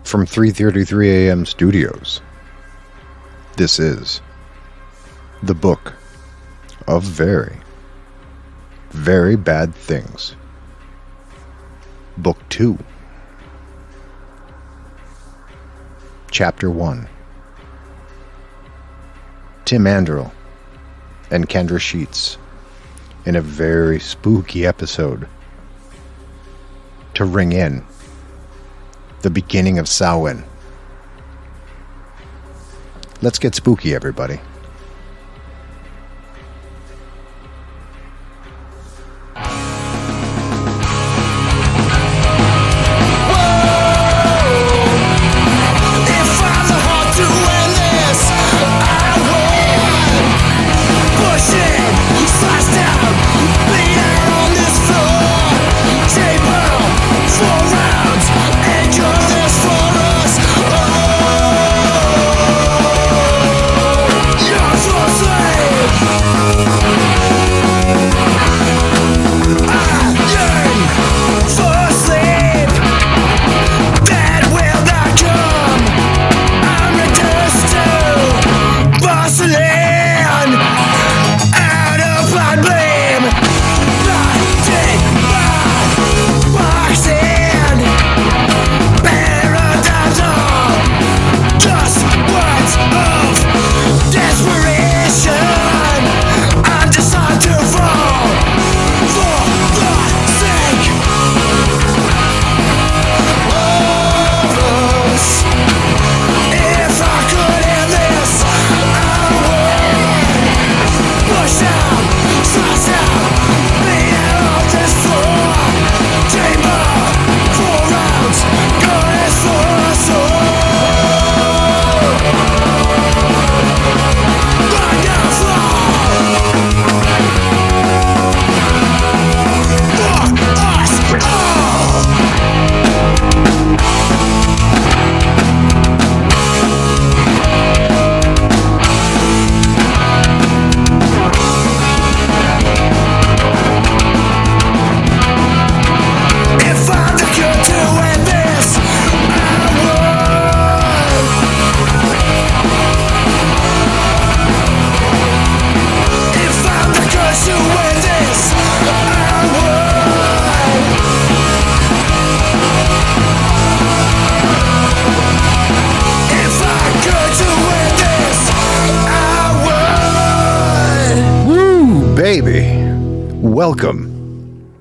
From 3:33 a.m. studios, this is the Book of Very, Very Bad Things. Book 2. Chapter 1. Tim Anderl and Kendra Sheetz in a very spooky episode to ring in the beginning of Samhain. Let's get spooky, everybody. Welcome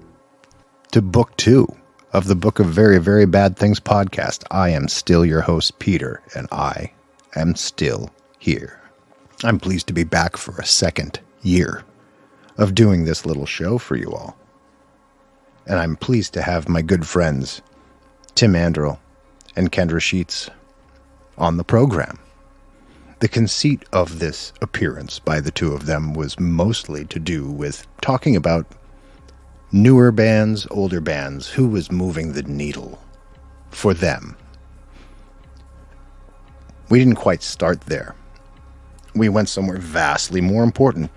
to Book 2 of the Book of Very, Very Bad Things podcast. I am still your host, Peter, and I am still here. I'm pleased to be back for a second year of doing this little show for you all. And I'm pleased to have my good friends, Tim Anderl and Kendra Sheetz, on the program. The conceit of this appearance by the two of them was mostly to do with talking about newer bands, older bands, who was moving the needle for them. We didn't quite start there. We went somewhere vastly more important.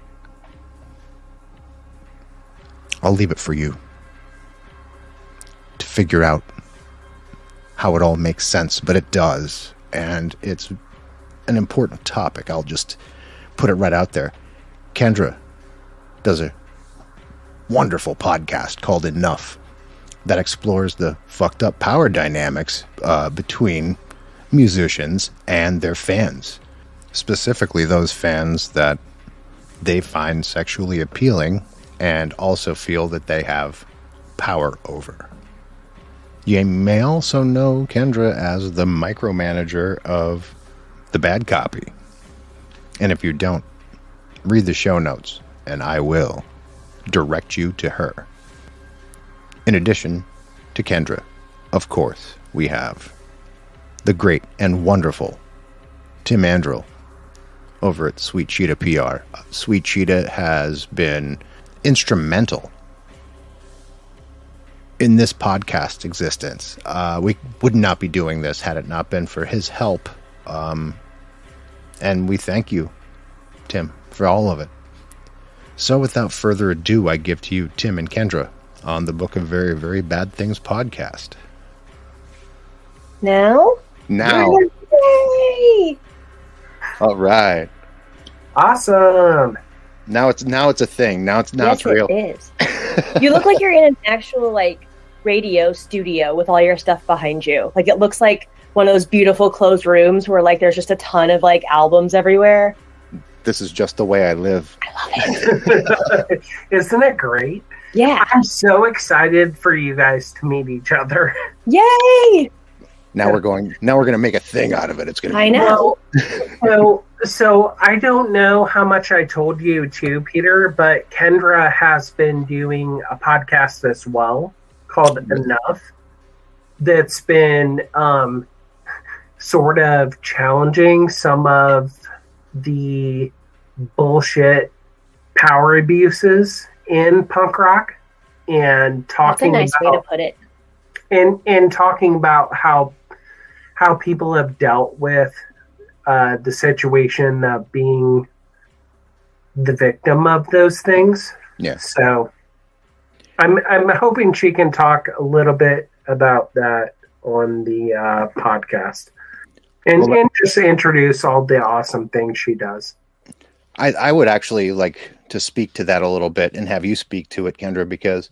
I'll leave it for you to figure out how it all makes sense, but it does, and it's an important topic. I'll just put it right out there. Kendra does a wonderful podcast called Enough that explores the fucked up power dynamics between musicians and their fans, specifically those fans that they find sexually appealing and also feel that they have power over. You may also know Kendra as the micromanager of the bad copy. And if you don't, read the show notes and I will direct you to her. In addition to Kendra, of course, we have the great and wonderful Tim Anderl over at Sweet Cheetah PR. Sweet Cheetah has been instrumental in this podcast existence. We would not be doing this had it not been for his help. And we thank you, Tim, for all of it. So without further ado, I give to you Tim and Kendra on the Book of Very, Very Bad Things podcast. Now, Now. Yay! All right. Awesome. Now it's a thing. Now it's real. It is. You look like you're in an actual like radio studio with all your stuff behind you. Like it looks like one of those beautiful closed rooms where like there's just a ton of like albums everywhere. This is just the way I live. I love it. Isn't it great? Yeah. I'm so excited for you guys to meet each other. Yay! Now we're going to make a thing out of it. It's going to be I know. So I don't know how much I told you too, Peter, but Kendra has been doing a podcast as well called Enough. That's been sort of challenging some of the bullshit power abuses in punk rock and talking That's a nice way to put it. And talking about how people have dealt with the situation of being the victim of those things. Yeah. So I'm hoping she can talk a little bit about that on the podcast and just introduce all the awesome things she does. I would actually like to speak to that a little bit and have you speak to it, Kendra, because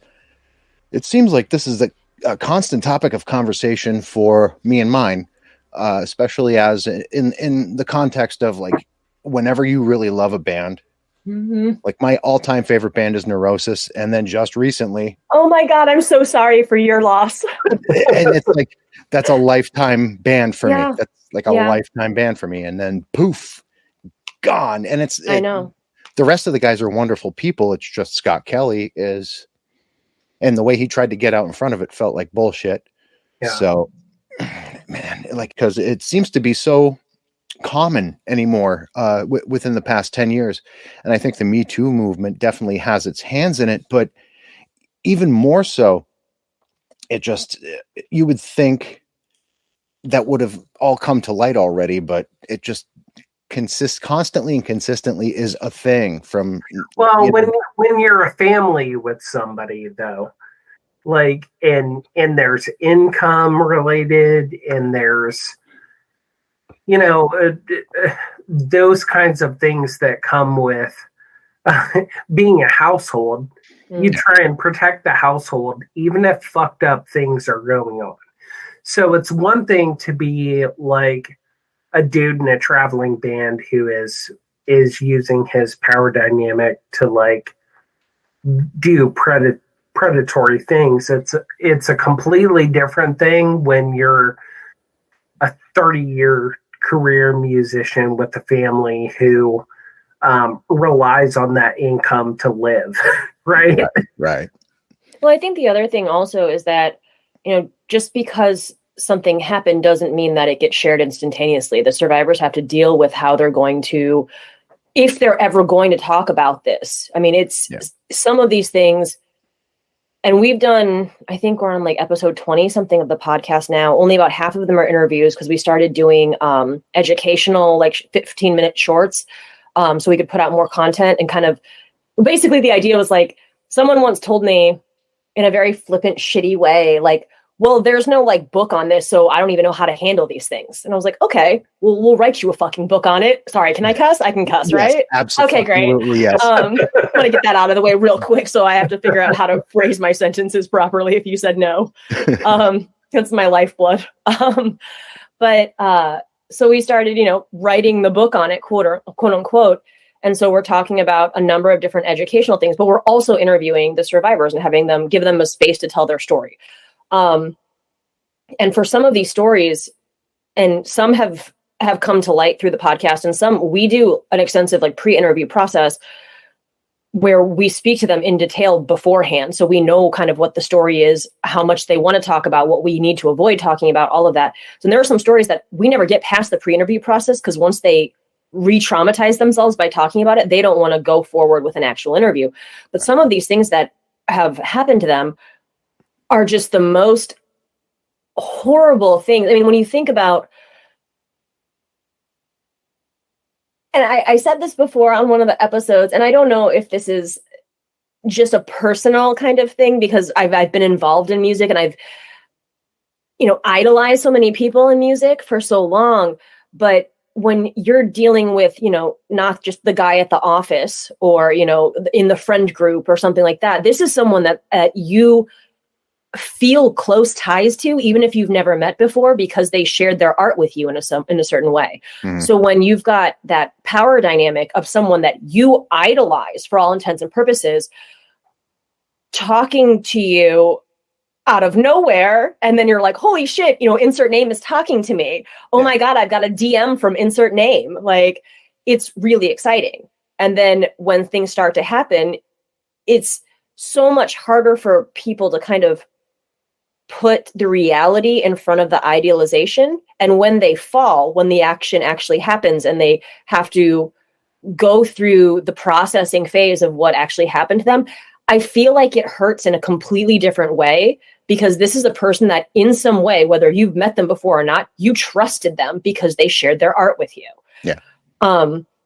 it seems like this is a constant topic of conversation for me and mine, especially as in the context of like whenever you really love a band. Mm-hmm. Like my all-time favorite band is Neurosis, and then just recently, oh my god, I'm so sorry for your loss. and it's like that's a lifetime band for me. That's like a lifetime band for me, and then poof, gone. And I know the rest of the guys are wonderful people. It's just Scott Kelly is, and the way he tried to get out in front of it felt like bullshit. Yeah. So, man, like because it seems to be so common anymore within the past 10 years. And I think the Me Too movement definitely has its hands in it, but even more so, you would think that would have all come to light already, but it just constantly and consistently is a thing from, when you're a family with somebody though, like, and there's income related and there's, those kinds of things that come with being a household. You try and protect the household, even if fucked up things are going on. So it's one thing to be like a dude in a traveling band who is using his power dynamic to like do predatory things. It's a completely different thing when you're a 30-year career musician with a family who relies on that income to live. Right. Well, I think the other thing also is that, just because something happened doesn't mean that it gets shared instantaneously. The survivors have to deal with how they're going to, if they're ever going to talk about this. I mean, it's some of these things. And we've done, I think we're on like episode 20 something of the podcast now. Only about half of them are interviews because we started doing educational, like 15-minute shorts. So we could put out more content and kind of, basically the idea was like, someone once told me in a very flippant, shitty way, like, well, there's no like book on this, so I don't even know how to handle these things. And I was like, okay, well, we'll write you a fucking book on it. Sorry, can I cuss? I can cuss, right? Yes, absolutely. Okay, great. Yes. I want to get that out of the way real quick, so I have to figure out how to phrase my sentences properly if you said no. That's my lifeblood. So we started, writing the book on it, quote unquote. And so we're talking about a number of different educational things, but we're also interviewing the survivors and give them a space to tell their story. And for some of these stories, and some have come to light through the podcast, and some we do an extensive like pre-interview process where we speak to them in detail beforehand. So we know kind of what the story is, how much they want to talk about, what we need to avoid talking about, all of that. So there are some stories that we never get past the pre-interview process because once they re-traumatize themselves by talking about it, they don't want to go forward with an actual interview. But some of these things that have happened to them are just the most horrible things. I mean, when you think about, and I said this before on one of the episodes, and I don't know if this is just a personal kind of thing because I've been involved in music and idolized so many people in music for so long, but when you're dealing with, not just the guy at the office or, in the friend group or something like that, this is someone that you feel close ties to, even if you've never met before, because they shared their art with you in a certain way. Mm-hmm. So when you've got that power dynamic of someone that you idolize for all intents and purposes, talking to you out of nowhere, and then you're like, holy shit, insert name is talking to me. Oh my God, I've got a DM from insert name. Like, it's really exciting. And then when things start to happen, it's so much harder for people to kind of put the reality in front of the idealization. And when they fall, when the action actually happens and they have to go through the processing phase of what actually happened to them, I feel like it hurts in a completely different way, because this is a person that in some way, whether you've met them before or not, you trusted them because they shared their art with you. Yeah.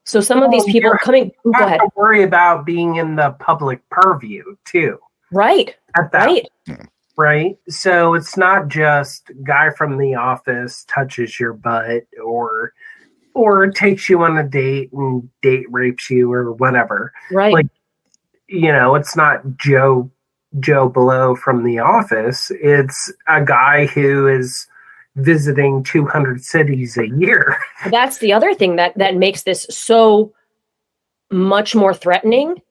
So some of these people coming, you have to worry about being in the public purview too. Right. Right. So it's not just guy from the office touches your butt or takes you on a date and date rapes you or whatever. Right. Like, it's not Joe Blow from the office. It's a guy who is visiting 200 cities a year. That's the other thing that makes this so much more threatening,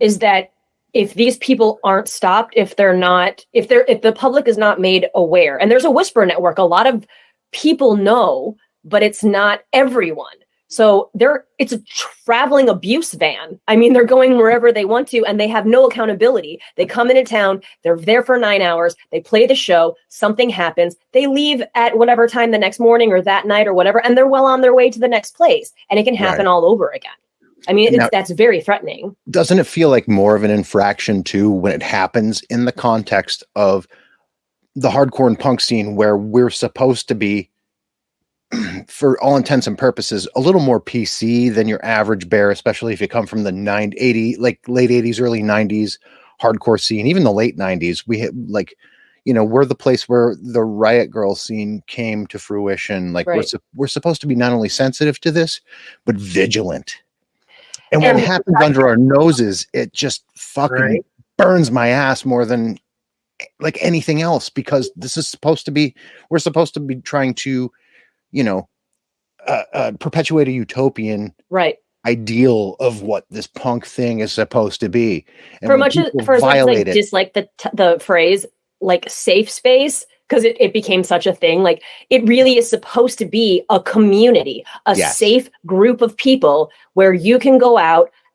is that if these people aren't stopped, if the public is not made aware, and there's a whisper network, a lot of people know, but it's not everyone. So it's a traveling abuse van. I mean, they're going wherever they want to, and they have no accountability. They come into town, they're there for 9 hours, they play the show, something happens, they leave at whatever time the next morning or that night or whatever, and they're well on their way to the next place. And it can happen all over again. I mean, that's very threatening. Doesn't it feel like more of an infraction too when it happens in the context of the hardcore and punk scene, where we're supposed to be, for all intents and purposes, a little more PC than your average bear, especially if you come from the late 80s, early 90s hardcore scene, even the late 90s. We had we're the place where the Riot Grrrl scene came to fruition. Like, right. We're supposed to be not only sensitive to this, but vigilant. And when it happens under our noses, it just fucking burns my ass more than like anything else, because we're supposed to be trying to, perpetuate a utopian ideal of what this punk thing is supposed to be. And for as much as I dislike the phrase like safe space, because it became such a thing, like it really is supposed to be a community, a safe group of people where you can go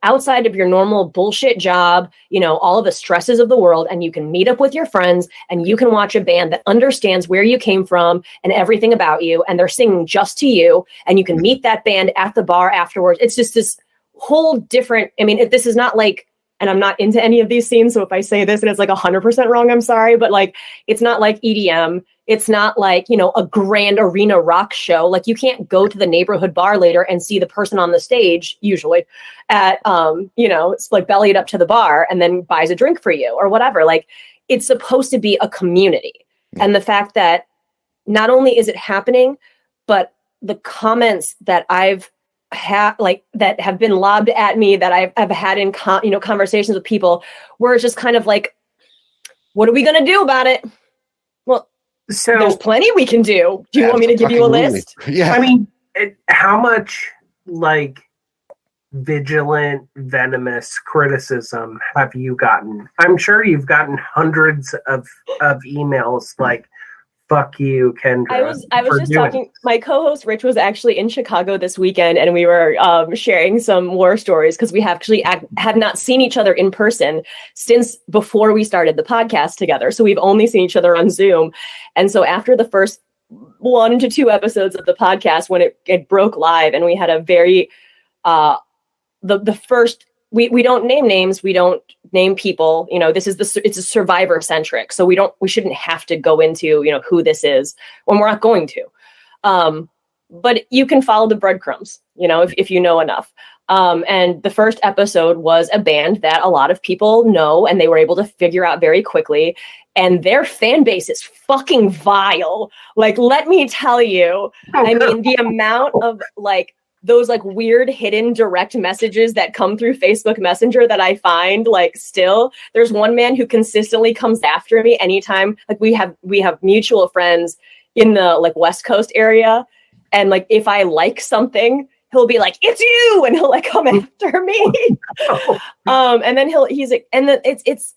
outside of your normal bullshit job, all of the stresses of the world, and you can meet up with your friends and you can watch a band that understands where you came from and everything about you, and they're singing just to you, and you can meet that band at the bar afterwards. It's just this whole different, this is not like, and I'm not into any of these scenes, so if I say this and it's like 100% wrong, I'm sorry, but like, it's not like EDM. It's not like, a grand arena rock show. Like, you can't go to the neighborhood bar later and see the person on the stage, usually at, it's like bellied up to the bar and then buys a drink for you or whatever. Like, it's supposed to be a community. And the fact that not only is it happening, but the comments that I've that have been lobbed at me, that I've had in conversations with people, where it's just kind of like, what are we going to do about it? Well, so there's plenty we can do. Do you want me to give you a list? Yeah. How much vigilant, venomous criticism have you gotten? I'm sure you've gotten hundreds of emails like, fuck you, Kendra. I was just talking. My co-host Rich was actually in Chicago this weekend, and we were sharing some war stories, because we actually have not seen each other in person since before we started the podcast together. So we've only seen each other on Zoom. And so after the first 1 to 2 episodes of the podcast, when it broke live, and we had a very the first. We don't name names. We don't name people. It's a survivor centric. So we shouldn't have to go into, who this is, when we're not going to. But you can follow the breadcrumbs, if you know enough. And the first episode was a band that a lot of people know, and they were able to figure out very quickly. and their fan base is fucking vile. Like, let me tell you, I mean, the amount of like those like weird hidden direct messages that come through Facebook Messenger that I find like still, there's one man who consistently comes after me anytime. Like we have mutual friends in the like West Coast area. And like, if I like something, he'll be like, it's you. And he'll like come after me. And then he's like, and then it's,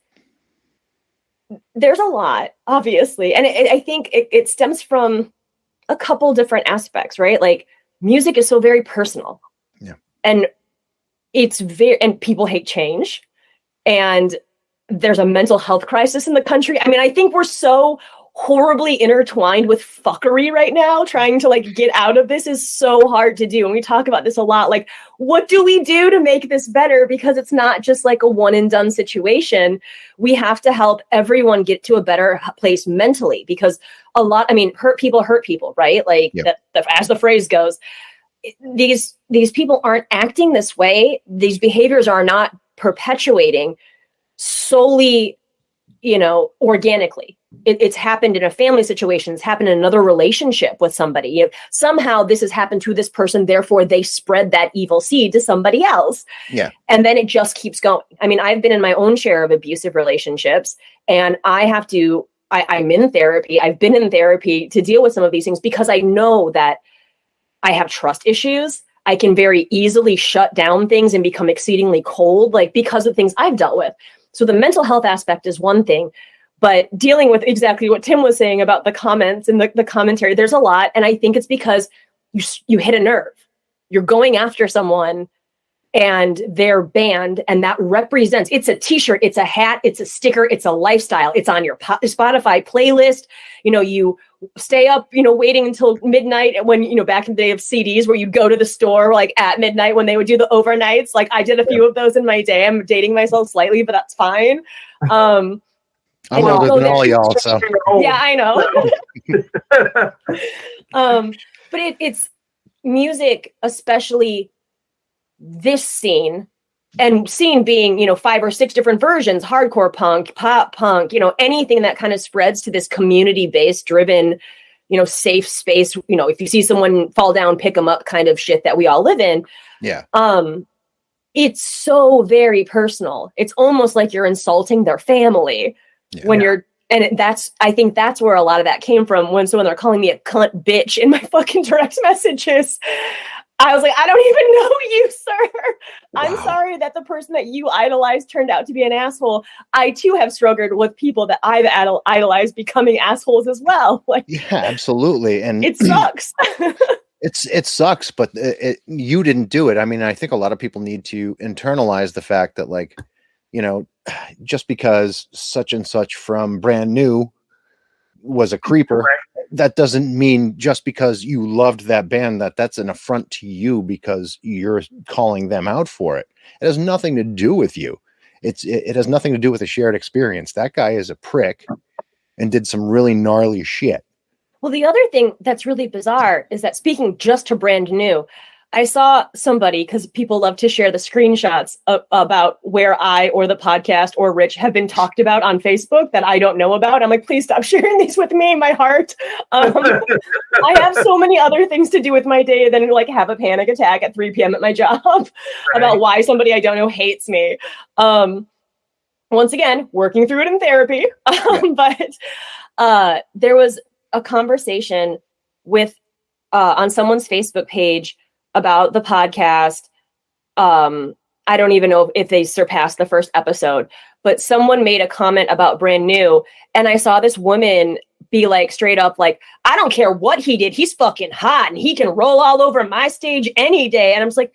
there's a lot, obviously. And I think it stems from a couple different aspects, right? Like, music is so very personal. Yeah. And and people hate change. And there's a mental health crisis in the country. I mean, I think we're so horribly intertwined with fuckery right now. Trying to like get out of this is so hard to do. And we talk about this a lot. Like, what do we do to make this better? Because it's not just like a one and done situation. We have to help everyone get to a better place mentally, because hurt people, right? Like as the phrase goes, these people aren't acting this way. These behaviors are not perpetuating solely, organically. It's happened in a family situation. It's happened in another relationship with somebody. Somehow this has happened to this person. Therefore, they spread that evil seed to somebody else. Yeah. And then it just keeps going. I mean, I've been in my own share of abusive relationships, and I'm in therapy. I've been in therapy to deal with some of these things because I know that I have trust issues. I can very easily shut down things and become exceedingly cold, like because of things I've dealt with. So the mental health aspect is one thing. But dealing with exactly what Tim was saying about the comments and the commentary, there's a lot. And I think it's because you hit a nerve. You're going after someone and they're banned. And that represents, it's a t-shirt, it's a hat, it's a sticker, it's a lifestyle. It's on your Spotify playlist. You stay up, waiting until midnight when, back in the day of CDs where you'd go to the store like at midnight when they would do the overnights. Like I did a few of those in my day. I'm dating myself slightly, but that's fine. I'm older than all y'all, so. Yeah, I know. But it's music, especially this scene, and scene being, 5 or 6 different versions, hardcore punk, pop punk, anything that kind of spreads to this community-based driven, safe space, if you see someone fall down, pick them up kind of shit that we all live in. Yeah. It's so very personal. It's almost like you're insulting their family. Yeah. When you're, and I think that's where a lot of that came from. When they're calling me a cunt bitch in my fucking direct messages, I was like, I don't even know you, sir. Wow. I'm sorry that the person that you idolized turned out to be an asshole. I too have struggled with people that I've idolized becoming assholes as well. Like, yeah, absolutely. And it sucks. It sucks, but you didn't do it. I mean, I think a lot of people need to internalize the fact that, like, just because such and such from Brand New was a creeper, that doesn't mean just because you loved that band that's an affront to you because you're calling them out for it. It has nothing to do with you. It has nothing to do with a shared experience. That guy is a prick and did some really gnarly shit. Well, the other thing that's really bizarre is that, speaking just to Brand New, I saw somebody, because people love to share the screenshots about where I or the podcast or Rich have been talked about on Facebook that I don't know about. I'm like, please stop sharing these with me, my heart. I have so many other things to do with my day than like have a panic attack at 3 p.m. at my job about why somebody I don't know hates me. Once again, working through it in therapy. But there was a conversation with on someone's Facebook page about the podcast. I don't even know if they surpassed the first episode, but someone made a comment about Brand New, and I saw this woman be like, straight up, like, I don't care what he did, he's fucking hot and he can roll all over my stage any day. And I'm just like,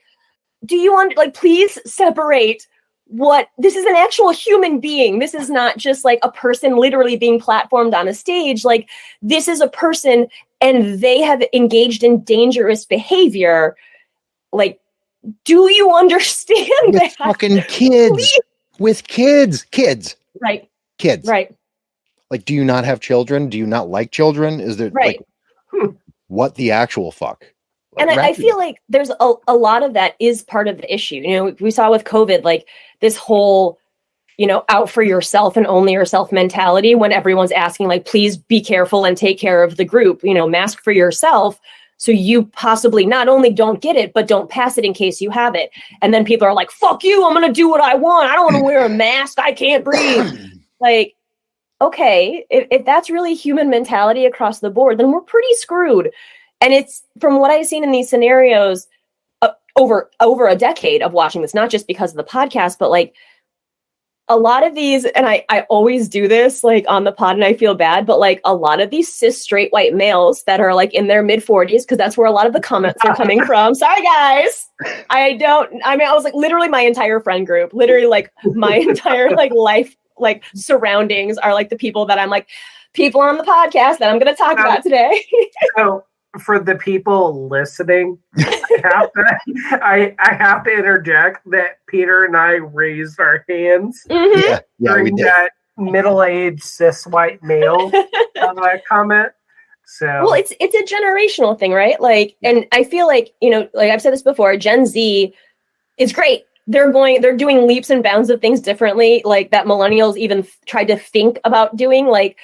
do you want, like, please separate what this is, an actual human being. This is not just like a person literally being platformed on a stage. Like, this is a person and they have engaged in dangerous behavior. Like, do you understand with that? Fucking kids. Please? With kids. Right. Kids. Right. Like, do you not have children? Do you not like children? Is there right? Like, what the actual fuck? And I feel like there's a lot of that is part of the issue. We saw with COVID, like this whole out for yourself and only yourself mentality when everyone's asking, like, please be careful and take care of the group, mask for yourself. So you possibly not only don't get it, but don't pass it in case you have it. And then people are like, fuck you, I'm going to do what I want. I don't want to wear a mask. I can't breathe. Like, okay, if that's really human mentality across the board, then we're pretty screwed. And it's, from what I've seen in these scenarios over a decade of watching this, not just because of the podcast, but like, a lot of these, and I always do this like on the pod and I feel bad, but like a lot of these cis straight white males that are like in their mid 40s, because that's where a lot of the comments are coming from. Sorry, guys. I was like literally my entire friend group, literally like my entire like life, like surroundings are like the people that I'm like, people on the podcast that I'm going to talk about today. So for the people listening, I have to interject that Peter and I raised our hands during that middle-aged cis white male comment. So, well, it's a generational thing, right? Like, and I feel like, like I've said this before, Gen Z is great. They're doing leaps and bounds of things differently, like that millennials even tried to think about doing. Like,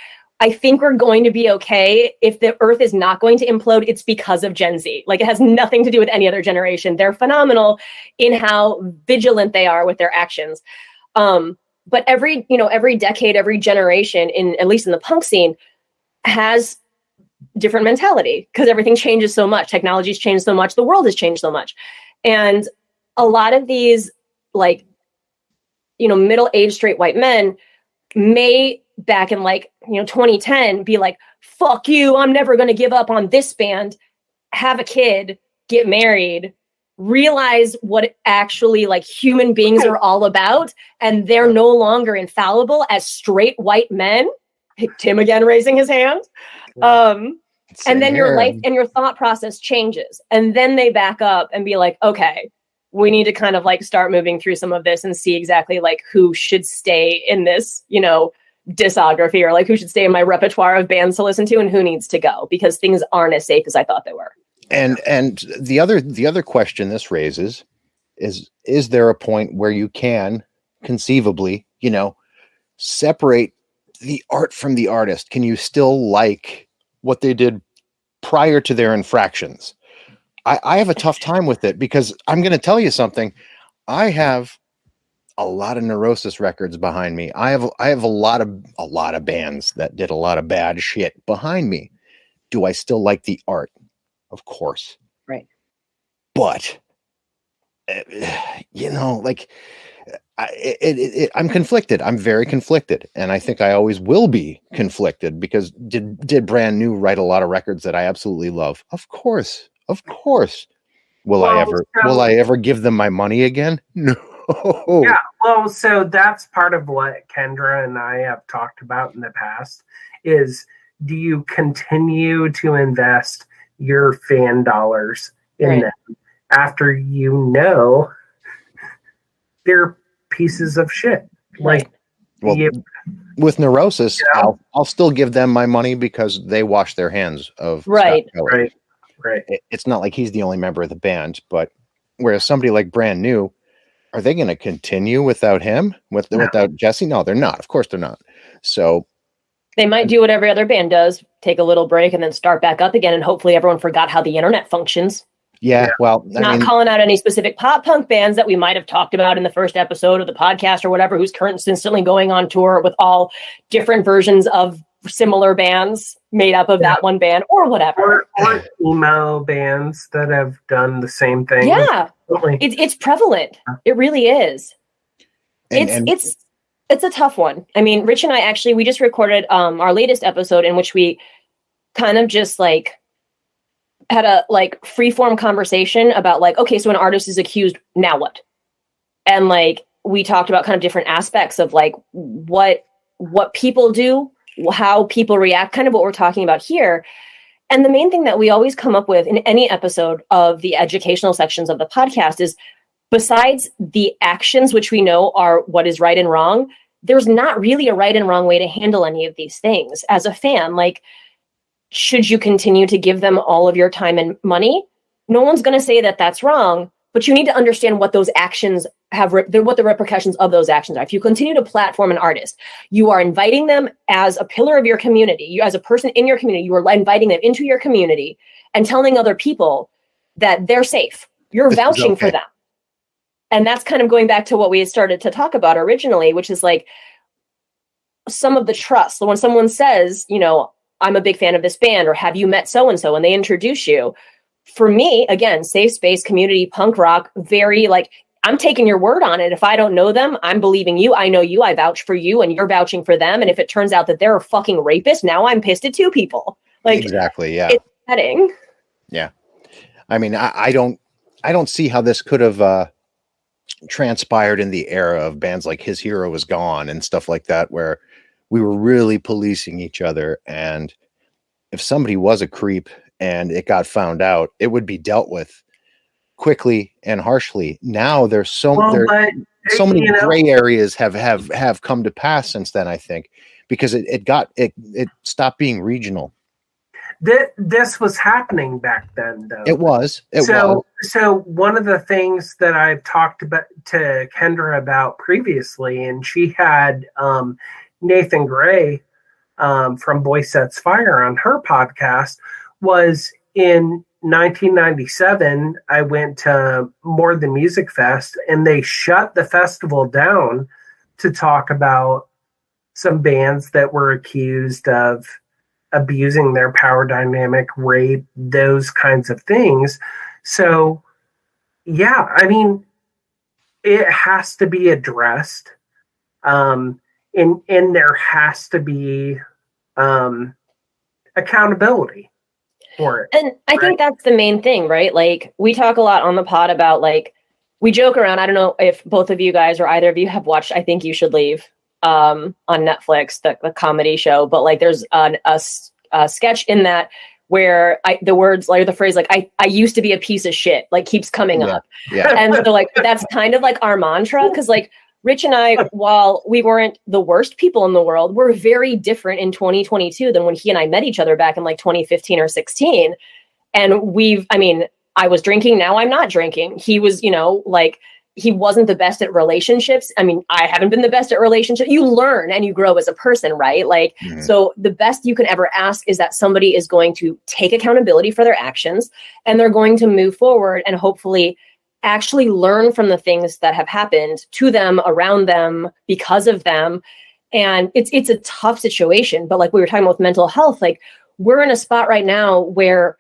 I think we're going to be okay. If the earth is not going to implode, it's because of Gen Z. Like, it has nothing to do with any other generation. They're phenomenal in how vigilant they are with their actions. But every decade, every generation, at least in the punk scene, has different mentality because everything changes so much. Technology's changed so much. The world has changed so much. And a lot of these, like, middle-aged straight white men may, back in 2010, be like, fuck you, I'm never going to give up on this band, have a kid, get married, realize what actually like human beings are all about, and they're no longer infallible as straight white men. Tim again raising his hand. And then your life and your thought process changes, and then they back up and be like, okay, we need to kind of like start moving through some of this and see exactly like who should stay in this, discography, or like who should stay in my repertoire of bands to listen to and who needs to go, because things aren't as safe as I thought they were. And the other question this raises is there a point where you can conceivably, separate the art from the artist? Can you still like what they did prior to their infractions? I have a tough time with it, because I'm going to tell you something. I have a lot of Neurosis records behind me. I have a lot of bands that did a lot of bad shit behind me. Do I still like the art? Of course. Right. But I'm conflicted. I'm very conflicted, and I think I always will be conflicted, because did Brand New write a lot of records that I absolutely love? Of course. Will I ever give them my money again? No. Yeah, well, so that's part of what Kendra and I have talked about in the past is, do you continue to invest your fan dollars in them after they're pieces of shit? Right. Well, with Neurosis, I'll still give them my money because they wash their hands of Right. It's not like he's the only member of the band, but whereas somebody like Brand New, are they going to continue without him? Without Jesse? No, they're not. Of course they're not. So they might do what every other band does, take a little break and then start back up again. And hopefully everyone forgot how the internet functions. Yeah. Well, not calling out any specific pop punk bands that we might have talked about in the first episode of the podcast or whatever, who's constantly going on tour with all different versions of similar bands made up of that one band or whatever. Or emo bands that have done the same thing. Yeah. It's prevalent. It really is. It's a tough one. I mean, Rich and I we just recorded our latest episode in which we kind of just like had a like free-form conversation about like, okay, so an artist is accused, now what? And like we talked about kind of different aspects of like what people do, how people react, kind of what we're talking about here. And the main thing that we always come up with in any episode of the educational sections of the podcast is, besides the actions, which we know are what is right and wrong, there's not really a right and wrong way to handle any of these things. As a fan, like, should you continue to give them all of your time and money? No one's going to say that that's wrong, but you need to understand what those actions have, what the repercussions of those actions are. If you continue to platform an artist, you are inviting them as a pillar of your community. You, as a person in your community, you are inviting them into your community and telling other people that they're safe. You're vouching for them. And that's kind of going back to what we started to talk about originally, which is like some of the trust. So when someone says, you know, I'm a big fan of this band, or have you met so-and-so, and they introduce you, for me, again, safe space, community, punk rock, very like, I'm taking your word on it. If I don't know them, I'm believing you. I know you. I vouch for you, and you're vouching for them. And if it turns out that they're a fucking rapist, now I'm pissed at two people. Like, exactly. Yeah. It's upsetting. Yeah. I mean, I don't see how this could have transpired in the era of bands like His Hero Is Gone and stuff like that, where we were really policing each other. And if somebody was a creep and it got found out, it would be dealt with quickly and harshly. Now there's so many gray areas have come to pass since then, I think, because it stopped being regional. This was happening back then, though. It was. So one of the things that I've talked about to Kendra about previously, and she had Nathan Gray from Boy Sets Fire on her podcast, was in 1997, I went to More Than Music Fest, and they shut the festival down to talk about some bands that were accused of abusing their power dynamic, rape, those kinds of things. So, yeah, I mean, it has to be addressed. And there has to be accountability for it. And I think that's the main thing, right? Like, we talk a lot on the pod about, like, we joke around. I don't know if both of you guys or either of you have watched I Think You Should Leave on Netflix, the comedy show, but like there's a sketch in that where the words, like the phrase, like I used to be a piece of shit, like keeps coming up. Yeah. And so like that's kind of like our mantra, because like Rich and I, while we weren't the worst people in the world, we're very different in 2022 than when he and I met each other back in like 2015 or 16. And I was drinking, now I'm not drinking. He was, like, he wasn't the best at relationships. I mean, I haven't been the best at relationships. You learn and you grow as a person, right? Like, So the best you can ever ask is that somebody is going to take accountability for their actions, and they're going to move forward and hopefully actually learn from the things that have happened to them, around them, because of them. And it's a tough situation, but like we were talking about with mental health, like we're in a spot right now where,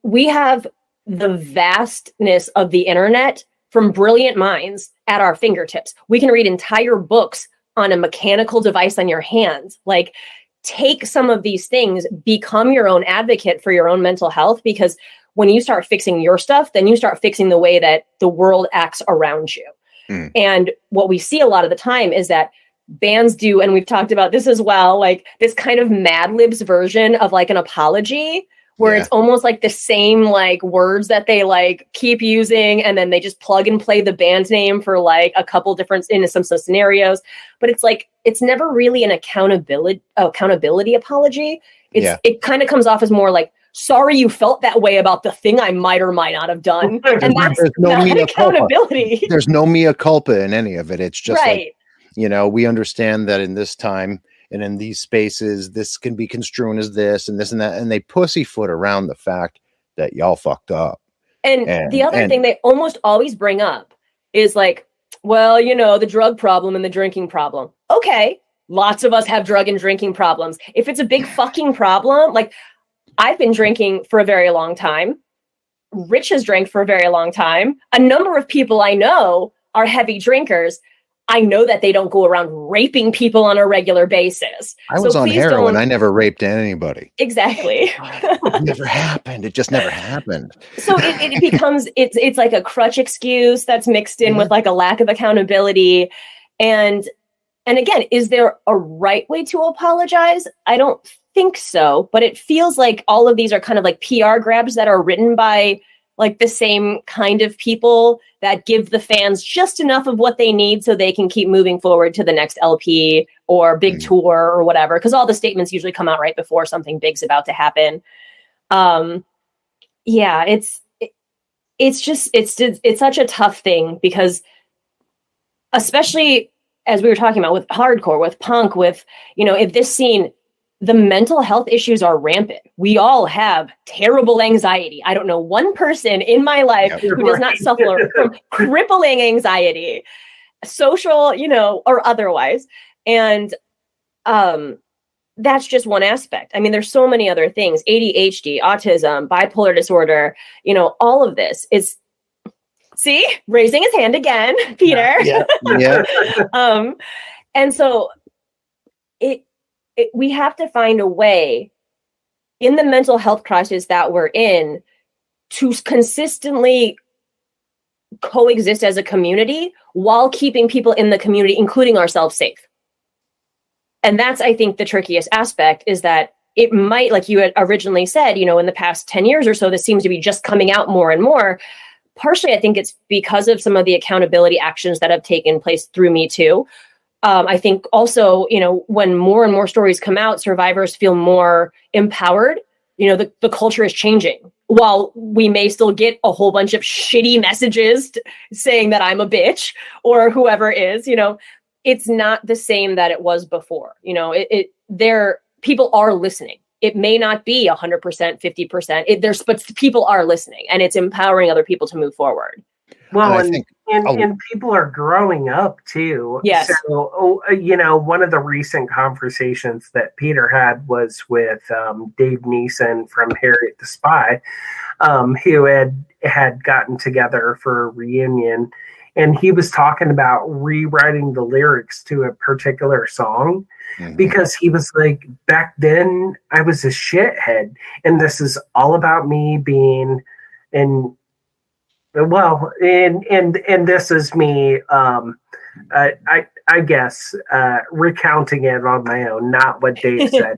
we have the vastness of the internet from brilliant minds at our fingertips. We can read entire books on a mechanical device on your hands. Like, take some of these things, become your own advocate for your own mental health, because when you start fixing your stuff, then you start fixing the way that the world acts around you. And what we see a lot of the time is that bands do, and we've talked about this as well, like this kind of Mad Libs version of like an apology, where it's almost like the same like words that they like keep using, and then they just plug and play the band name for like a couple different in some scenarios. But it's like, it's never really an accountability apology. It kind of comes off as more like, sorry you felt that way about the thing I might or might not have done. And that's not accountability. There's no mea culpa in any of it. It's just like, we understand that in this time and in these spaces, this can be construed as this and this and that. And they pussyfoot around the fact that y'all fucked up. And the other thing they almost always bring up is like, well, the drug problem and the drinking problem. Okay, lots of us have drug and drinking problems. If it's a big fucking problem, like, I've been drinking for a very long time. Rich has drank for a very long time. A number of people I know are heavy drinkers. I know that they don't go around raping people on a regular basis. I was on heroin. I never raped anybody. Exactly. It never happened. It just never happened. So it becomes, it's like a crutch excuse that's mixed in with like a lack of accountability. And again, is there a right way to apologize? I don't think so, but it feels like all of these are kind of like PR grabs that are written by like the same kind of people that give the fans just enough of what they need so they can keep moving forward to the next LP or big tour or whatever. Because all the statements usually come out right before something big's about to happen. it's such a tough thing because, especially as we were talking about with hardcore, with punk, with, in this scene, the mental health issues are rampant. We all have terrible anxiety. I don't know one person in my life who does not suffer from crippling anxiety, social, or otherwise. And that's just one aspect. I mean, there's so many other things: ADHD, autism, bipolar disorder, all of this is, see, raising his hand again, Peter. Yeah. And so we have to find a way in the mental health crisis that we're in to consistently coexist as a community while keeping people in the community, including ourselves, safe. And that's, I think, the trickiest aspect, is that it might, like you had originally said, in the past 10 years or so, this seems to be just coming out more and more. Partially, I think it's because of some of the accountability actions that have taken place through Me Too. I think also, when more and more stories come out, survivors feel more empowered. The culture is changing. While we may still get a whole bunch of shitty messages saying that I'm a bitch or whoever is, it's not the same that it was before. People are listening. It may not be 100%, 50%. But people are listening, and it's empowering other people to move forward. Well, and people are growing up too. Yes. So, one of the recent conversations that Peter had was with Dave Neeson from Harriet the Spy, who had gotten together for a reunion. And he was talking about rewriting the lyrics to a particular song, because he was like, back then I was a shithead, and this is all about me being and this is me. I guess recounting it on my own, not what Dave said.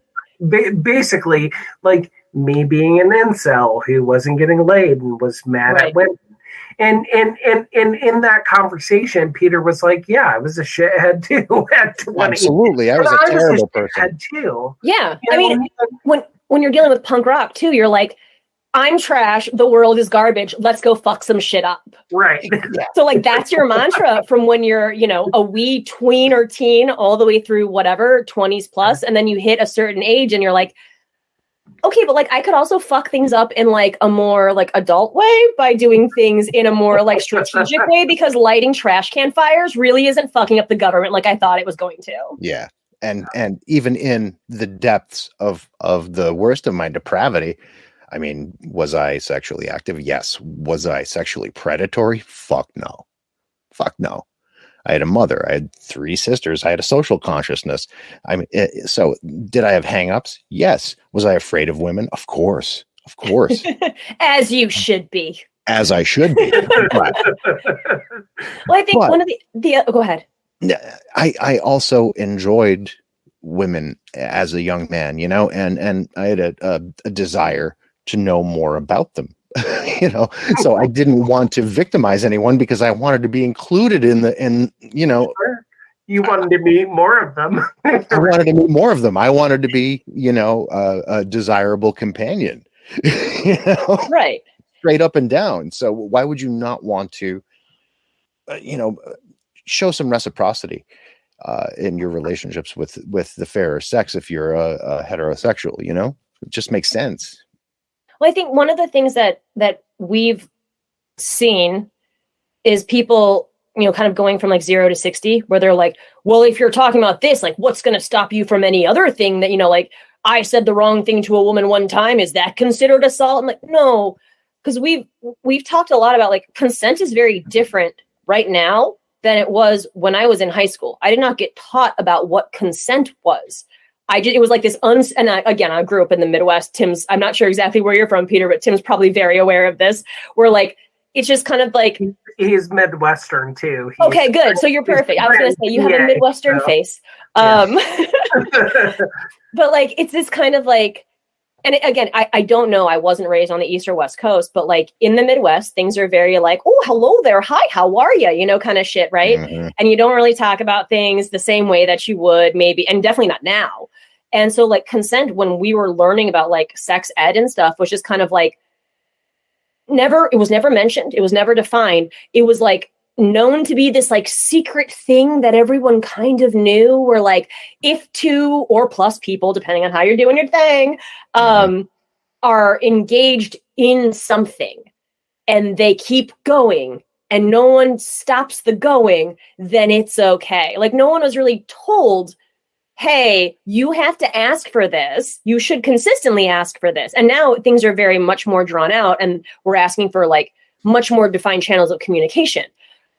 Basically, like me being an incel who wasn't getting laid and was mad at women. And in that conversation, Peter was like, "Yeah, I was a shithead too at 20. Absolutely, I was a terrible person too." Yeah, I mean, when you're dealing with punk rock too, you're like, I'm trash, the world is garbage, let's go fuck some shit up. Right. So like that's your mantra from when you're, a wee tween or teen all the way through whatever, 20s plus, and then you hit a certain age and you're like, okay, but like I could also fuck things up in like a more like adult way by doing things in a more like strategic way, because lighting trash can fires really isn't fucking up the government like I thought it was going to. Yeah. And even in the depths of the worst of my depravity, I mean, was I sexually active? Yes. Was I sexually predatory? Fuck no. I had a mother. I had 3 sisters. I had a social consciousness. I mean, so did I have hang-ups? Yes. Was I afraid of women? Of course. As you should be. As I should be. Well, I think one of the go ahead. I also enjoyed women as a young man, and I had a desire to know more about them, so I didn't want to victimize anyone because I wanted to be included Sure. You wanted to meet more of them. I wanted to meet more of them. I wanted to be, a desirable companion, right. Straight up and down. So why would you not want to, show some reciprocity in your relationships with the fairer sex if you're a heterosexual? It just makes sense. Well, I think one of the things that we've seen is people, kind of going from like 0 to 60, where they're like, well, if you're talking about this, like, what's going to stop you from any other thing that, like, I said the wrong thing to a woman one time, is that considered assault? I'm like, no, because we've talked a lot about like consent is very different right now than it was when I was in high school. I did not get taught about what consent was. It was like this, I grew up in the Midwest. I'm not sure exactly where you're from, Peter, but Tim's probably very aware of this. Where like, it's just kind of like. He's Midwestern too. Okay, good. So you're perfect. I was going to say, you have a Midwestern face. But like, it's this kind of like, and again, I don't know. I wasn't raised on the East or West Coast, but like in the Midwest, things are very like, oh, hello there. Hi, how are you? Kind of shit, right? Mm-hmm. And you don't really talk about things the same way that you would maybe, and definitely not now. And so like consent, when we were learning about like sex ed and stuff, was just kind of like, it was never mentioned. It was never defined. It was like known to be this like secret thing that everyone kind of knew, where like if 2 or plus people, depending on how you're doing your thing, are engaged in something and they keep going and no one stops the going, then it's okay. Like no one was really told, hey, you have to ask for this. You should consistently ask for this. And now things are very much more drawn out and we're asking for like much more defined channels of communication.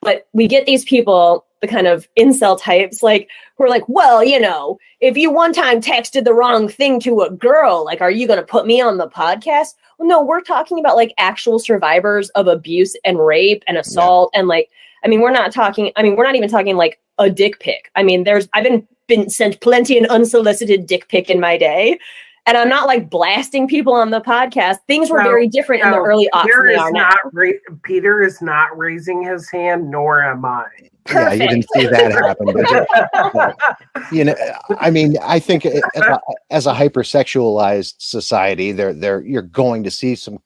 But we get these people, the kind of incel types, like, who are like, well, you know, if you one time texted the wrong thing to a girl, like, are you going to put me on the podcast? Well, no, we're talking about like actual survivors of abuse and rape and assault. And like, I mean, we're not even talking like a dick pic. I mean, I've been sent plenty of unsolicited dick pic in my day. And I'm not like blasting people on the podcast. Things were very different in the early aughts than they are now. Peter is not raising his hand, nor am I. Perfect. Yeah, you didn't see that happen. But, you know, I mean, I think as a hypersexualized society, you're going to see some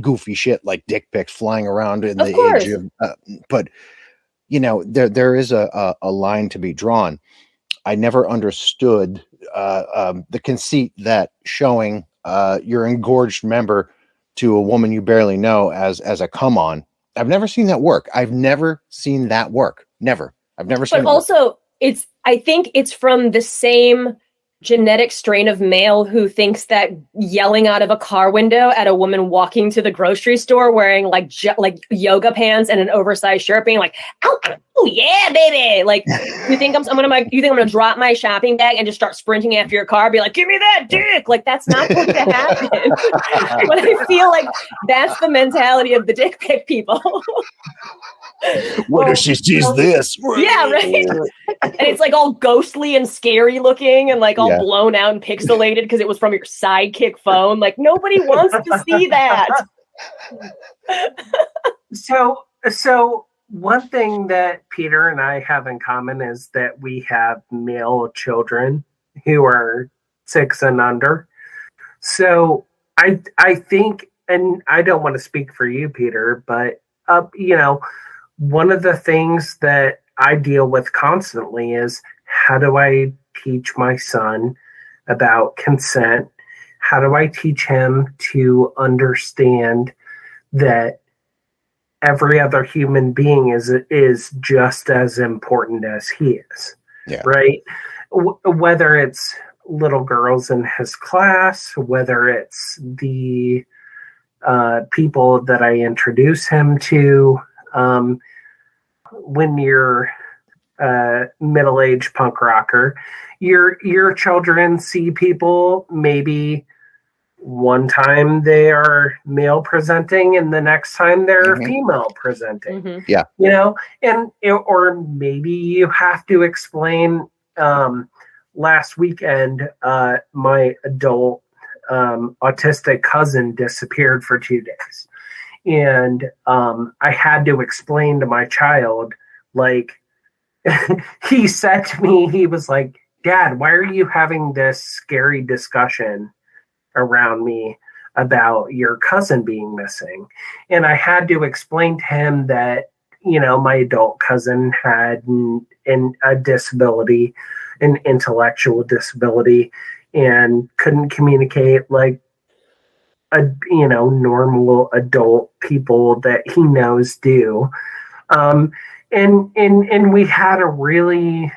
goofy shit like dick pics flying around in the age of. But you know, there is a line to be drawn. I never understood the conceit that showing your engorged member to a woman you barely know as a come on. I've never seen that work. I've never seen that work. Never. I've never seen it. But also, I think it's from the same genetic strain of male who thinks that yelling out of a car window at a woman walking to the grocery store wearing like yoga pants and an oversized shirt, being like, "Oh yeah, baby!" Like, you think I'm gonna drop my shopping bag and just start sprinting after your car, be like, "Give me that dick!" Like, that's not going to happen. But I feel like that's the mentality of the dick pic people. What if she sees this? Yeah, right. And it's like all ghostly and scary looking and like all blown out and pixelated because it was from your sidekick phone. Like, nobody wants to see that. So one thing that Peter and I have in common is that we have male children who are 6 and under. So I think, and I don't want to speak for you, Peter, but you know, one of the things that I deal with constantly is, how do I teach my son about consent? How do I teach him to understand that every other human being is just as important as he is? Yeah. Right? Whether it's little girls in his class, whether it's the people that I introduce him to, when you're middle-aged punk rocker, your children see people maybe one time they are male presenting and the next time they're female presenting. Mm-hmm. Yeah. You know, or maybe you have to explain. Last weekend, my adult autistic cousin disappeared for 2 days. And I had to explain to my child, like, he said to me, he was like, "Dad, why are you having this scary discussion around me about your cousin being missing?" And I had to explain to him that, you know, my adult cousin had a disability, an intellectual disability, and couldn't communicate like normal adult people that he knows do. And we had a really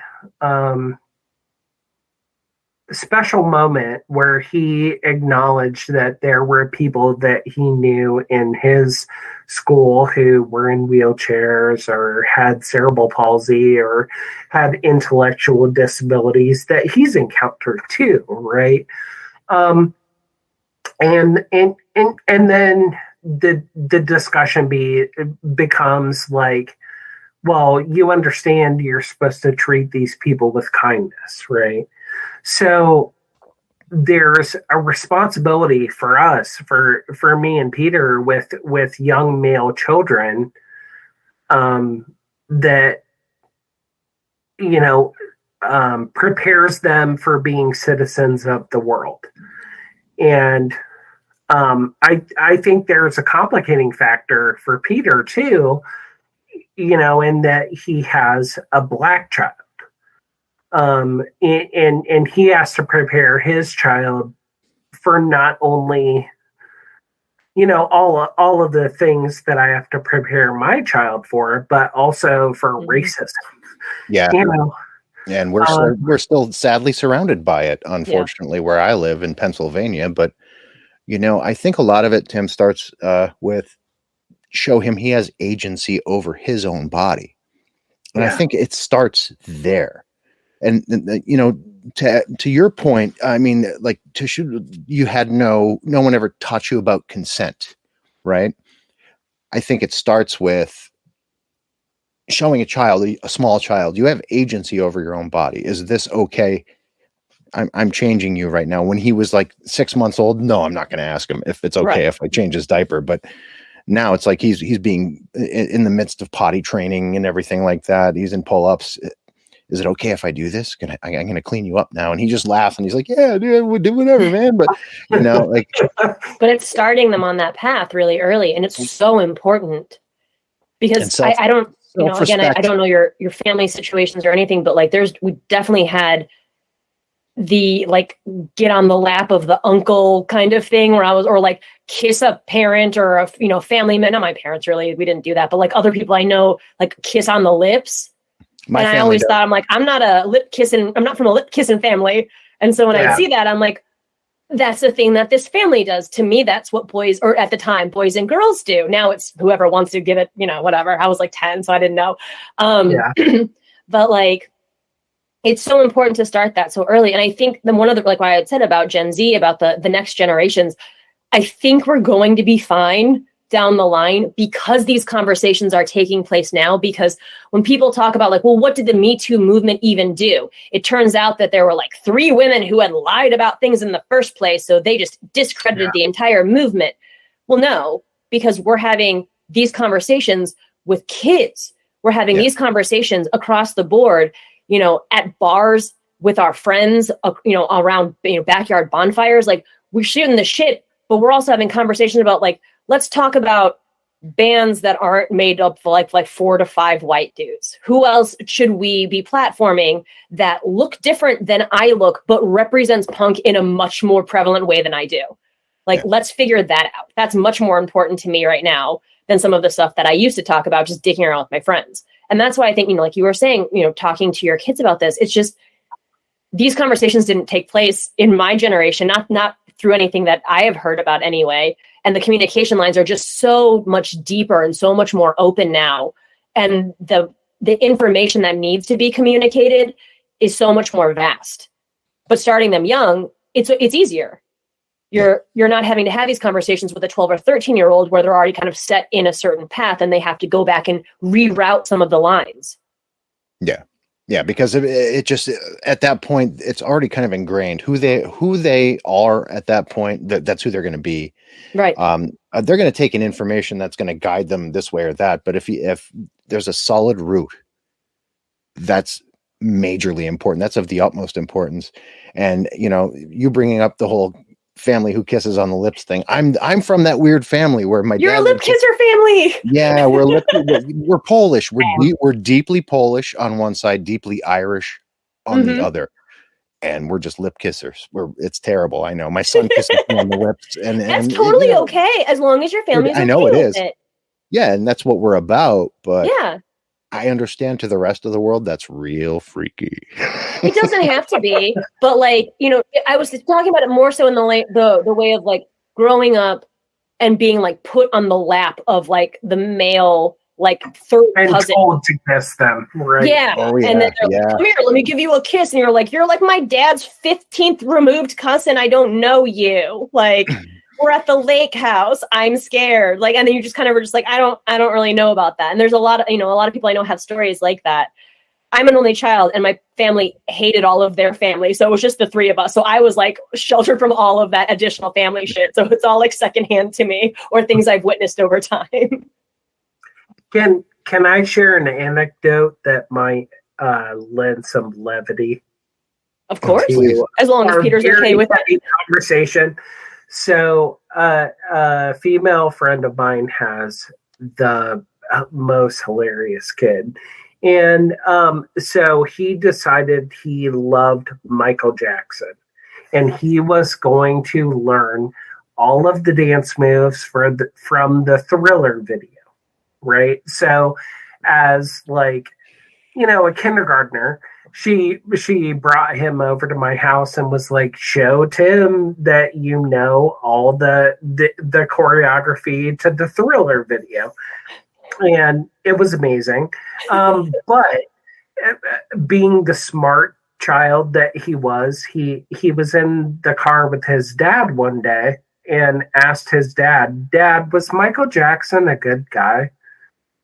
special moment where he acknowledged that there were people that he knew in his school who were in wheelchairs or had cerebral palsy or had intellectual disabilities that he's encountered too, right? And then the discussion becomes like, well, you understand you're supposed to treat these people with kindness, right? So there's a responsibility for us, for me and Peter, with young male children, that, you know, prepares them for being citizens of the world. And I think there's a complicating factor for Peter too, in that he has a black child. And he has to prepare his child for not only, all of the things that I have to prepare my child for, but also for racism. Yeah. And we're still sadly surrounded by it, unfortunately, where I live in Pennsylvania. But, I think a lot of it, Tim, starts with show him he has agency over his own body. And I think it starts there. And, to your point, I mean, like you had no one ever taught you about consent, right? I think it starts with showing a small child, you have agency over your own body. Is this okay? I'm changing you right now. When he was like 6 months old, no, I'm not going to ask him if it's okay if I change his diaper. But now it's like he's being in the midst of potty training and everything like that. He's in pull-ups. Is it okay if I do this? I'm going to clean you up now. And he just laughs and he's like, yeah, dude, we'll do whatever, man. But, but it's starting them on that path really early. And it's so important because I don't, again, I don't know your family situations or anything, but like we definitely had the like get on the lap of the uncle kind of thing where or like kiss a parent or a family member. Not my parents, really, we didn't do that, but like other people I know, like kiss on the lips. And I always thought, I'm like, I'm not from a lip kissing family. And so when I see that, I'm like, that's the thing that this family does. To me, that's what boys, or at the time, boys and girls do. Now it's whoever wants to give it, whatever. I was like 10, so I didn't know. But like, it's so important to start that so early. And I think one of the, like what I had said about Gen Z, about the next generations, I think we're going to be fine down the line because these conversations are taking place now. Because when people talk about like, well, what did the Me Too movement even do? It turns out that there were like 3 women who had lied about things in the first place. So they just discredited the entire movement. Well, no, because we're having these conversations with kids. We're having these conversations across the board, at bars with our friends, around, backyard bonfires. Like we're shooting the shit, but we're also having conversations about like, let's talk about bands that aren't made up for like 4 to 5 white dudes. Who else should we be platforming that look different than I look, but represents punk in a much more prevalent way than I do? Like, let's figure that out. That's much more important to me right now than some of the stuff that I used to talk about just dicking around with my friends. And that's why I think, like you were saying, talking to your kids about this, it's just, these conversations didn't take place in my generation, not through anything that I have heard about anyway. And the communication lines are just so much deeper and so much more open now. And the information that needs to be communicated is so much more vast. But starting them young, it's easier. You're not having to have these conversations with a 12 or 13-year-old where they're already kind of set in a certain path and they have to go back and reroute some of the lines. Yeah. Yeah, because it just, at that point, it's already kind of ingrained who they are at that point. That's who they're going to be. Right. They're going to take in information that's going to guide them this way or that. But if there's a solid root, that's majorly important. That's of the utmost importance. And, you bringing up the whole family who kisses on the lips thing. I'm from that weird family where my You're dad a lip kisser family. Yeah, we're Polish. We're deeply Polish on one side, deeply Irish on the other, and we're just lip kissers. It's terrible. I know. My son kisses me on the lips, and that's totally okay as long as your family's. I know it is. Yeah, and that's what we're about. But yeah. I understand to the rest of the world that's real freaky. It doesn't have to be, but like, I was talking about it more so in the way of like growing up and being like put on the lap of like the male, like third cousin. And told to kiss them, right? Yeah. Oh, yeah. And then they're like, come here, let me give you a kiss. And you're like my dad's 15th removed cousin. I don't know you. Like, we're at the lake house. I'm scared. Like, and then you just kind of were just like, I don't really know about that. And there's a lot of people I know have stories like that. I'm an only child and my family hated all of their family. So it was just the 3 of us. So I was like sheltered from all of that additional family shit. So it's all like secondhand to me or things I've witnessed over time. Can I share an anecdote that might lend some levity? Of course. As long as Peter's okay with it. Conversation. So a female friend of mine has the most hilarious kid. And so he decided he loved Michael Jackson. And he was going to learn all of the dance moves from the Thriller video, right? So as like, a kindergartner, she brought him over to my house and was like, show Tim that all the choreography to the Thriller video. And it was amazing. But being the smart child that he was, he was in the car with his dad one day and asked his dad, was Michael Jackson a good guy?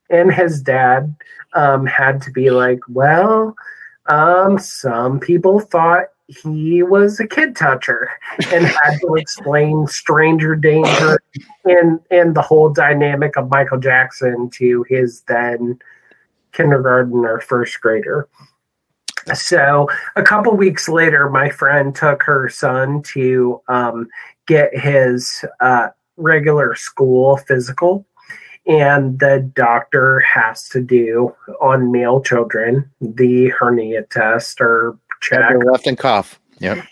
And his dad had to be like, well, some people thought he was a kid toucher, and had to explain stranger danger and the whole dynamic of Michael Jackson to his then kindergarten or first grader. So a couple weeks later, my friend took her son to get his regular school physical. And the doctor has to do on male children the hernia test or check. Left and cough. Yep.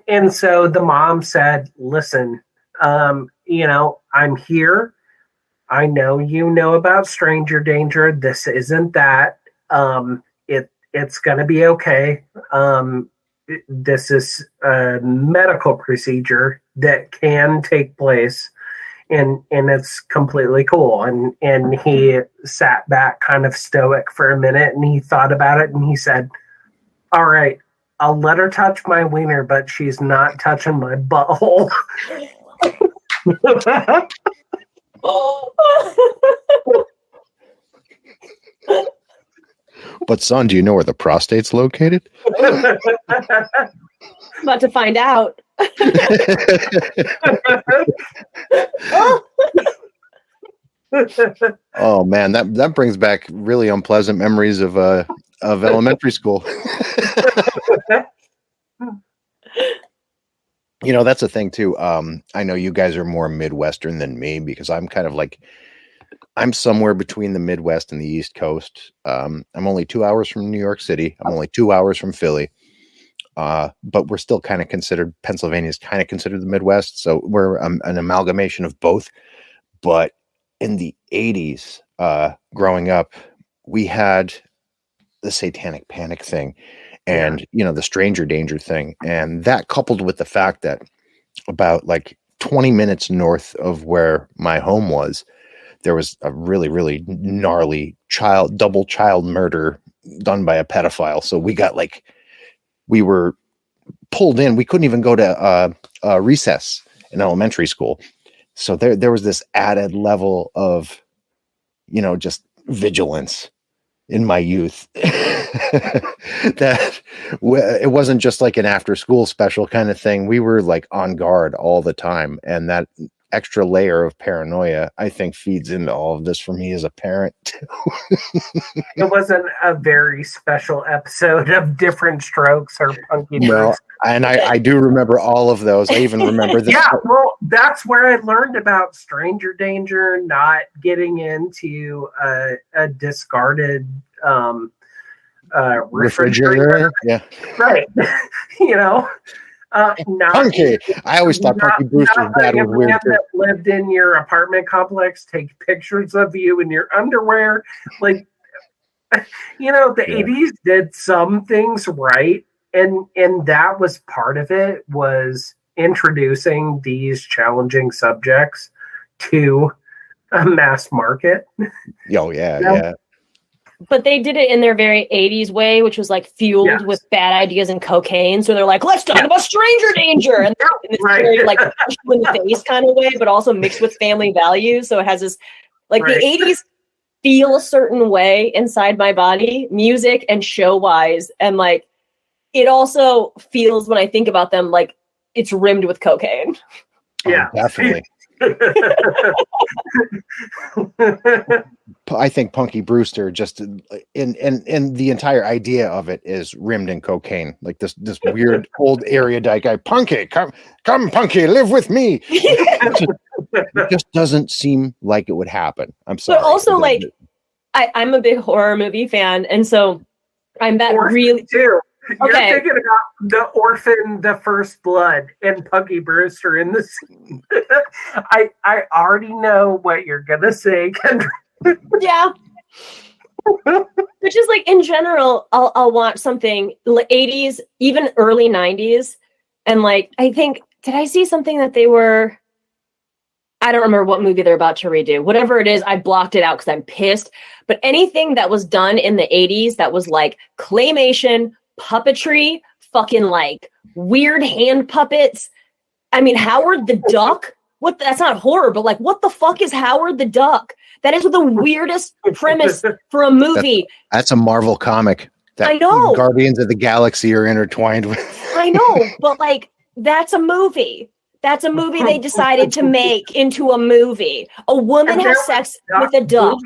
And so the mom said, listen, I'm here. I know you know about stranger danger. This isn't that. It's going to be okay. This is a medical procedure that can take place. And it's completely cool. And he sat back kind of stoic for a minute, and he thought about it, and he said, all right, I'll let her touch my wiener, but she's not touching my butthole. But son, do you know where the prostate's located? About to find out. Oh man, that brings back really unpleasant memories of elementary school. That's the thing too. I know you guys are more Midwestern than me, because I'm kind of like, I'm somewhere between the Midwest and the East Coast. I'm only 2 hours from New York City. I'm only 2 hours from Philly. But we're still kind of considered, Pennsylvania is kind of considered the Midwest. So we're an amalgamation of both. But in the 80s, growing up, we had the satanic panic thing and, the stranger danger thing. And that coupled with the fact that about like 20 minutes north of where my home was, there was a really, really gnarly double child murder done by a pedophile. So we were pulled in. We couldn't even go to recess in elementary school. So there was this added level of, just vigilance in my youth that it wasn't just like an after school special kind of thing. We were like on guard all the time. And that extra layer of paranoia, I think, feeds into all of this for me as a parent too. It wasn't a very special episode of Different Strokes or Punky Brooks. And I do remember all of those. I even remember this. Yeah, well, that's where I learned about stranger danger, not getting into a discarded refrigerator. Yeah, right. Punky. I always thought Punky Brewster's dad was weird too. That lived in your apartment complex take pictures of you in your underwear. Like, the 80s did some things right, and that was part of it, was introducing these challenging subjects to a mass market. Oh yeah. But they did it in their very 80s way, which was like fueled with bad ideas and cocaine. So they're like, let's talk about stranger danger. And in this very like push you in the face kind of way, but also mixed with family values. So it has this, like the 80s feel a certain way inside my body, music and show wise. And like, it also feels, when I think about them, like it's rimmed with cocaine. Yeah, definitely. I think Punky Brewster just in the entire idea of it is rimmed in cocaine, like this weird old erudite guy. Punky, come, Punky, live with me. It just doesn't seem like it would happen. I'm sorry. But also, like, I'm a big horror movie fan, and so I'm that Orphan really too. You're okay. thinking about the Orphan, the First Blood, and Punky Brewster in the scene. I already know what you're gonna say, Kendra. Yeah. Which is like in general, I'll watch something 80s, even early 90s, and like I think did I see something that they were? I don't remember what movie they're about to redo. Whatever it is, I blocked it out because I'm pissed. But anything that was done in the 80s that was like claymation, puppetry, fucking like weird hand puppets. I mean, Howard the Duck. What? That's not horror, but like, what the fuck is Howard the Duck? That is the weirdest premise for a movie. That's a Marvel comic that I know. Guardians of the Galaxy are intertwined with. I know, but like, that's a movie. That's a movie they decided to make into a movie. A woman has sex with a duck.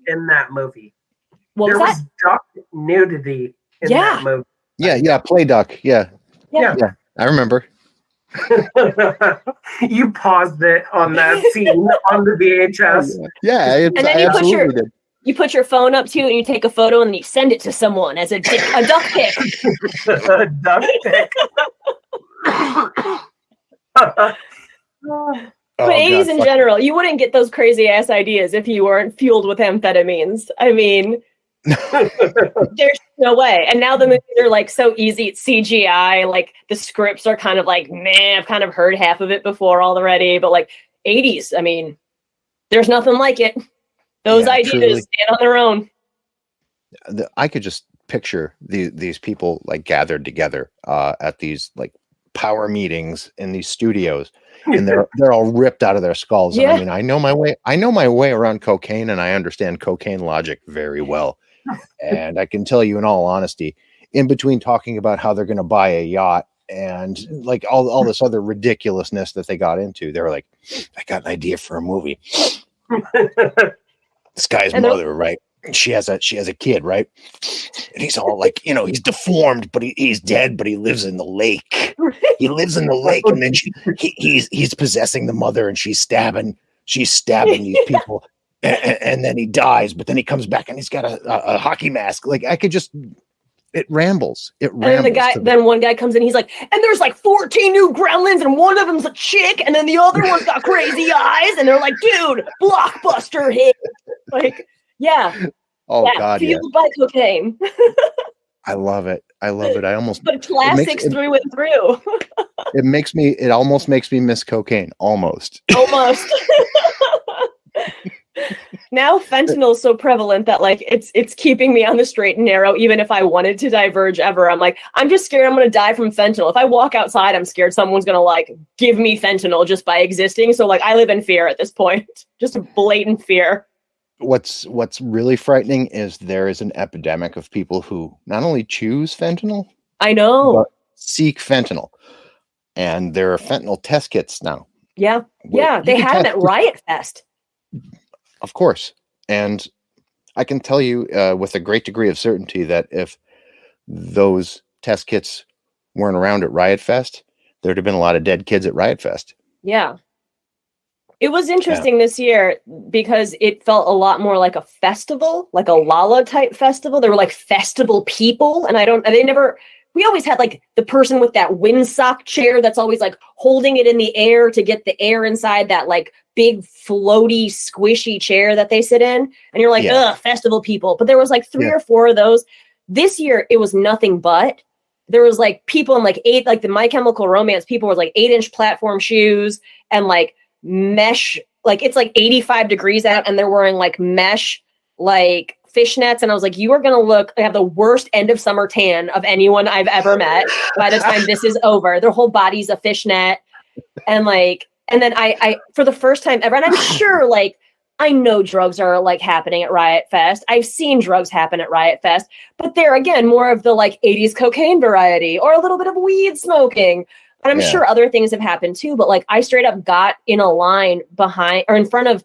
In that movie. What there was that? Duck nudity in that movie. Yeah, Play Duck. Yeah. I remember. You paused it on that scene on the VHS. Yeah, and then you put your phone up to and you take a photo and you send it to someone as a duck pic. A duck pic. But 80s in general, you wouldn't get those crazy ass ideas if you weren't fueled with amphetamines. I mean, there's no way. And now the movies are like so easy. It's CGI. Like the scripts are kind of like, meh, I've kind of heard half of it before already. But like 80s, I mean, there's nothing like it. Those ideas truly stand on their own. I could just picture these people like gathered together at these like power meetings in these studios, and they're all ripped out of their skulls. Yeah. And I mean, I know my way around cocaine, and I understand cocaine logic very well. And I can tell you in all honesty, in between talking about how they're going to buy a yacht and like all this other ridiculousness that they got into, they were like, I got an idea for a movie. This guy's mother, right? She has a kid, right? And he's all like, he's deformed, but he's dead, but he lives in the lake. He lives in the lake, and then he's possessing the mother, and she's stabbing these people, and then he dies, but then he comes back and he's got a hockey mask. Like it rambles. And then one guy comes in, he's like, and there's like 14 new gremlins, and one of them's a chick, and then the other one's got crazy eyes, and they're like, dude, blockbuster hit. Like, yeah. Oh yeah, God, fueled by cocaine. I love it. I almost but classics through and through. It almost makes me miss cocaine. Almost. Now fentanyl is so prevalent that like it's keeping me on the straight and narrow. Even if I wanted to diverge ever, I'm like, I'm just scared I'm gonna die from fentanyl. If I walk outside, I'm scared someone's gonna like give me fentanyl just by existing. So like I live in fear at this point. Just a blatant fear. What's really frightening is there is an epidemic of people who not only choose fentanyl, I know, but seek fentanyl, and there are fentanyl test kits now. Yeah, they had them at Riot Fest, of course, and I can tell you with a great degree of certainty that if those test kits weren't around at Riot Fest, there'd have been a lot of dead kids at Riot Fest. Yeah. It was interesting this year because it felt a lot more like a festival, like a Lala type festival. There were like festival people, and we always had like the person with that windsock chair that's always like holding it in the air to get the air inside that like big floaty squishy chair that they sit in. And you're like, ugh, festival people. But there was like 3 or 4 of those. This year, it was nothing but. There was like people in like the My Chemical Romance people were like 8-inch platform shoes and like mesh, like it's like 85 degrees out and they're wearing like mesh like fishnets, and I was like, you are gonna have the worst end of summer tan of anyone I've ever met by the time this is over. Their whole body's a fishnet, and then I for the first time ever, and I'm sure like I know drugs are like happening at Riot Fest. I've seen drugs happen at Riot Fest, but they're again more of the like 80s cocaine variety or a little bit of weed smoking. And I'm sure other things have happened too, but like I straight up got in a line behind or in front of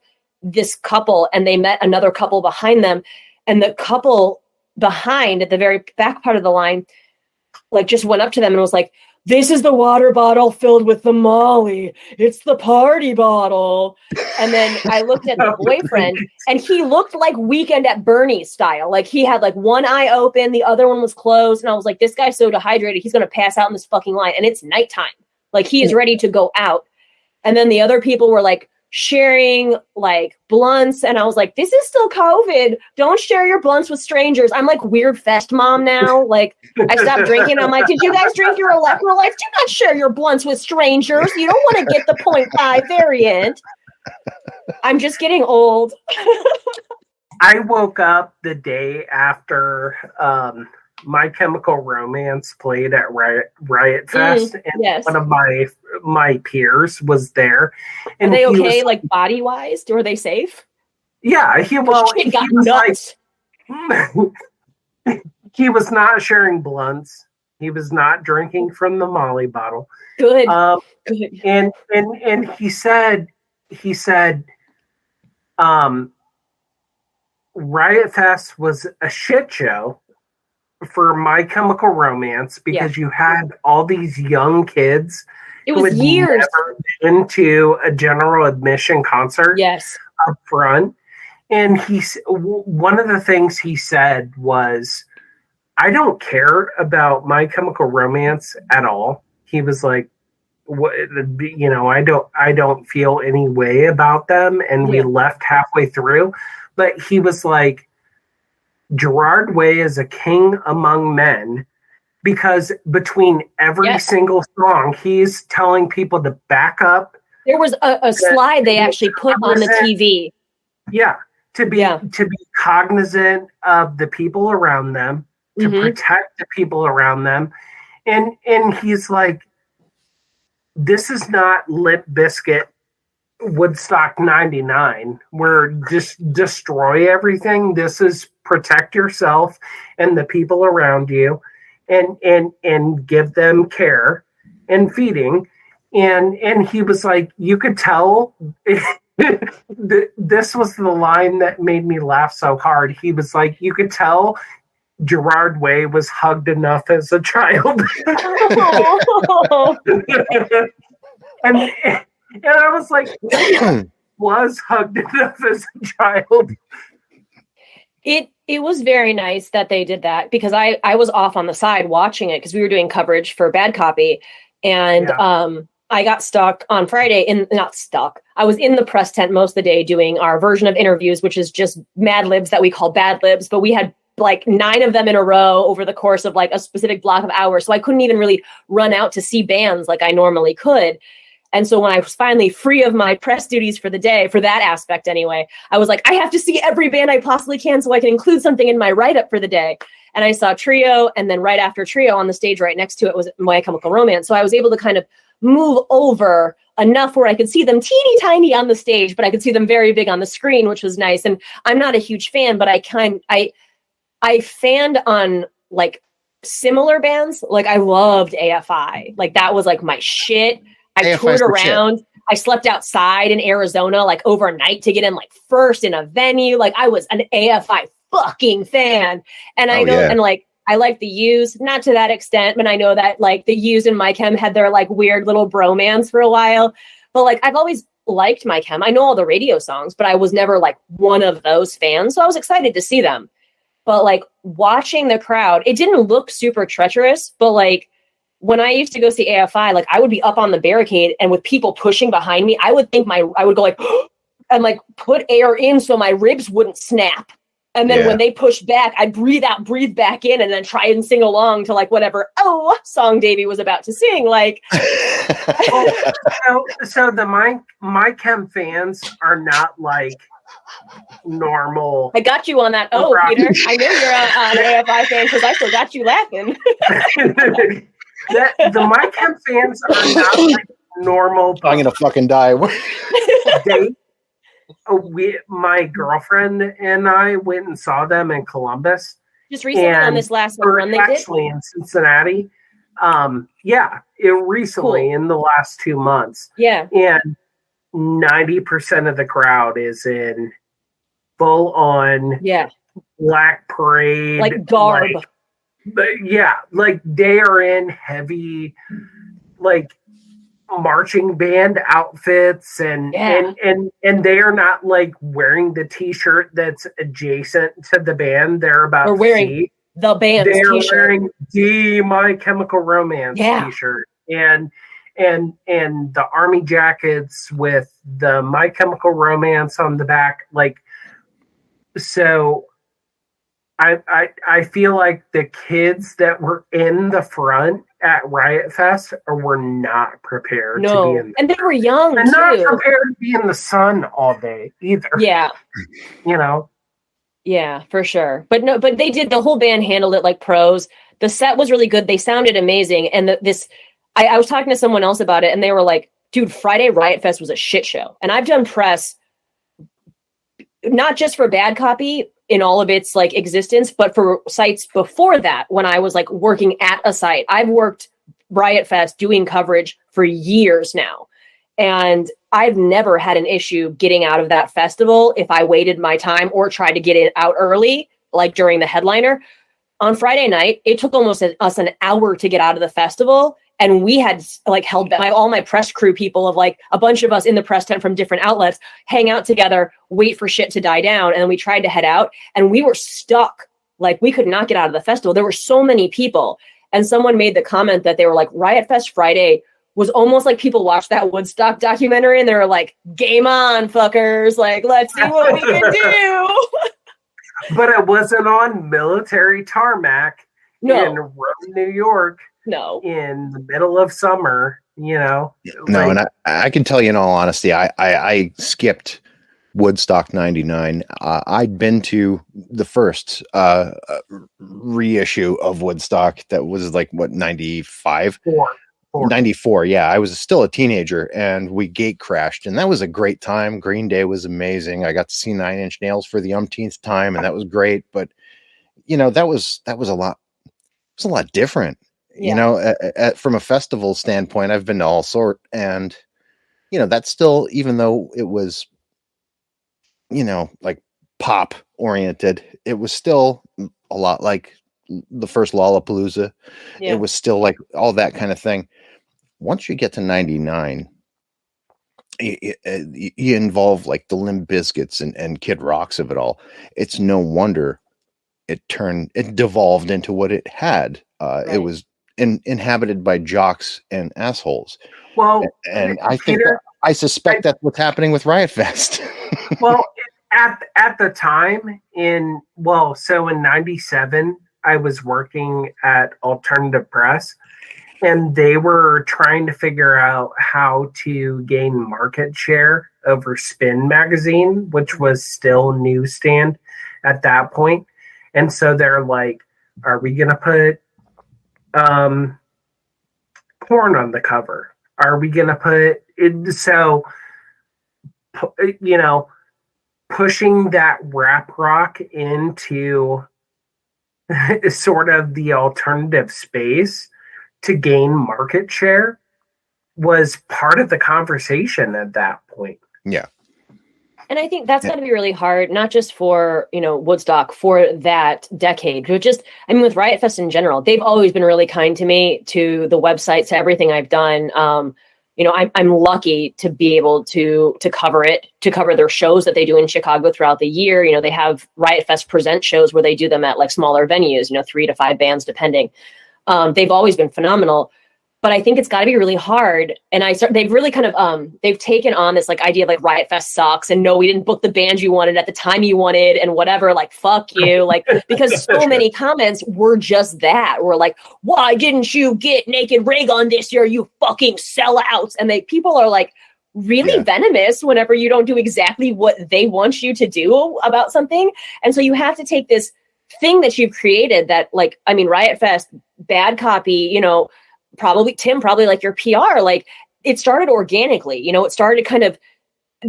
this couple, and they met another couple behind them, and the couple behind at the very back part of the line, like, just went up to them and was like, "This is the water bottle filled with the Molly. It's the party bottle." And then I looked at the boyfriend, and he looked like Weekend at Bernie's style. Like, he had like one eye open, the other one was closed. And I was like, this guy's so dehydrated, he's going to pass out in this fucking line. And it's nighttime. Like, he is ready to go out. And then the other people were like sharing like blunts. And I was like, this is still COVID. Don't share your blunts with strangers. I'm like weird fest mom now. Like, I stopped drinking. I'm like, did you guys drink your electrolytes? Do not share your blunts with strangers. You don't want to get the 0.5 variant. I'm just getting old. I woke up the day after My Chemical Romance played at Riot Fest, and one of my peers was there. And are they okay, like body wise? Were they safe? Yeah, he was nuts. Like, he was not sharing blunts. He was not drinking from the Molly bottle. Good. Good. And he said, Riot Fest was a shit show for My Chemical Romance because you had all these young kids who had never been to a general admission concert up front. And one of the things he said was, I don't care about My Chemical Romance at all. He was like, I don't feel any way about them. And we left halfway through. But he was like, Gerard Way is a king among men, because between every single song, he's telling people to back up. There was a slide they actually put on the TV. Yeah. To be cognizant of the people around them, to protect the people around them. And he's like, this is not Limp Bizkit Woodstock 99, where just destroy everything. This is protect yourself and the people around you, and give them care and feeding. And he was like, you could tell. This was the line that made me laugh so hard. He was like, you could tell Gerard Way was hugged enough as a child. and I was like, was hugged enough as a child. It was very nice that they did that, because I was off on the side watching it because we were doing coverage for Bad Copy. And I got stuck on Friday I was in the press tent most of the day doing our version of interviews, which is just Mad Libs that we call Bad Libs, but we had like 9 of them in a row over the course of like a specific block of hours. So I couldn't even really run out to see bands like I normally could. And so when I was finally free of my press duties for the day, for that aspect anyway, I was like, I have to see every band I possibly can so I can include something in my write-up for the day. And I saw Trio, and then right after Trio on the stage right next to it was My Chemical Romance. So I was able to kind of move over enough where I could see them teeny tiny on the stage, but I could see them very big on the screen, which was nice. And I'm not a huge fan, but I fanned on like similar bands. Like, I loved AFI. Like, that was like my shit. I toured around. I slept outside in Arizona like overnight to get in like first in a venue. Like, I was an AFI fucking fan. And I know, and like, I like the Used, not to that extent, but I know that like the Used and My Chem had their like weird little bromance for a while. But like, I've always liked My Chem. I know all the radio songs, but I was never like one of those fans. So I was excited to see them. But like, watching the crowd, it didn't look super treacherous, but like, when I used to go see AFI, like, I would be up on the barricade, and with people pushing behind me, I would think I would go like, and like put air in so my ribs wouldn't snap. And then when they pushed back, I'd breathe out, breathe back in, and then try and sing along to like whatever song Davey was about to sing. Like, so the My Chem fans are not like normal. I got you on that. Peter, I know you're an AFI fan because I still got you laughing. The My Chem fans are not like normal. I'm gonna fucking die. My girlfriend and I went and saw them in Columbus. Just recently on this last run they did? Actually in Cincinnati. Recently in the last 2 months. Yeah. And 90% of the crowd is in full on black parade, like garb. Like they are in heavy, like marching band outfits, and they are not like wearing the t-shirt that's adjacent to the band they're about to see. The band's They're t-shirt. wearing the My Chemical Romance t-shirt and the army jackets with the My Chemical Romance on the back. Like, so I feel like the kids that were in the front at Riot Fest were not prepared to be in and they were young and too. not prepared to be in the sun all day either. Yeah. You know? Yeah, for sure. But they did, the whole band handled it like pros. The set was really good. They sounded amazing. And I was talking to someone else about it, and they were like, dude, Friday Riot Fest was a shit show. And I've done press, not just for Bad Copy in all of its like existence, but for sites before that, when I was like working at a site. I've worked Riot Fest doing coverage for years now. And I've never had an issue getting out of that festival if I waited my time or tried to get it out early, like during the headliner. On Friday night, it took almost us an hour to get out of the festival. And we had like held back all my press crew people of like a bunch of us in the press tent from different outlets, hang out together, wait for shit to die down. And then we tried to head out and we were stuck. Like we could not get out of the festival. There were so many people. And someone made the comment that they were like, Riot Fest Friday was almost like people watched that Woodstock documentary and they were like, game on, fuckers. Like, let's see what we can do. But it wasn't on military tarmac in Rome, New York. No. In the middle of summer, you know. No, and I can tell you in all honesty, I skipped Woodstock 99. I'd been to the first reissue of Woodstock that was like, what, 95? 94, yeah. I was still a teenager, and we gate crashed, and that was a great time. Green Day was amazing. I got to see 9 Inch Nails for the umpteenth time, and that was great. But you know, that was a lot. It was a lot different. Yeah. You know, from a festival standpoint, I've been to all sort, and you know, that's still, even though it was, you know, like pop oriented, it was still a lot like the first Lollapalooza. Yeah. It was still like all that kind of thing. Once you get to 99, you involve like the Limp Bizkits and Kid Rocks of it all. It's no wonder it devolved into what it had. Right. It was inhabited by jocks and assholes. Well, and I suspect that's what's happening with Riot Fest. Well, at the time in 97, I was working at Alternative Press, and they were trying to figure out how to gain market share over Spin magazine, which was still newsstand at that point. And so they're like, are we going to put porn on the cover? Are we going to put it? So, you know, pushing that rap rock into sort of the alternative space to gain market share was part of the conversation at that point. Yeah. And I think that's got to be really hard, not just for, you know, Woodstock, for that decade, but just, I mean, with Riot Fest in general, they've always been really kind to me, to the website, to everything I've done. You know, I'm lucky to be able to cover it, to cover their shows that they do in Chicago throughout the year. You know, they have Riot Fest Present shows where they do them at like smaller venues, you know, 3 to 5 bands, depending. They've always been phenomenal, but I think it's got to be really hard. And they've really kind of, they've taken on this like idea of like Riot Fest sucks, and no, we didn't book the band you wanted at the time you wanted, and whatever, like, fuck you. Like, because so many comments were just that. We're like, why didn't you get Naked Raygun this year, you fucking sellouts? And people are like really venomous whenever you don't do exactly what they want you to do about something. And so you have to take this thing that you've created that, like, I mean, Riot Fest, Bad Copy, you know, probably like your PR, like it started organically, you know, it started kind of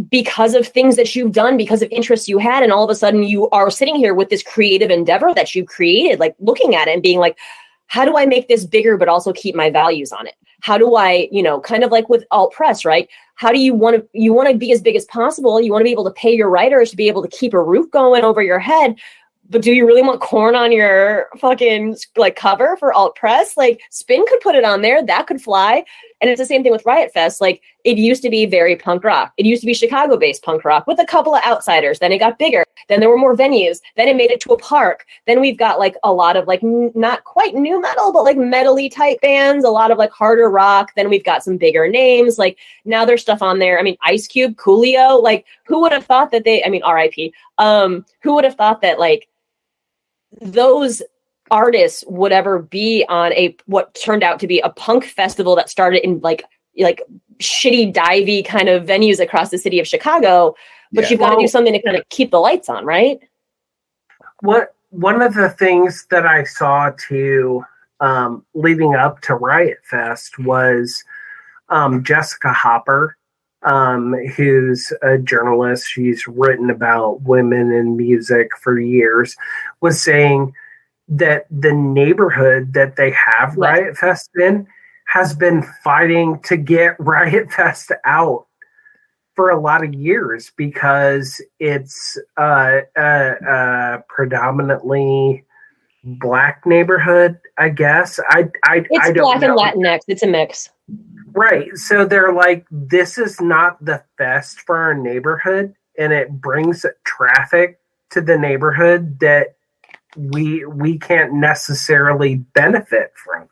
because of things that you've done, because of interests you had. And all of a sudden you are sitting here with this creative endeavor that you created, like looking at it and being like, how do I make this bigger, but also keep my values on it? how do I, kind of like with alt press, right? How do you want to be as big as possible? You want to be able to pay your writers to be able to keep a roof going over your head. But do you really want corn on your fucking like cover for alt press? Like Spin could put it on there. That could fly. And it's the same thing with Riot Fest. Like it used to be very punk rock. It used to be Chicago-based punk rock with a couple of outsiders. Then it got bigger. Then there were more venues. Then it made it to a park. Then we've got like a lot of like not quite new metal, but like metal-y type bands, a lot of like harder rock. Then we've got some bigger names. Like now there's stuff on there. I mean, Ice Cube, Coolio, like who would have thought that RIP. Who would have thought that like those artists would ever be on what turned out to be a punk festival that started in like shitty divey kind of venues across the city of Chicago, but you've got to do something to kind of keep the lights on, right? One of the things that I saw too, leading up to Riot Fest was Jessica Hopper, who's a journalist. She's written about women in music for years, was saying that the neighborhood that they have Riot Fest in has been fighting to get Riot Fest out for a lot of years because it's a predominantly Black neighborhood, I guess. I don't Black know. and Latinx. It's a mix. Right. So they're like, this is not the fest for our neighborhood, and it brings traffic to the neighborhood that we can't necessarily benefit from.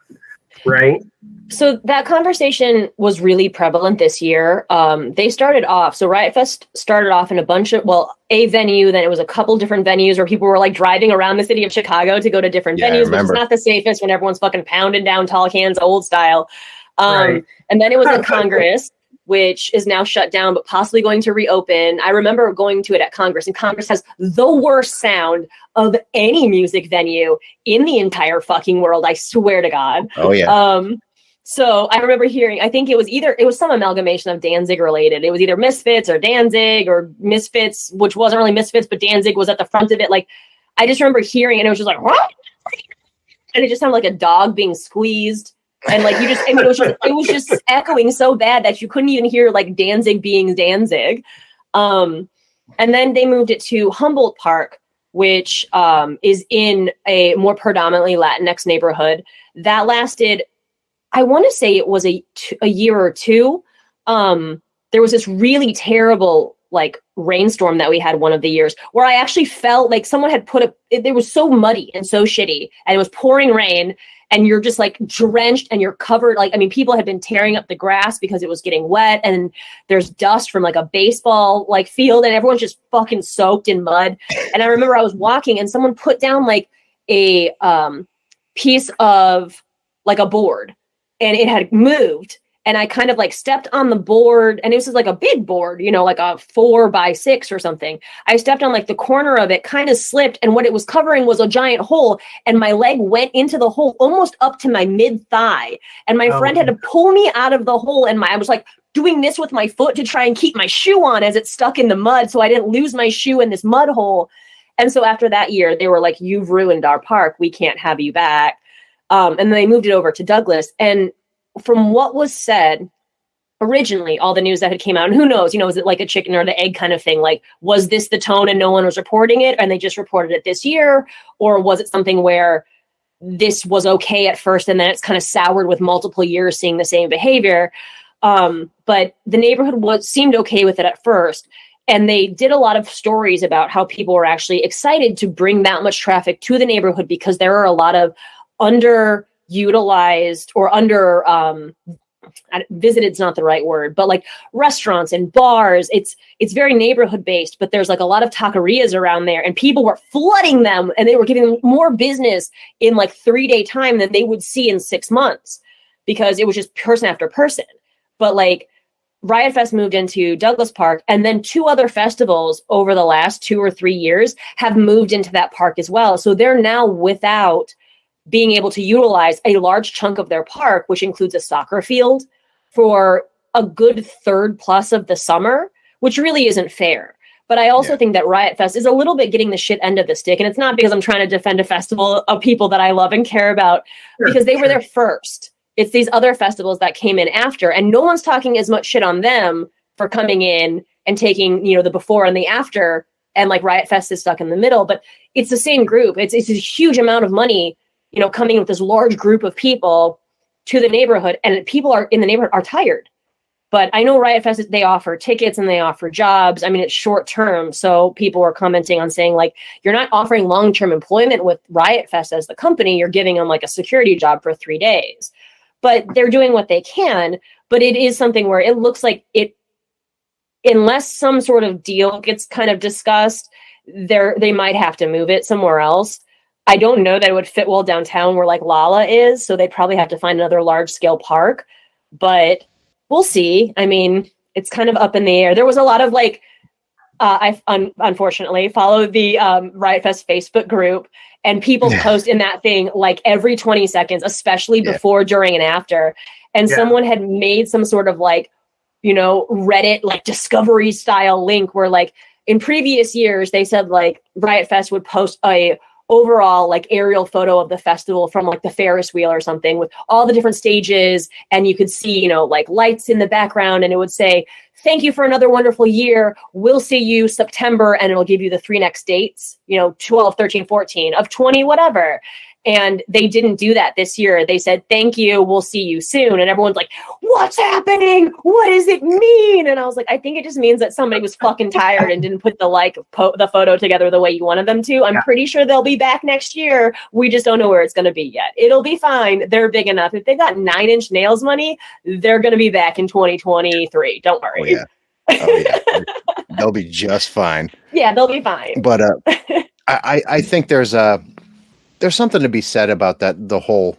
Right. So that conversation was really prevalent this year. They started off, so Riot Fest started off in a venue, then it was a couple different venues where people were like driving around the city of Chicago to go to different venues, which is not the safest when everyone's fucking pounding down tall cans, old style. And then it was in Congress, which is now shut down, but possibly going to reopen. I remember going to it at Congress, and Congress has the worst sound of any music venue in the entire fucking world. I swear to God. Oh yeah. So I remember hearing, I think it was some amalgamation of Danzig related. It was either Misfits or Danzig or Misfits, which wasn't really Misfits, but Danzig was at the front of it. Like, I just remember hearing it, and it was just like, what? And it just sounded like a dog being squeezed. And like it was just echoing so bad that you couldn't even hear like Danzig being Danzig. And then they moved it to Humboldt Park, which is in a more predominantly Latinx neighborhood. That lasted, I want to say it was a year or two. There was this really terrible like rainstorm that we had one of the years where I actually felt like someone had it was so muddy and so shitty, and it was pouring rain. And you're just like drenched and you're covered. Like, I mean, people had been tearing up the grass because it was getting wet, and there's dust from like a baseball like field, and everyone's just fucking soaked in mud. And I remember I was walking, and someone put down like a piece of like a board, and it had moved. And I kind of like stepped on the board, and it was like a big board, like a 4x6 or something. I stepped on like the corner of it, kind of slipped, and what it was covering was a giant hole, and my leg went into the hole almost up to my mid-thigh. And my friend had to pull me out of the hole, and I was like doing this with my foot to try and keep my shoe on as it stuck in the mud so I didn't lose my shoe in this mud hole. And so after that year, they were like, you've ruined our park. We can't have you back. And then they moved it over to Douglas. And from what was said originally, all the news that had came out, and who knows, is it like a chicken or the egg kind of thing? Like, was this the tone and no one was reporting it and they just reported it this year? Or was it something where this was okay at first and then it's kind of soured with multiple years seeing the same behavior? But the neighborhood seemed okay with it at first. And they did a lot of stories about how people were actually excited to bring that much traffic to the neighborhood because there are a lot of underutilized or visited's not the right word, but like restaurants and bars. It's very neighborhood based, but there's like a lot of taquerias around there, and people were flooding them, and they were giving them more business in like 3-day time than they would see in 6 months because it was just person after person. But like Riot Fest moved into Douglas Park, and then 2 other festivals over the last 2 or 3 years have moved into that park as well. So they're now without being able to utilize a large chunk of their park, which includes a soccer field, for a good third plus of the summer, which really isn't fair. But I also think that Riot Fest is a little bit getting the shit end of the stick. And it's not because I'm trying to defend a festival of people that I love and care about, because they were there first. It's these other festivals that came in after, and no one's talking as much shit on them for coming in and taking, you know, the before and the after, and like Riot Fest is stuck in the middle, but it's the same group. It's a huge amount of money, you know, coming with this large group of people to the neighborhood, and people are in the neighborhood are tired. But I know Riot Fest, they offer tickets and they offer jobs. I mean, it's short term. So people were commenting on saying, like, you're not offering long-term employment with Riot Fest as the company. You're giving them like a security job for 3 days. But they're doing what they can. But it is something where it looks like it, unless some sort of deal gets kind of discussed, they might have to move it somewhere else. I don't know that it would fit well downtown where like Lala is. So they'd probably have to find another large-scale park. But we'll see. I mean, it's kind of up in the air. There was a lot of like, I unfortunately followed the Riot Fest Facebook group, and people post in that thing like every 20 seconds, especially before, during, and after. And someone had made some sort of like, you know, Reddit like discovery style link where like in previous years they said like Riot Fest would post a overall like aerial photo of the festival from like the Ferris wheel or something with all the different stages, and you could see, you know, like lights in the background, and it would say, thank you for another wonderful year, we'll see you September, and it'll give you the 3 next dates, you know, 12, 13, 14 of 20 whatever. And they didn't do that this year. They said, thank you, we'll see you soon. And everyone's like, what's happening? What does it mean? And I was like, I think it just means that somebody was fucking tired and didn't put the the photo together the way you wanted them to. I'm pretty sure they'll be back next year. We just don't know where it's going to be yet. It'll be fine. They're big enough. If they got 9-inch nails money, they're going to be back in 2023. Don't worry. Oh, yeah. They'll be just fine. Yeah, they'll be fine. But I think there's something to be said about the whole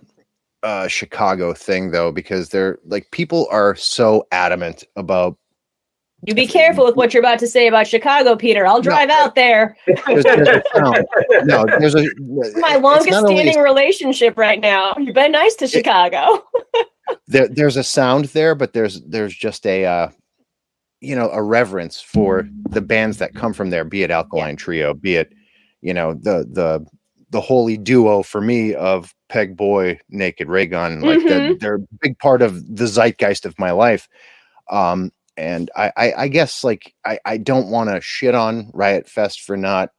Chicago thing, though, because they're like, people are so adamant about. You be careful with what you're about to say about Chicago, Peter. I'll drive out there. There's my longest standing relationship right now. You've been nice to Chicago. There's a sound there, but there's just a a reverence for the bands that come from there, be it Alkaline Trio, be it, you know, the holy duo for me of Peg Boy, Naked Ray Gun. Like they're a big part of the zeitgeist of my life. And I guess like I don't want to shit on Riot Fest for not,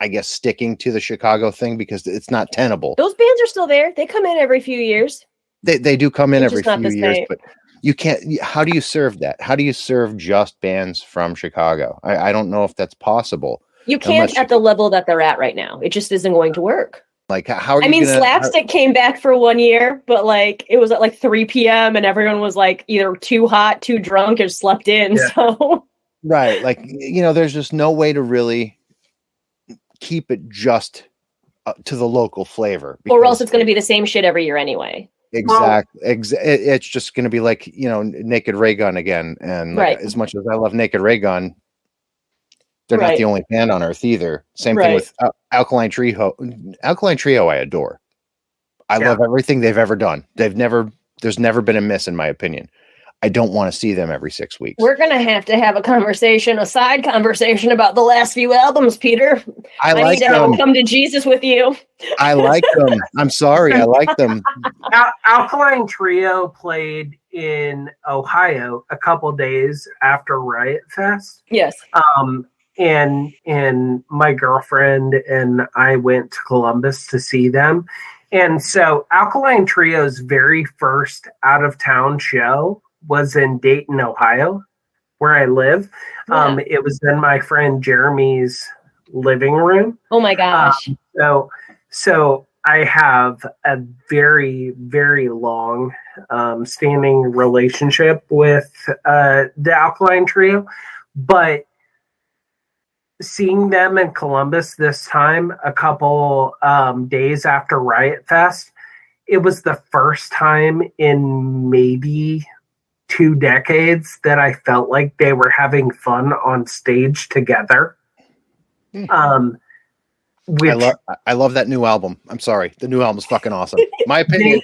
I guess, sticking to the Chicago thing, because it's not tenable. Those bands are still there. They come in every few years. They do come in every few years, but you can't. How do you serve that? How do you serve just bands from Chicago? I don't know if that's possible. You can't at the level that they're at right now. It just isn't going to work. Like, how are you Slapstick came back for 1 year, but like it was at like 3 p.m. and everyone was like either too hot, too drunk, or slept in. Yeah. So right, like, you know, there's just no way to really keep it just to the local flavor, or else it's going to be the same shit every year anyway. Exactly. It's just going to be like, you know, Naked Ray Gun again. And like, as much as I love Naked Ray Gun, they're not the only band on earth either. Same thing with Alkaline Trio. Alkaline Trio, I adore. I love everything they've ever done. There's never been a miss, in my opinion. I don't want to see them every 6 weeks. We're going to have a conversation, a side conversation about the last few albums, Peter. I need to come to Jesus with you. I like them. I'm sorry. I like them. Alkaline Trio played in Ohio a couple days after Riot Fest. Yes. And my girlfriend and I went to Columbus to see them. And so Alkaline Trio's very first out-of-town show was in Dayton, Ohio, where I live. Yeah. It was in my friend Jeremy's living room. Oh my gosh. So I have a very, very long standing relationship with the Alkaline Trio, but seeing them in Columbus this time, a couple days after Riot Fest, it was the first time in maybe 2 decades that I felt like they were having fun on stage together. I love that new album. I'm sorry. The new album is fucking awesome. My opinion.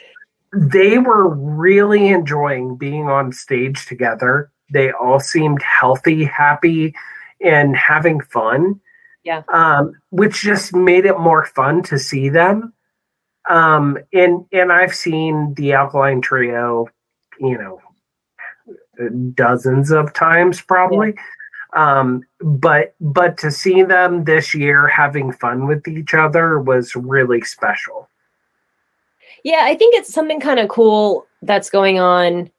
They were really enjoying being on stage together. They all seemed healthy, happy, and having fun. Yeah. Which just made it more fun to see them. And I've seen the Alkaline Trio, dozens of times probably. Yeah. But to see them this year having fun with each other was really special. Yeah, I think it's something kind of cool that's going on.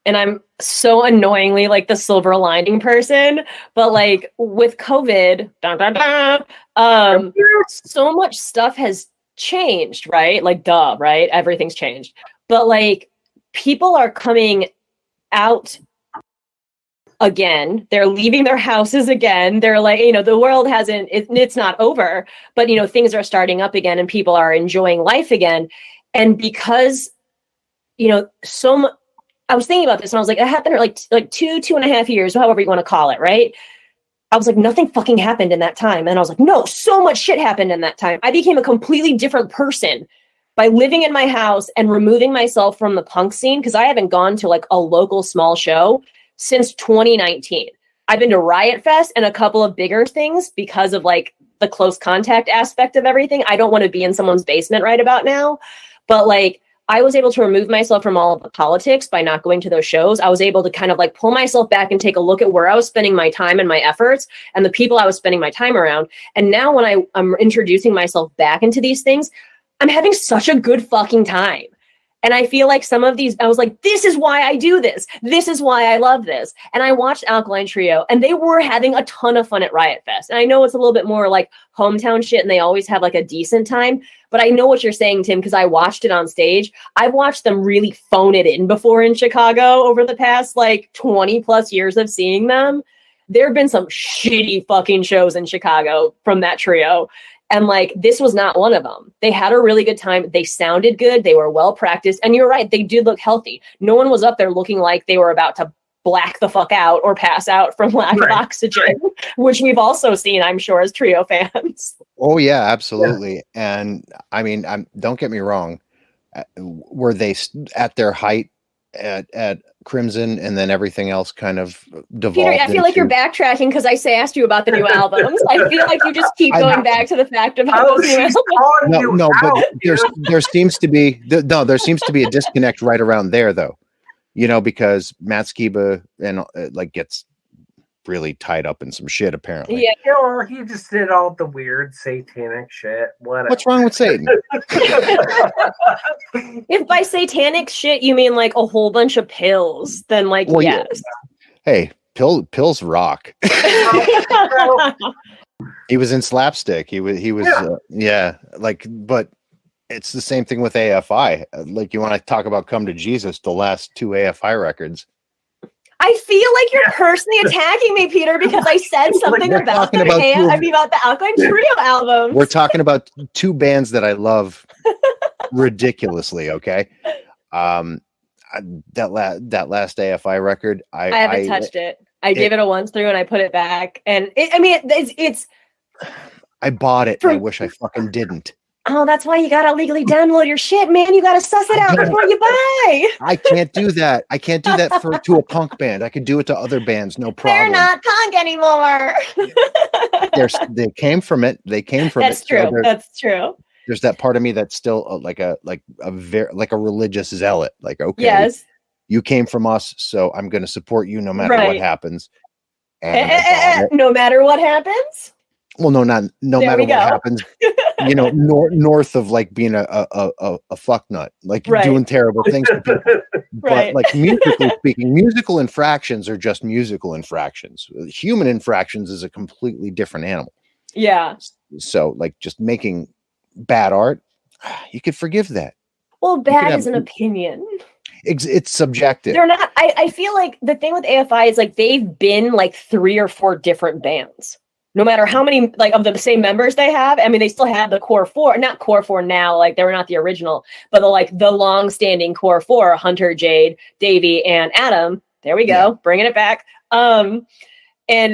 And I'm so annoyingly like the silver lining person, but like with COVID, so much stuff has changed, right? Like, duh, right? Everything's changed. But like people are coming out again. They're leaving their houses again. They're like, the world it's not over, but things are starting up again and people are enjoying life again. And because, so much, I was thinking about this and I was like, it happened like 2.5 years, however you want to call it, right? I was like, nothing fucking happened in that time. And I was like, no, so much shit happened in that time. I became a completely different person by living in my house and removing myself from the punk scene, because I haven't gone to like a local small show since 2019. I've been to Riot Fest and a couple of bigger things because of like the close contact aspect of everything. I don't want to be in someone's basement right about now, but like, I was able to remove myself from all of the politics by not going to those shows. I was able to kind of like pull myself back and take a look at where I was spending my time and my efforts and the people I was spending my time around. And now when I'm introducing myself back into these things, I'm having such a good fucking time. And I feel like some of these, I was like, this is why I do this. This is why I love this. And I watched Alkaline Trio and they were having a ton of fun at Riot Fest. And I know it's a little bit more like hometown shit and they always have like a decent time. But I know what you're saying, Tim, because I watched it on stage. I've watched them really phone it in before in Chicago over the past like 20 plus years of seeing them. There have been some shitty fucking shows in Chicago from that trio. And like, this was not one of them. They had a really good time. They sounded good. They were well practiced. And you're right. They did look healthy. No one was up there looking like they were about to black the fuck out or pass out from lack of oxygen, which we've also seen, I'm sure, as trio fans. Oh yeah, absolutely. Yeah. And I mean, don't get me wrong. Were they at their height at Crimson, and then everything else kind of devolved? Peter, I feel like you're backtracking because I asked you about the new albums. I feel like you just keep going back to the fact about those new albums. No, but there seems to be a disconnect right around there, though. Because Matt Skiba and gets really tied up in some shit, apparently. Yeah, he just did all the weird satanic shit. What's wrong with Satan? If by satanic shit you mean like a whole bunch of pills, then yes. Yeah. Hey, pills rock. He was in Slapstick. He was but it's the same thing with AFI. Like, you want to talk about Come to Jesus, the last 2 AFI records. I feel like you're personally attacking me, Peter, because I said something about the Alkaline Trio album. We're talking about 2 bands that I love ridiculously. Okay, that last AFI record, I haven't touched it. I gave it a once through and I put it back, and it's. I bought it. And I wish I fucking didn't. Oh, that's why you gotta legally download your shit, man. You gotta suss it out before you buy. I can't do that. I can't do that to a punk band. I could do it to other bands, no problem. They're not punk anymore. They came from it. That's true. So that's true. There's that part of me that's still like a religious zealot. Like, okay, yes, you came from us, so I'm going to support you no matter what happens. And no matter what happens. Well, no matter what happens, north of like being a fuck nut, like doing terrible things to people. But like musically speaking, musical infractions are just musical infractions. Human infractions is a completely different animal. Yeah. So like just making bad art, you could forgive that. Well, bad is an opinion. It's subjective. They're not. I feel like the thing with AFI is like they've been like 3 or 4 different bands. No matter how many like of the same members they have, I mean, they still have the core 4, not core 4 now, like they were not the original, but the long-standing core 4, Hunter, Jade, Davey, and Adam. There we go, bringing it back. And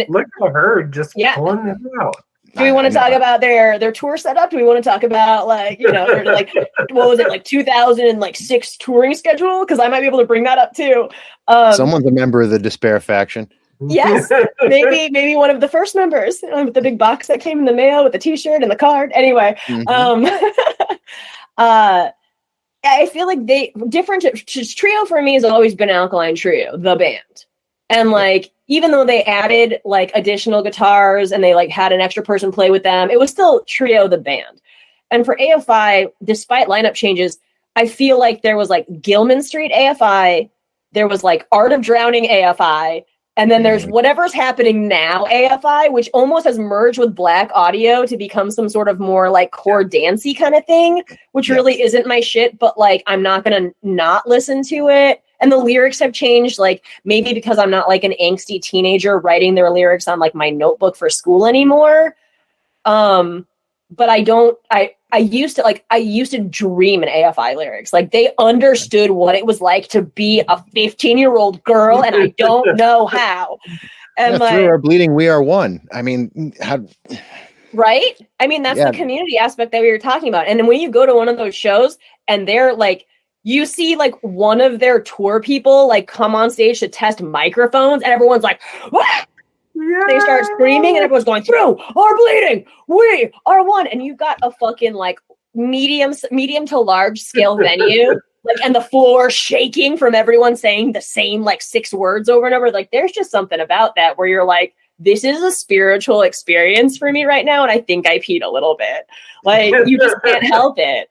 look at her just pulling it out. Do we want to talk about their tour setup? Do we want to talk about their what was it, like 2006 touring schedule? Because I might be able to bring that up too. Someone's a member of the Despair faction. Yes, maybe one of the first members with the big box that came in the mail with the T-shirt and the card. Anyway, I feel like Trio for me has always been Alkaline Trio, the band. And like, even though they added like additional guitars and they like had an extra person play with them, it was still Trio, the band. And for AFI, despite lineup changes, I feel like there was like Gilman Street AFI, there was like Art of Drowning AFI, and then there's whatever's happening now AFI, which almost has merged with Black Audio to become some sort of more like core dancey kind of thing, which really isn't my shit, but like I'm not gonna not listen to it. And the lyrics have changed, like maybe because I'm not like an angsty teenager writing their lyrics on like my notebook for school anymore. But I used to dream in AFI lyrics. Like they understood what it was like to be a 15-year-old girl, and I don't know how. And like, through our bleeding, we are one. I mean, right? I mean, that's the community aspect that we were talking about. And then when you go to one of those shows and they're like, you see like one of their tour people like come on stage to test microphones, and everyone's like, "What?" Yeah. They start screaming and everyone's going, through our bleeding, we are one. And you've got a fucking like medium to large scale venue, like, and the floor shaking from everyone saying the same like 6 words over and over. Like there's just something about that where you're like, this is a spiritual experience for me right now. And I think I peed a little bit. Like you just can't help it.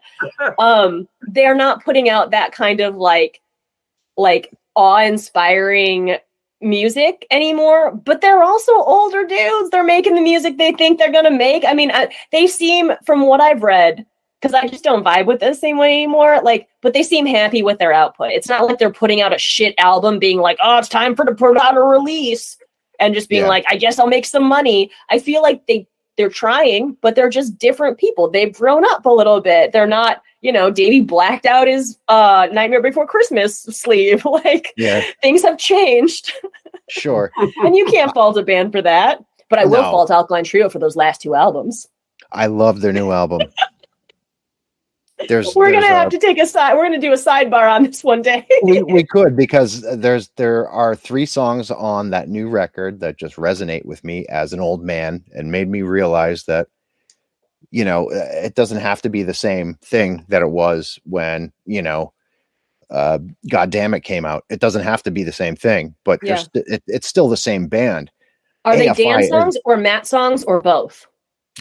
They're not putting out that kind of like awe-inspiring music anymore, but they're also older dudes. They're making the music they think they're gonna make. I mean, they seem, from what I've read, because I just don't vibe with this same way anymore, like, but they seem happy with their output. It's not like they're putting out a shit album being like, oh, it's time to put out a release and just being like, I guess I'll make some money. I feel like they're trying, but they're just different people. They've grown up a little bit. They're not, Davey blacked out his Nightmare Before Christmas sleeve. Like, things have changed. Sure. And you can't fault a band for that. But I will fault Alkaline Trio for those last 2 albums. I love their new album. We're going to have to take a side. We're going to do a sidebar on this one day. we could, because there are 3 songs on that new record that just resonate with me as an old man and made me realize that, it doesn't have to be the same thing that it was when, God Damn It came out. It doesn't have to be the same thing, but it's still the same band. Are they dance songs or Matt songs or both?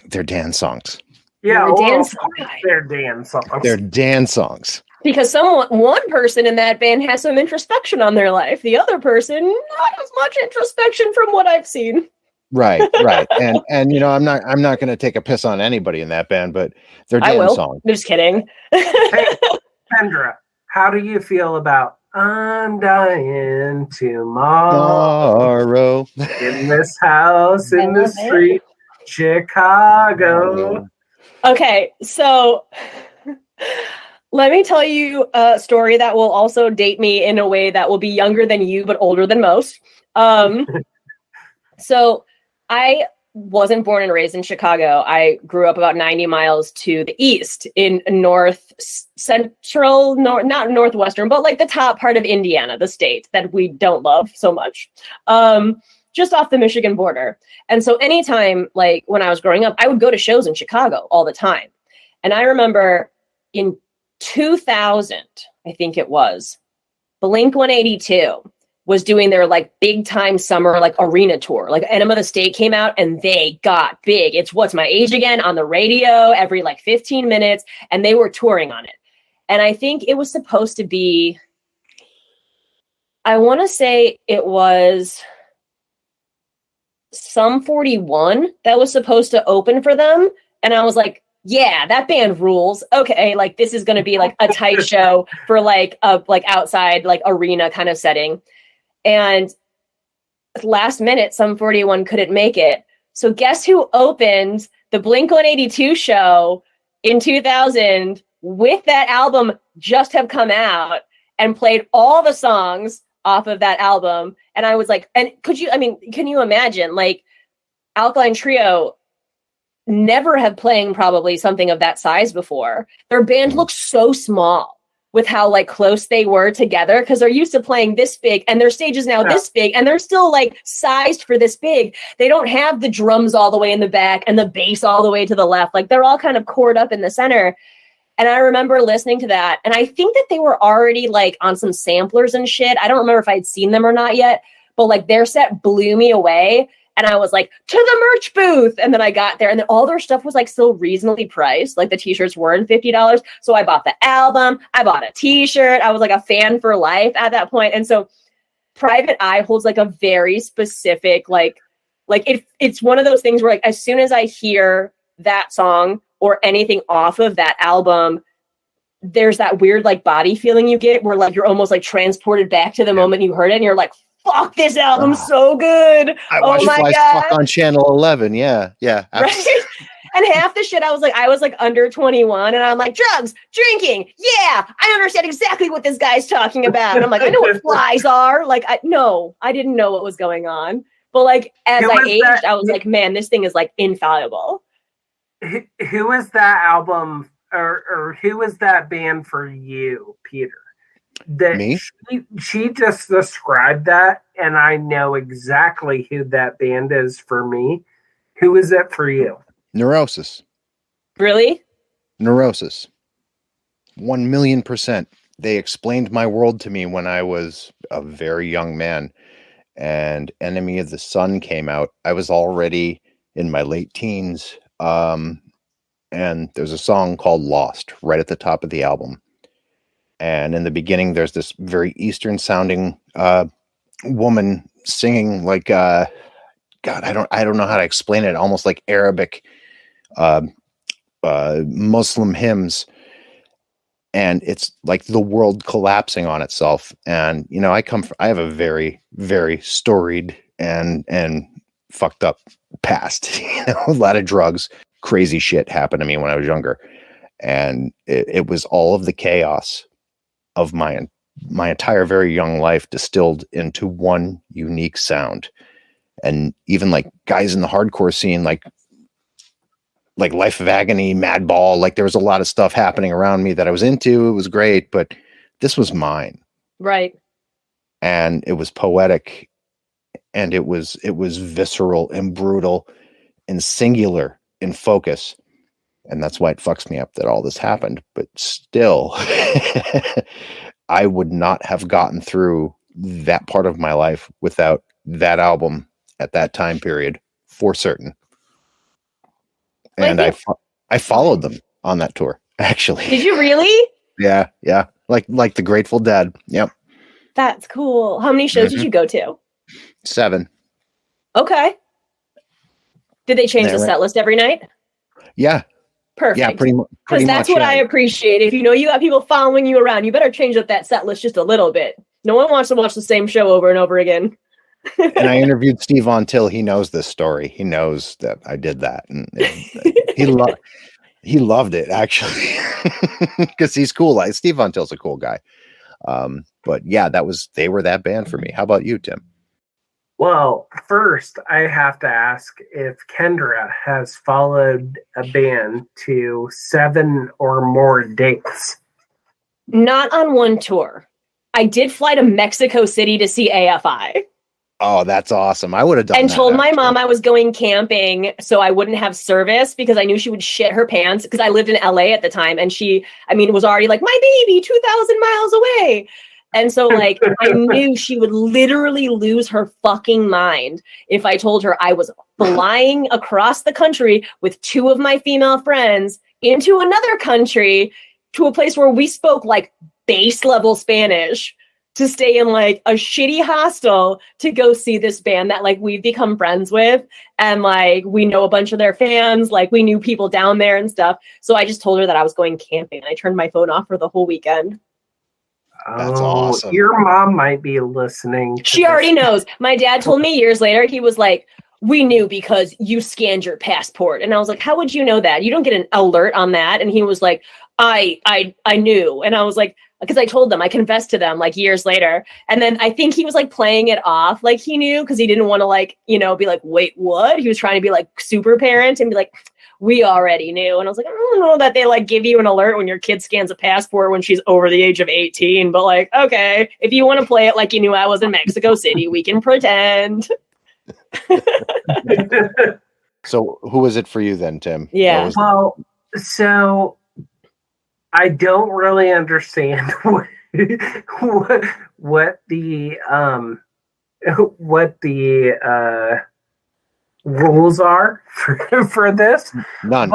They're dance songs. Yeah, they're dance songs. They're dance songs. Because one person in that band has some introspection on their life. The other person, not as much introspection from what I've seen. Right. And I'm not going to take a piss on anybody in that band, but they're dance songs. I'm just kidding. Hey, Kendra, how do you feel about I'm dying tomorrow in this house in the street, Chicago? Okay, so let me tell you a story that will also date me in a way that will be younger than you, but older than most. So I wasn't born and raised in Chicago. I grew up about 90 miles to the east in not northwestern, but like the top part of Indiana, the state that we don't love so much. Just off the Michigan border. And so anytime, like when I was growing up, I would go to shows in Chicago all the time. And I remember in 2000, I think it was, Blink-182 was doing their like big time summer like arena tour. Like Enema of the State came out and they got big. It's What's My Age Again on the radio every like 15 minutes. And they were touring on it. And I think it was supposed to be, I want to say it was Sum 41 that was supposed to open for them. And I was like, yeah, that band rules. Okay, like this is going to be like a tight show for like a like outside like arena kind of setting. And last minute, Sum 41 couldn't make it. So guess who opened the Blink-182 show in 2000 with that album just have come out and played all the songs off of that album? And I was like, and can you imagine like Alkaline Trio never have playing probably something of that size before. Their band looks so small with how like close they were together because they're used to playing this big and their stage is now this big and they're still like sized for this big. They don't have the drums all the way in the back and the bass all the way to the left. Like they're all kind of cored up in the center. And I remember listening to that. And I think that they were already like on some samplers and shit. I don't remember if I'd seen them or not yet, but like their set blew me away. And I was like, to the merch booth. And then I got there and then all their stuff was like still reasonably priced. Like the t-shirts weren't $50. So I bought the album. I bought a t-shirt. I was like a fan for life at that point. And so Private Eye holds like a very specific, it's one of those things where like, as soon as I hear that song or anything off of that album, there's that weird like body feeling you get where like you're almost like transported back to the moment you heard it and you're like, fuck, this album's so good. I watched Fly Fuck on Channel 11. Yeah. Right? And half the shit I was like under 21 and I'm like, drugs, drinking. Yeah, I understand exactly what this guy's talking about. And I'm like, I know what flies are. Like, I didn't know what was going on. But like, as I aged, I was like, man, this thing is like infallible. Who is that album or who is that band for you, Peter? That Me? She just described that, and I know exactly who that band is for me. Who is it for you? Neurosis. Really? Neurosis. 1,000,000%. They explained my world to me when I was a very young man, and Enemy of the Sun came out. I was already in my late teens, and there's a song called Lost right at the top of the album. And in the beginning, there's this very Eastern sounding woman singing like, God, I don't know how to explain it. Almost like Arabic Muslim hymns. And it's like the world collapsing on itself. And, you know, I have a very, very storied and fucked up past, you know, a lot of drugs, crazy shit happened to me when I was younger. And it was all of the chaos of my entire very young life distilled into one unique sound. And even like guys in the hardcore scene, like Life of Agony, Madball, like there was a lot of stuff happening around me that I was into. It was great, but this was mine. Right. And it was poetic and it was visceral and brutal and singular in focus. And that's why it fucks me up that all this happened. But still, I would not have gotten through that part of my life without that album at that time period, for certain. And I followed them on that tour, actually. Did you really? Yeah. Like the Grateful Dead. Yep. That's cool. How many shows did you go to? 7. Okay. Did they change the set list every night? Yeah. Perfect. Yeah, pretty much. Because that's what I appreciate. If you know you got people following you around, you better change up that set list just a little bit. No one wants to watch the same show over and over again. And I interviewed Steve Von Till. He knows this story. He knows that I did that, and he loved it actually, because he's cool. Steve Von Till's a cool guy. But yeah, they were that band for me. How about you, Tim? Well, first, I have to ask if Kendra has followed a band to 7 or more dates. Not on one tour. I did fly to Mexico City to see AFI. Oh, that's awesome. I would have done and that. And told my mom I was going camping so I wouldn't have service because I knew she would shit her pants because I lived in LA at the time. And she, was already like, my baby, 2,000 miles away. And so, like, I knew she would literally lose her fucking mind if I told her I was flying across the country with 2 of my female friends into another country to a place where we spoke, like, base level Spanish to stay in, like, a shitty hostel to go see this band that, like, we've become friends with. And, like, we know a bunch of their fans. Like, we knew people down there and stuff. So I just told her that I was going camping. I turned my phone off for the whole weekend. That's awesome. Your mom might be listening. She already knows. My dad told me years later, he was like, we knew because you scanned your passport. And I was like, how would you know that? You don't get an alert on that. And he was like, I knew. And I was like, because I told them, I confessed to them like years later. And then I think he was like playing it off like he knew because he didn't want to like, be like, wait, what? He was trying to be like super parent and be like, we already knew. And I was like, I don't know that they like give you an alert when your kid scans a passport when she's over the age of 18. But like, okay, if you want to play it like you knew I was in Mexico City, we can pretend. So who was it for you then, Tim? Yeah. Well, so I don't really understand what the rules are for this. None.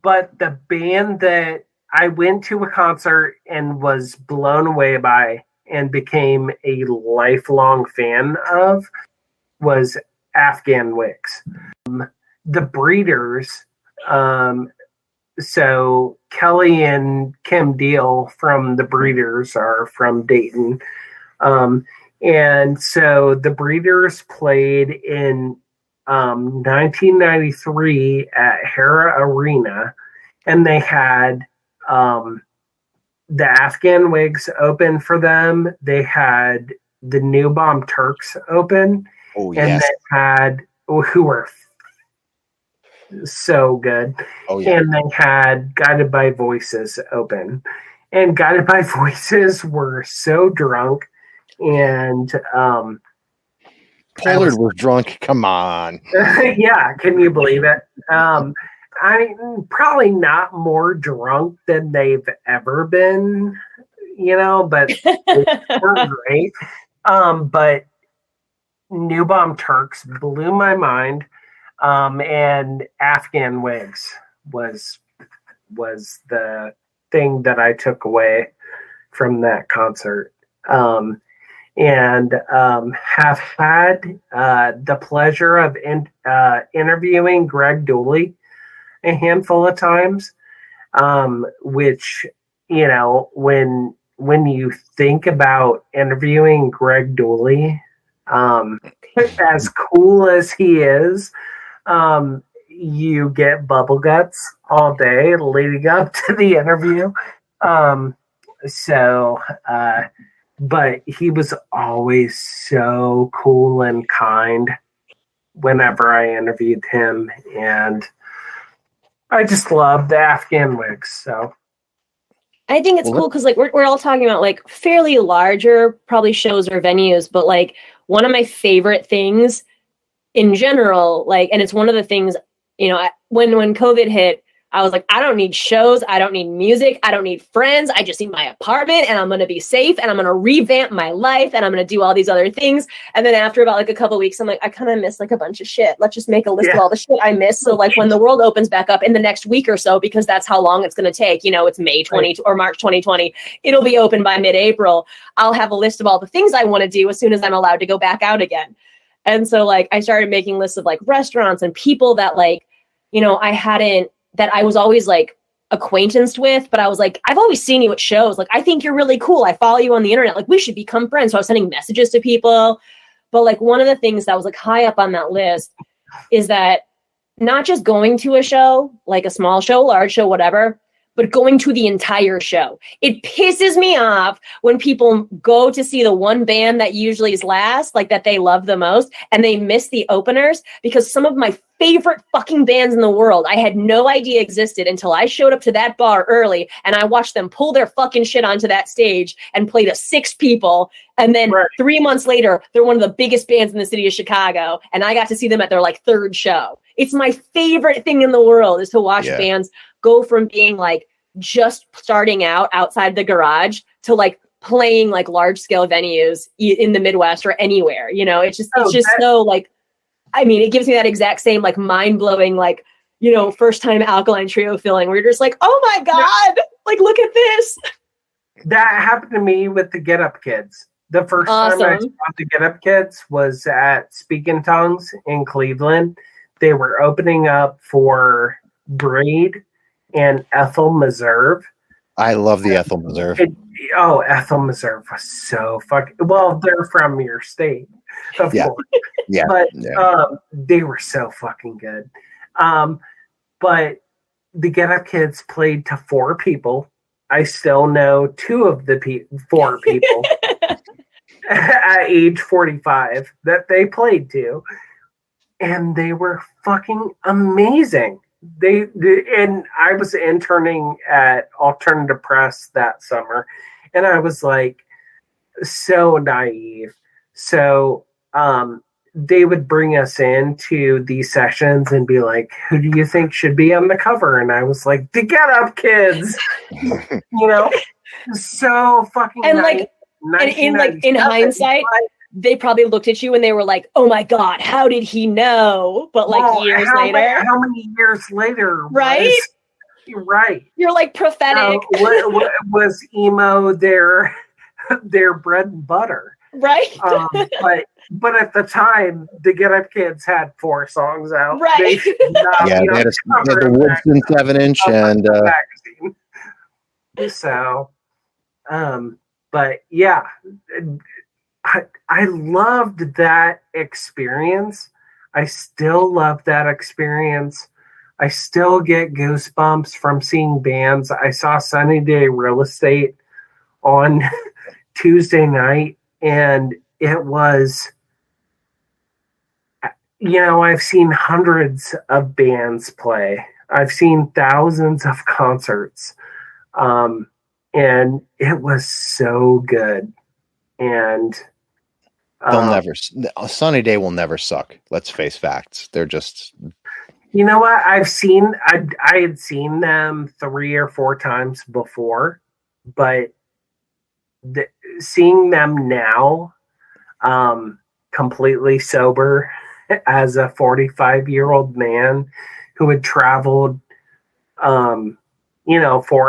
But the band that I went to a concert and was blown away by and became a lifelong fan of was Afghan Wigs. The Breeders, so Kelly and Kim Deal from The Breeders are from Dayton. And so The Breeders played in 1993 at Hera Arena, and they had the Afghan Wigs open for them. They had the New Bomb Turks open, and they had who were so good. And they had Guided by Voices open, and Guided by Voices were so drunk, and Pollard was drunk. Come on. Yeah, can you believe it? I'm probably not more drunk than they've ever been, but they were great. But New Bomb Turks blew my mind. And Afghan Wigs was the thing that I took away from that concert. And have had the pleasure of interviewing Greg Dooley a handful of times, which, when you think about interviewing Greg Dooley, as cool as he is, you get bubble guts all day leading up to the interview. But he was always so cool and kind whenever I interviewed him, and I just love the Afghan Wigs. So I think it's cool because we're all talking about fairly larger probably shows or venues, but one of my favorite things in general, and it's one of the things, when COVID hit, I was like, I don't need shows. I don't need music. I don't need friends. I just need my apartment, and I'm going to be safe, and I'm going to revamp my life, and I'm going to do all these other things. And then after about a couple of weeks, I'm like, I kind of miss a bunch of shit. Let's just make a list of all the shit I miss. So when the world opens back up in the next week or so, because that's how long it's going to take, it's May 20 or March 2020, it'll be open by mid-April. I'll have a list of all the things I want to do as soon as I'm allowed to go back out again. And so I started making lists of restaurants and people that that I was always acquaintanced with, but I was I've always seen you at shows. I think you're really cool. I follow you on the internet. We should become friends. So I was sending messages to people. But one of the things that was high up on that list is that not just going to a show, a small show, large show, whatever, but going to the entire show. It pisses me off when people go to see the one band that usually is last, that they love the most, and they miss the openers, because some of my favorite fucking bands in the world I had no idea existed until I showed up to that bar early and I watched them pull their fucking shit onto that stage and play to 6 people. And then 3 months later, they're one of the biggest bands in the city of Chicago, and I got to see them at their 3rd show. It's my favorite thing in the world is to watch bands go from being just starting out outside the garage to playing large scale venues in the Midwest or anywhere. It's just so it gives me that exact same mind blowing first time Alkaline Trio feeling where you're just oh my God, look at this. That happened to me with the Get Up Kids. The first time I saw the Get Up Kids was at Speak in Tongues in Cleveland. They were opening up for Breed and Ethel Meserve. I love the Ethel Meserve. Ethel Meserve was so fucking... Well, they're from your state, of course. Yeah. But they were so fucking good. But the Get Up Kids played to 4 people. I still know 2 of the 4 people at age 45 that they played to. And they were fucking amazing. And I was interning at Alternative Press that summer, and I was so naive. So they would bring us into these sessions and be like, who do you think should be on the cover? And I was like, the Get Up Kids. So fucking and like, and in hindsight, they probably looked at you and they were like, oh my God, how did he know? But like years later. How many years later? Right? Right. You're like prophetic. What was emo their bread and butter? Right. But at the time, the Get Up Kids had 4 songs out. Right. They had the Woodson 7-inch and magazine. So, but yeah, I loved that experience. I still love that experience. I still get goosebumps from seeing bands. I saw Sunny Day Real Estate on Tuesday night, and it was, I've seen hundreds of bands play. I've seen thousands of concerts. And it was so good. And Sunny Day will never suck. Let's face facts. They're just, you know what? I had seen them 3 or 4 times before, but seeing them now, completely sober as a 45-year-old man who had traveled, 4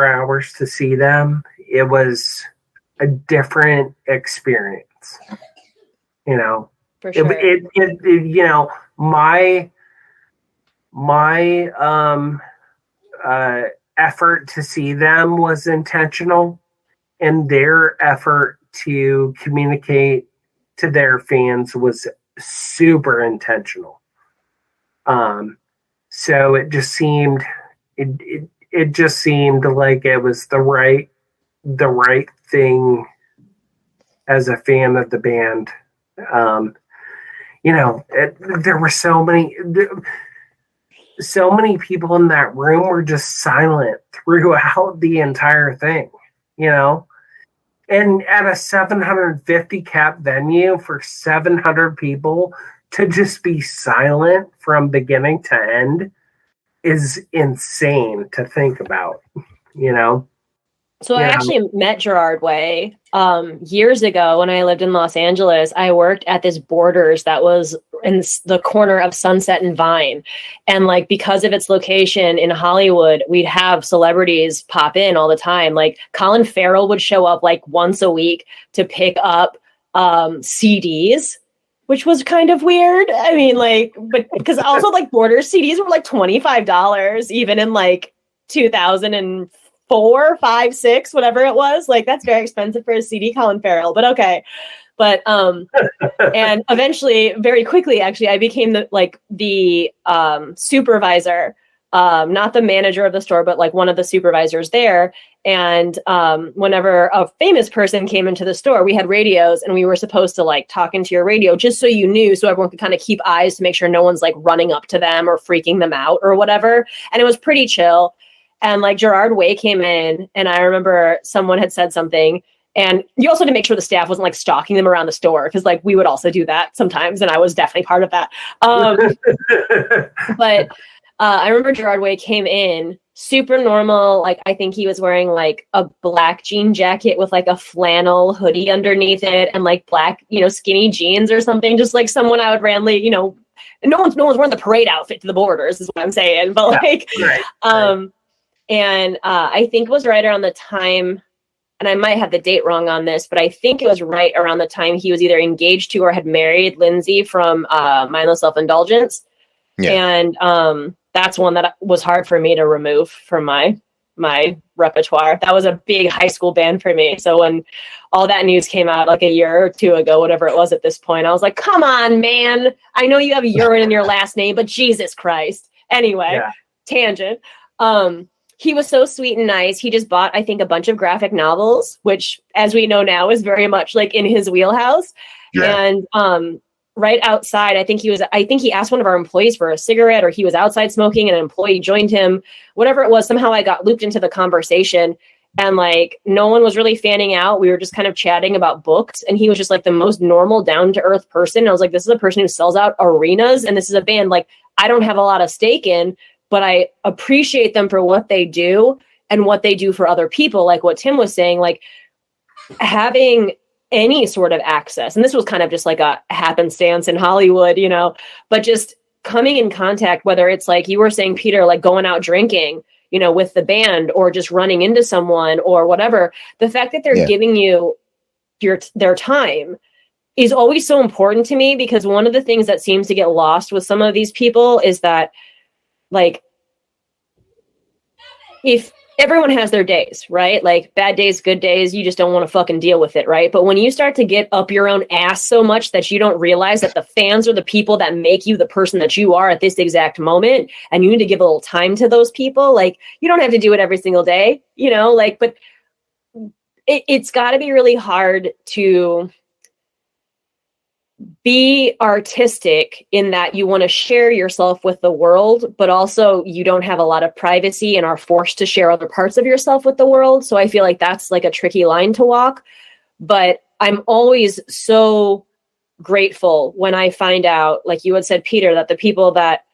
hours to see them, it was a different experience. For sure. My effort to see them was intentional, and their effort to communicate to their fans was super intentional. So it just seemed like it was the right thing as a fan of the band. There were so many people in that room were just silent throughout the entire thing, and at a 750 cap venue for 700 people to just be silent from beginning to end is insane to think about, So I actually met Gerard Way years ago when I lived in Los Angeles. I worked at this Borders that was in the corner of Sunset and Vine. And like, because of its location in Hollywood, we'd have celebrities pop in all the time. Like Colin Farrell would show up like once a week to pick up CDs, which was kind of weird. I mean, like, but because also like Borders CDs were like $25 even in like 2004, 5, 6, whatever it was. Like that's very expensive for a CD, Colin Farrell, but okay. But and eventually, very quickly, actually, I became the supervisor, not the manager of the store, but like one of the supervisors there. And whenever a famous person came into the store, we had radios, and we were supposed to like talk into your radio just so you knew, so everyone could kind of keep eyes to make sure no one's like running up to them or freaking them out or whatever. And it was pretty chill. And like Gerard Way came in, and I remember someone had said something. And you also had to make sure the staff wasn't like stalking them around the store, because like we would also do that sometimes, and I was definitely part of that. But I remember Gerard Way came in super normal. Like I think he was wearing like a black jean jacket with like a flannel hoodie underneath it, and like black, skinny jeans or something. Just like someone I would randomly, no one's wearing the parade outfit to the Borders, is what I'm saying. But like, right. And I think it was right around the time. And I might have the date wrong on this, but I think it was right around the time he was either engaged to or had married Lindsay from Mindless Self-Indulgence. Yeah. And that's one that was hard for me to remove from my repertoire. That was a big high school band for me. So when all that news came out like a year or two ago, whatever it was at this point, I was like, come on, man. I know you have urine in your last name, but Jesus Christ. Anyway, tangent. He was so sweet and nice. He just bought, I think, a bunch of graphic novels, which, as we know now, is very much like in his wheelhouse. Yeah. And right outside, I think he asked one of our employees for a cigarette, or he was outside smoking and an employee joined him. Whatever it was, somehow I got looped into the conversation. and like no one was really fanning out. We were just kind of chatting about books, and he was just like the most normal, down-to-earth person. And I was like, this is a person who sells out arenas, and this is a band like I don't have a lot of stake in, but I appreciate them for what they do and what they do for other people. Like what Tim was saying, like having any sort of access, and this was kind of just like a happenstance in Hollywood, you know, but just coming in contact, whether it's like you were saying, Peter, like going out drinking, you know, with the band, or just running into someone or whatever, the fact that they're giving you their time is always so important to me, because one of the things that seems to get lost with some of these people is that, like, if everyone has their days, right? Like bad days, good days, you just don't want to fucking deal with it, right? But when you start to get up your own ass so much that you don't realize that the fans are the people that make you the person that you are at this exact moment, and you need to give a little time to those people, like you don't have to do it every single day, you know, like, but it's got to be really hard to be artistic in that you want to share yourself with the world, but also you don't have a lot of privacy and are forced to share other parts of yourself with the world. So I feel like that's like a tricky line to walk. But I'm always so grateful when I find out, like you had said, Peter, that the people that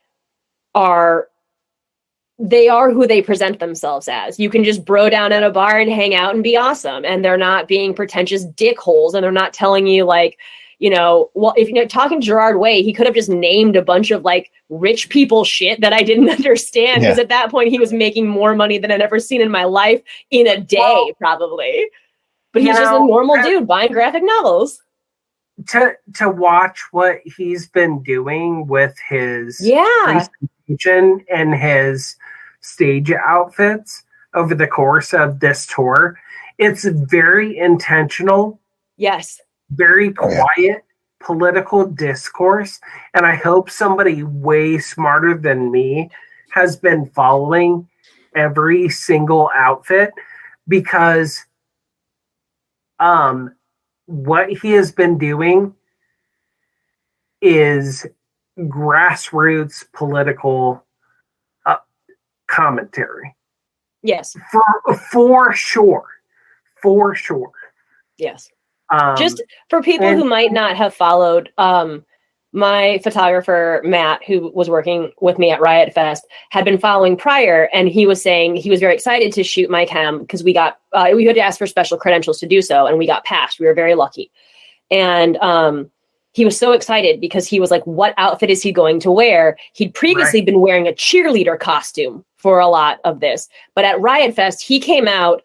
they are who they present themselves as. You can just bro down at a bar and hang out and be awesome. And they're not being pretentious dickholes, and they're not telling you like, you know, well, if you're talking to Gerard Way, he could have just named a bunch of like rich people shit that I didn't understand, because at that point he was making more money than I'd ever seen in my life in a day, probably. But he's just a normal dude buying graphic novels. To watch what he's been doing with his presentation and his stage outfits over the course of this tour, it's very intentional. Yes. Very quiet political discourse, and I hope somebody way smarter than me has been following every single outfit, because what he has been doing is grassroots political commentary. Yes, for sure. Yes. Just for people who might not have followed, my photographer, Matt, who was working with me at Riot Fest, had been following prior, and he was saying he was very excited to shoot my cam because we had to ask for special credentials to do so, and we got passed. We were very lucky. And he was so excited because he was like, what outfit is he going to wear? He'd previously been wearing a cheerleader costume for a lot of this. But at Riot Fest, he came out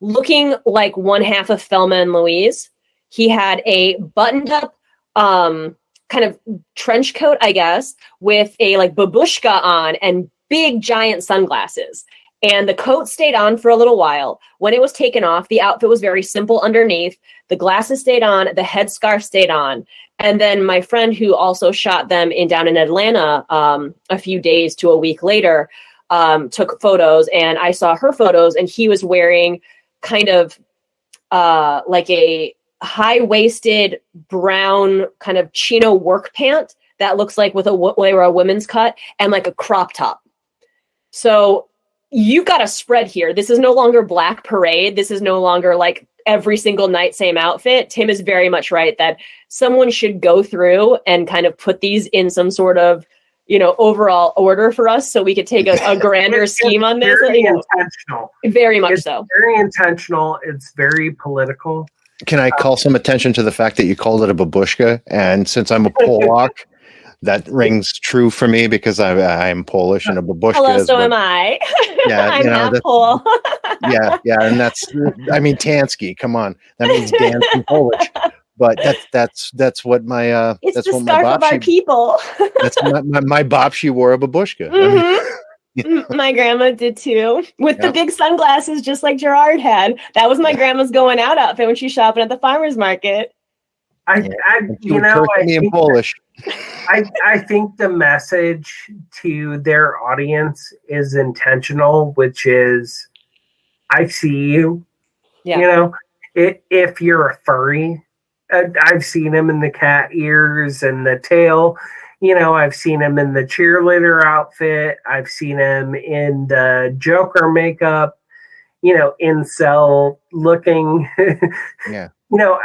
looking like one half of Thelma and Louise. He had a buttoned up kind of trench coat, I guess, with a like babushka on and big giant sunglasses. And the coat stayed on for a little while. When it was taken off, the outfit was very simple underneath. The glasses stayed on, the headscarf stayed on. And then my friend who also shot them down in Atlanta a few days to a week later took photos, and I saw her photos, and he was wearing kind of like a high-waisted brown kind of chino work pant that looks like they were a women's cut, and like a crop top. So you've got a spread here. This is no longer Black Parade. This is no longer like every single night same outfit. Tim is very much right that someone should go through and kind of put these in some sort of, you know, overall order for us, so we could take a grander scheme on this. Very intentional. Very much so. Very intentional. It's very political. Can I call some attention to the fact that you called it a babushka? And since I'm a Polak, that rings true for me because I'm Polish, and a babushka. Hello, so am I. Yeah, I'm not Pole. yeah, and that's. I mean, Tansky. Come on, that means dance in Polish. But that's what my it's that's the what scarf my of our people. That's my babshi wore a babushka. Mm-hmm. My grandma did too, with the big sunglasses, just like Gerard had. That was my grandma's going out outfit when she's shopping at the farmer's market. I think Polish. I think the message to their audience is intentional, which is, I see you. Yeah. You know, if you're a furry, I've seen him in the cat ears and the tail. You know, I've seen him in the cheerleader outfit. I've seen him in the Joker makeup. incel looking,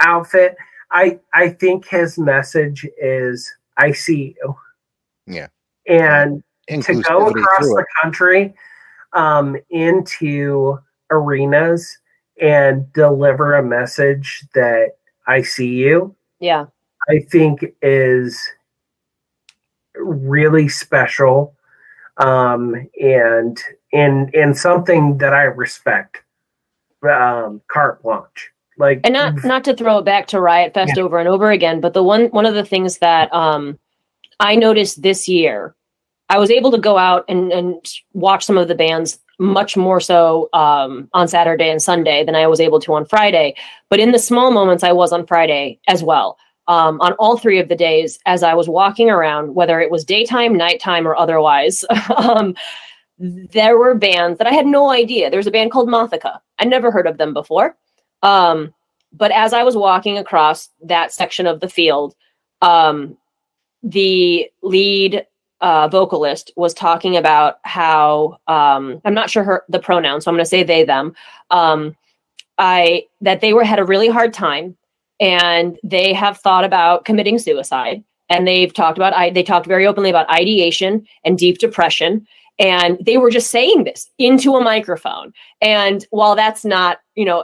outfit. I think his message is, I see you. Yeah. And to go across the country into arenas and deliver a message that I see you. Yeah. I think is really special. And something that I respect. Carte blanche. Like, and not to throw it back to Riot Fest over and over again, but one of the things that I noticed this year, I was able to go out and watch some of the bands much more so on Saturday and Sunday than I was able to on Friday. But in the small moments, I was on Friday as well. On all three of the days, as I was walking around, whether it was daytime, nighttime, or otherwise, there were bands that I had no idea. There's a band called Mothica. I'd never heard of them before. But as I was walking across that section of the field, the lead vocalist was talking about how, I'm not sure the pronoun, so I'm going to say they, them, that they had a really hard time, and they have thought about committing suicide. And they talked very openly about ideation and deep depression. And they were just saying this into a microphone. And while that's not,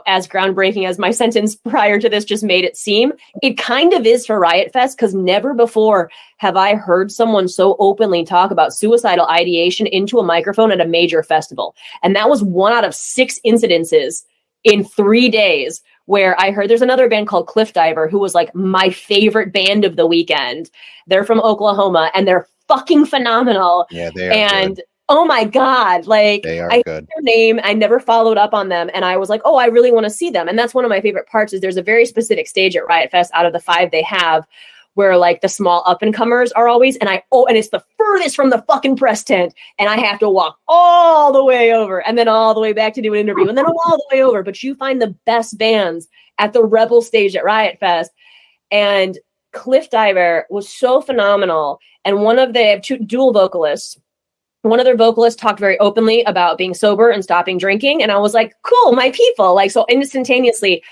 as groundbreaking as my sentence prior to this just made it seem, it kind of is for Riot Fest, because never before have I heard someone so openly talk about suicidal ideation into a microphone at a major festival. And that was 1 out of 6 incidences in 3 days where I heard. There's another band called Cliff Diver, who was like my favorite band of the weekend. They're from Oklahoma, and they're fucking phenomenal. Yeah, they are good. Oh my God, like, they are I good. heard their name, I never followed up on them, and I was like, oh, I really want to see them. And that's one of my favorite parts, is there's a very specific stage at Riot Fest out of the 5 they have where like the small up and comers are always, and it's the furthest from the fucking press tent, and I have to walk all the way over and then all the way back to do an interview and then all the way over. But you find the best bands at the Rebel stage at Riot Fest, and Cliff Diver was so phenomenal. And they have 2 dual vocalists. One of their vocalists talked very openly about being sober and stopping drinking. And I was like, cool, my people. Like, so instantaneously,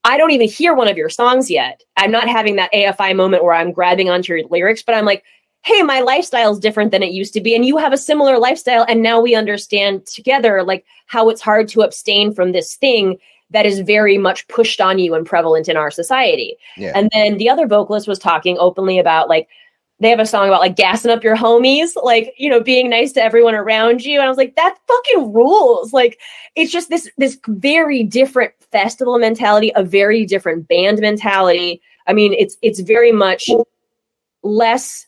I don't even hear one of your songs yet. I'm not having that AFI moment where I'm grabbing onto your lyrics, but I'm like, hey, my lifestyle is different than it used to be. And you have a similar lifestyle. And now we understand together, like, how it's hard to abstain from this thing that is very much pushed on you and prevalent in our society. Yeah. And then the other vocalist was talking openly about, like, they have a song about like gassing up your homies, like, being nice to everyone around you. And I was like, that fucking rules. Like, it's just this very different festival mentality, a very different band mentality. I mean, it's very much less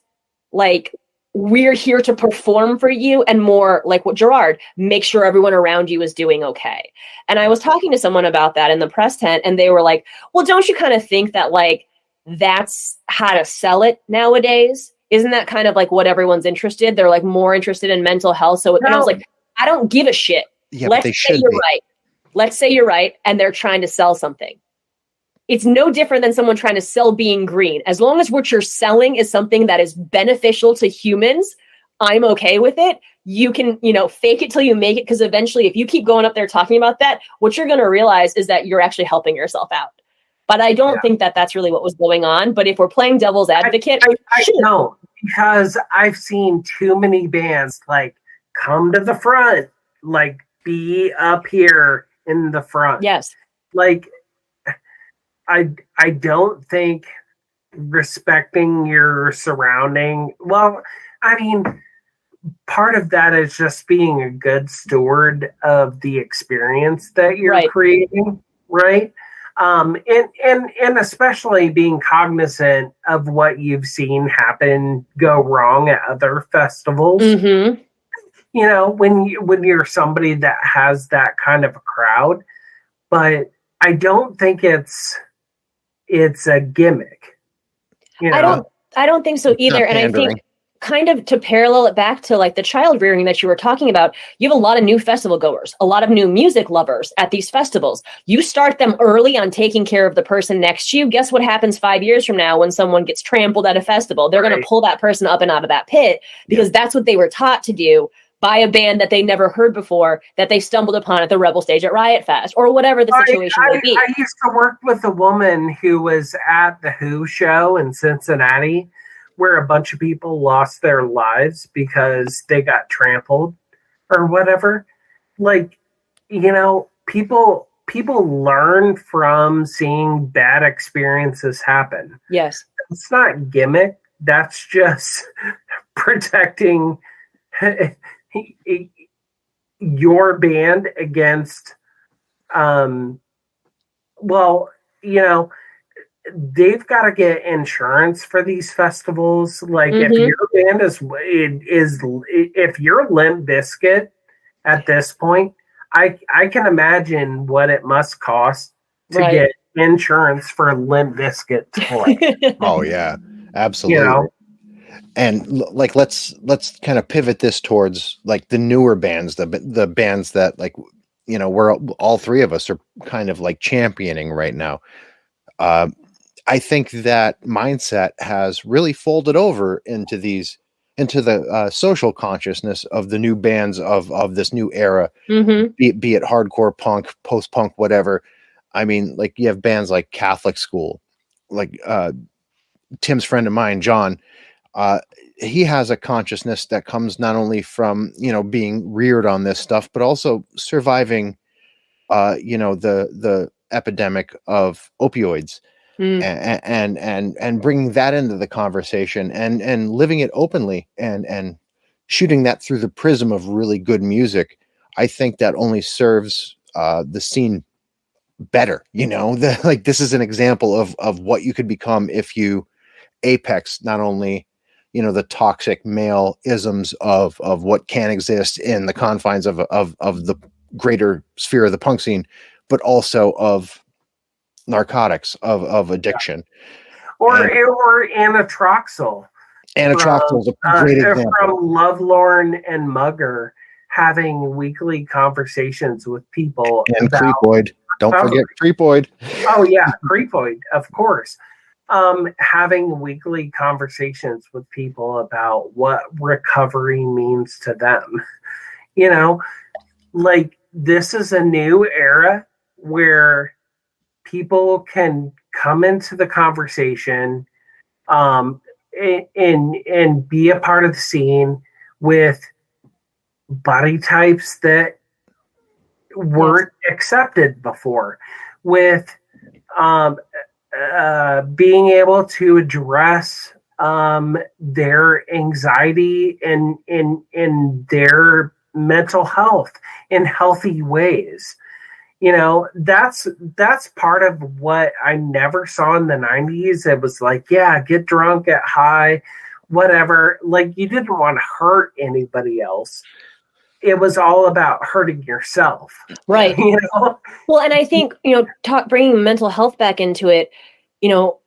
like we're here to perform for you, and more like what Gerard, make sure everyone around you is doing okay. And I was talking to someone about that in the press tent, and they were like, well, don't you kind of think that like that's how to sell it nowadays? Isn't that kind of like what everyone's interested? They're like more interested in mental health. So and I was like, I don't give a shit. Yeah, Let's say you're right. Let's say you're right. And they're trying to sell something. It's no different than someone trying to sell being green. As long as what you're selling is something that is beneficial to humans, I'm okay with it. You can, fake it till you make it. Because eventually, if you keep going up there talking about that, what you're going to realize is that you're actually helping yourself out. But I don't think that that's really what was going on. But if we're playing devil's advocate, I know, because I've seen too many bands like come to the front, like be up here in the front. Yes. Like, I don't think respecting your surrounding. Well, I mean, part of that is just being a good steward of the experience that you're creating, right? And especially being cognizant of what you've seen go wrong at other festivals. Mm-hmm. When you're somebody that has that kind of a crowd, but I don't think it's a gimmick. I don't think so either. And I think kind of to parallel it back to like the child rearing that you were talking about, you have a lot of new festival goers, a lot of new music lovers at these festivals. You start them early on taking care of the person next to you. Guess what happens 5 years from now when someone gets trampled at a festival? They're going to pull that person up and out of that pit because that's what they were taught to do by a band that they never heard before that they stumbled upon at the Rebel stage at Riot Fest, or whatever the situation may be. I used to work with a woman who was at the Who show in Cincinnati, where a bunch of people lost their lives because they got trampled or whatever. Like, you know, people learn from seeing bad experiences happen. Yes. It's not gimmick. That's just protecting your band against, well, you know, they've got to get insurance for these festivals. Like, if your band if you're Limp Bizkit at this point, I can imagine what it must cost to get insurance for Limp Bizkit to play. Oh yeah, absolutely. You know? And like, let's kind of pivot this towards like the newer bands, the bands that, like, you know, we're all three of us are kind of like championing right now. I think that mindset has really folded over into the social consciousness of the new bands of this new era, be it hardcore punk, post-punk, whatever. I mean, like, you have bands like Catholic School, like Tim's friend of mine, John. He has a consciousness that comes not only from, you know, being reared on this stuff, but also surviving, you know, the epidemic of opioids. And bringing that into the conversation and living it openly and shooting that through the prism of really good music. I think that only serves the scene better. You know, like, this is an example of what you could become if you apex not only, you know, the toxic male isms of what can exist in the confines of the greater sphere of the punk scene, but also of narcotics, of addiction, or anatroxyl. Anatroxyl is a great example. From Lovelorn and Mugger having weekly conversations with people. And Creepoid. Don't forget Creepoid. Oh yeah, Creepoid, of course. Having weekly conversations with people about what recovery means to them. You know, like, this is a new era where people can come into the conversation and be a part of the scene with body types that weren't accepted before, with being able to address their anxiety and in their mental health in healthy ways. You know, that's part of what I never saw in the 90s. It was like, yeah, get drunk, get high, whatever. Like, you didn't want to hurt anybody else. It was all about hurting yourself. Right. You know? Well, and I think, you know, bringing mental health back into it, you know,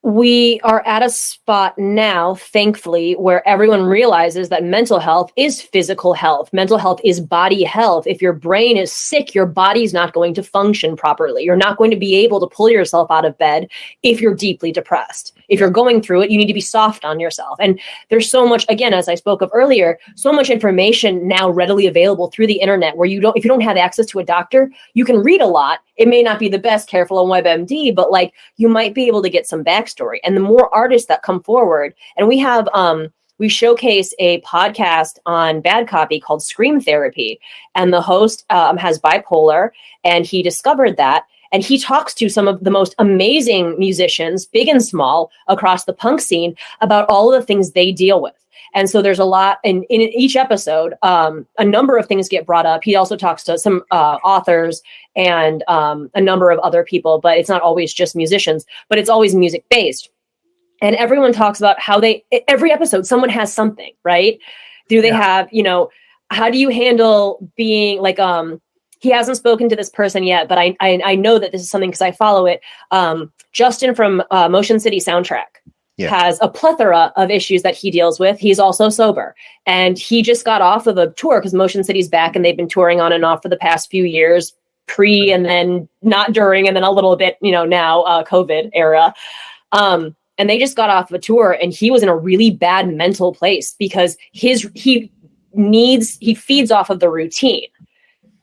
we are at a spot now, thankfully, where everyone realizes that mental health is physical health. Mental health is body health. If your brain is sick, your body's not going to function properly. You're not going to be able to pull yourself out of bed if you're deeply depressed. If you're going through it, you need to be soft on yourself. And there's so much, again, as I spoke of earlier, so much information now readily available through the internet where if you don't have access to a doctor, you can read a lot. It may not be the best, careful on WebMD, but like, you might be able to get some backstory. And the more artists that come forward, and we have, we showcase a podcast on Bad Copy called Scream Therapy. And the host has bipolar, and he discovered that. And he talks to some of the most amazing musicians, big and small, across the punk scene about all of the things they deal with. And so there's a lot in each episode, a number of things get brought up. He also talks to some authors and a number of other people, but it's not always just musicians, but it's always music based. And everyone talks about how every episode, someone has something, right? Do they have, you know, how do you handle being like, he hasn't spoken to this person yet, but I know that this is something because I follow it. Justin from Motion City Soundtrack has a plethora of issues that he deals with. He's also sober, and he just got off of a tour because Motion City's back, and they've been touring on and off for the past few years, pre and then not during, and then a little bit, you know, now COVID era. And they just got off of a tour, and he was in a really bad mental place because he feeds off of the routine.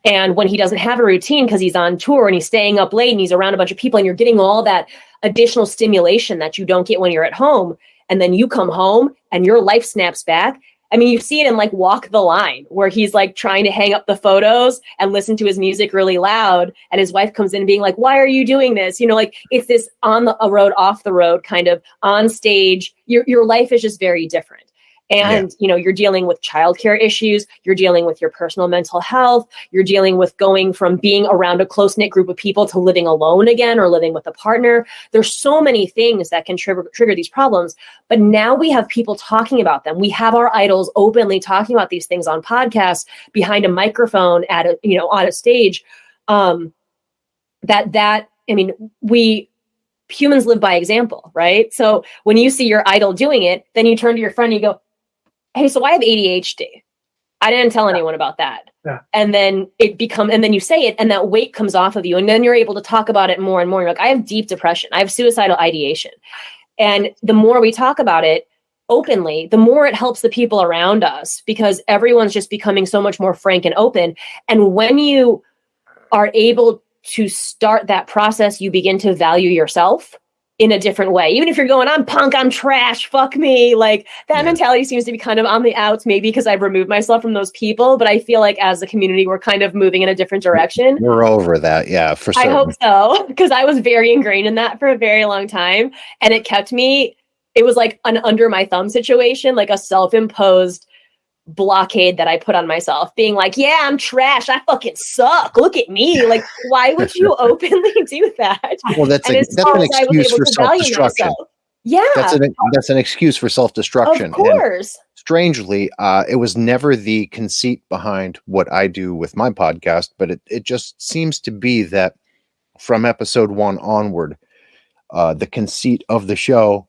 And when he doesn't have a routine because he's on tour and he's staying up late and he's around a bunch of people and you're getting all that additional stimulation that you don't get when you're at home, and then you come home and your life snaps back. I mean, you see it in like Walk the Line, where he's like trying to hang up the photos and listen to his music really loud. And his wife comes in being like, why are you doing this? You know, like it's this on the road, off the road kind of on stage. Your life is just very different. And, you know, you're dealing with childcare issues. You're dealing with your personal mental health. You're dealing with going from being around a close-knit group of people to living alone again or living with a partner. There's so many things that can trigger these problems. But now we have people talking about them. We have our idols openly talking about these things on podcasts, behind a microphone at a, you know, on a stage. Humans live by example, right? So when you see your idol doing it, then you turn to your friend and you go, hey, so I have ADHD. I didn't tell anyone about that. Yeah. And then then you say it and that weight comes off of you. And then you're able to talk about it more and more. You're like, I have deep depression. I have suicidal ideation. And the more we talk about it openly, the more it helps the people around us, because everyone's just becoming so much more frank and open. And when you are able to start that process, you begin to value yourself in a different way. Even if you're going, I'm punk, I'm trash, fuck me. Like that mentality seems to be kind of on the outs, maybe because I've removed myself from those people. But I feel like as a community, we're kind of moving in a different direction. We're over that. Yeah, for sure. I hope so. Because I was very ingrained in that for a very long time. And it was like an under my thumb situation, like a self-imposed blockade that I put on myself, being like, yeah, I'm trash. I fucking suck. Look at me. Like, why would you openly do that? Well, that's an excuse for self-destruction. Yeah. That's an excuse for self-destruction. Of course. And strangely, it was never the conceit behind what I do with my podcast, but it just seems to be that from episode 1 onward, the conceit of the show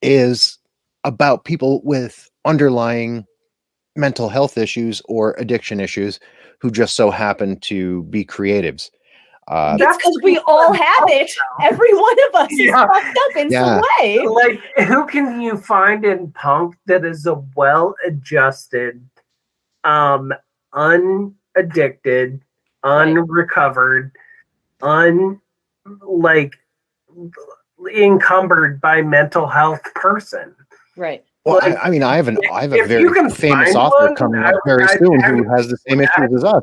is about people with underlying mental health issues or addiction issues who just so happen to be creatives. That's because we all have it. Every one of us is fucked up in some way. Like, who can you find in punk that is a well-adjusted, unaddicted, unrecovered, encumbered by mental health person? Right. Well, I mean, I have a very famous author coming up very soon who has the same issues as us.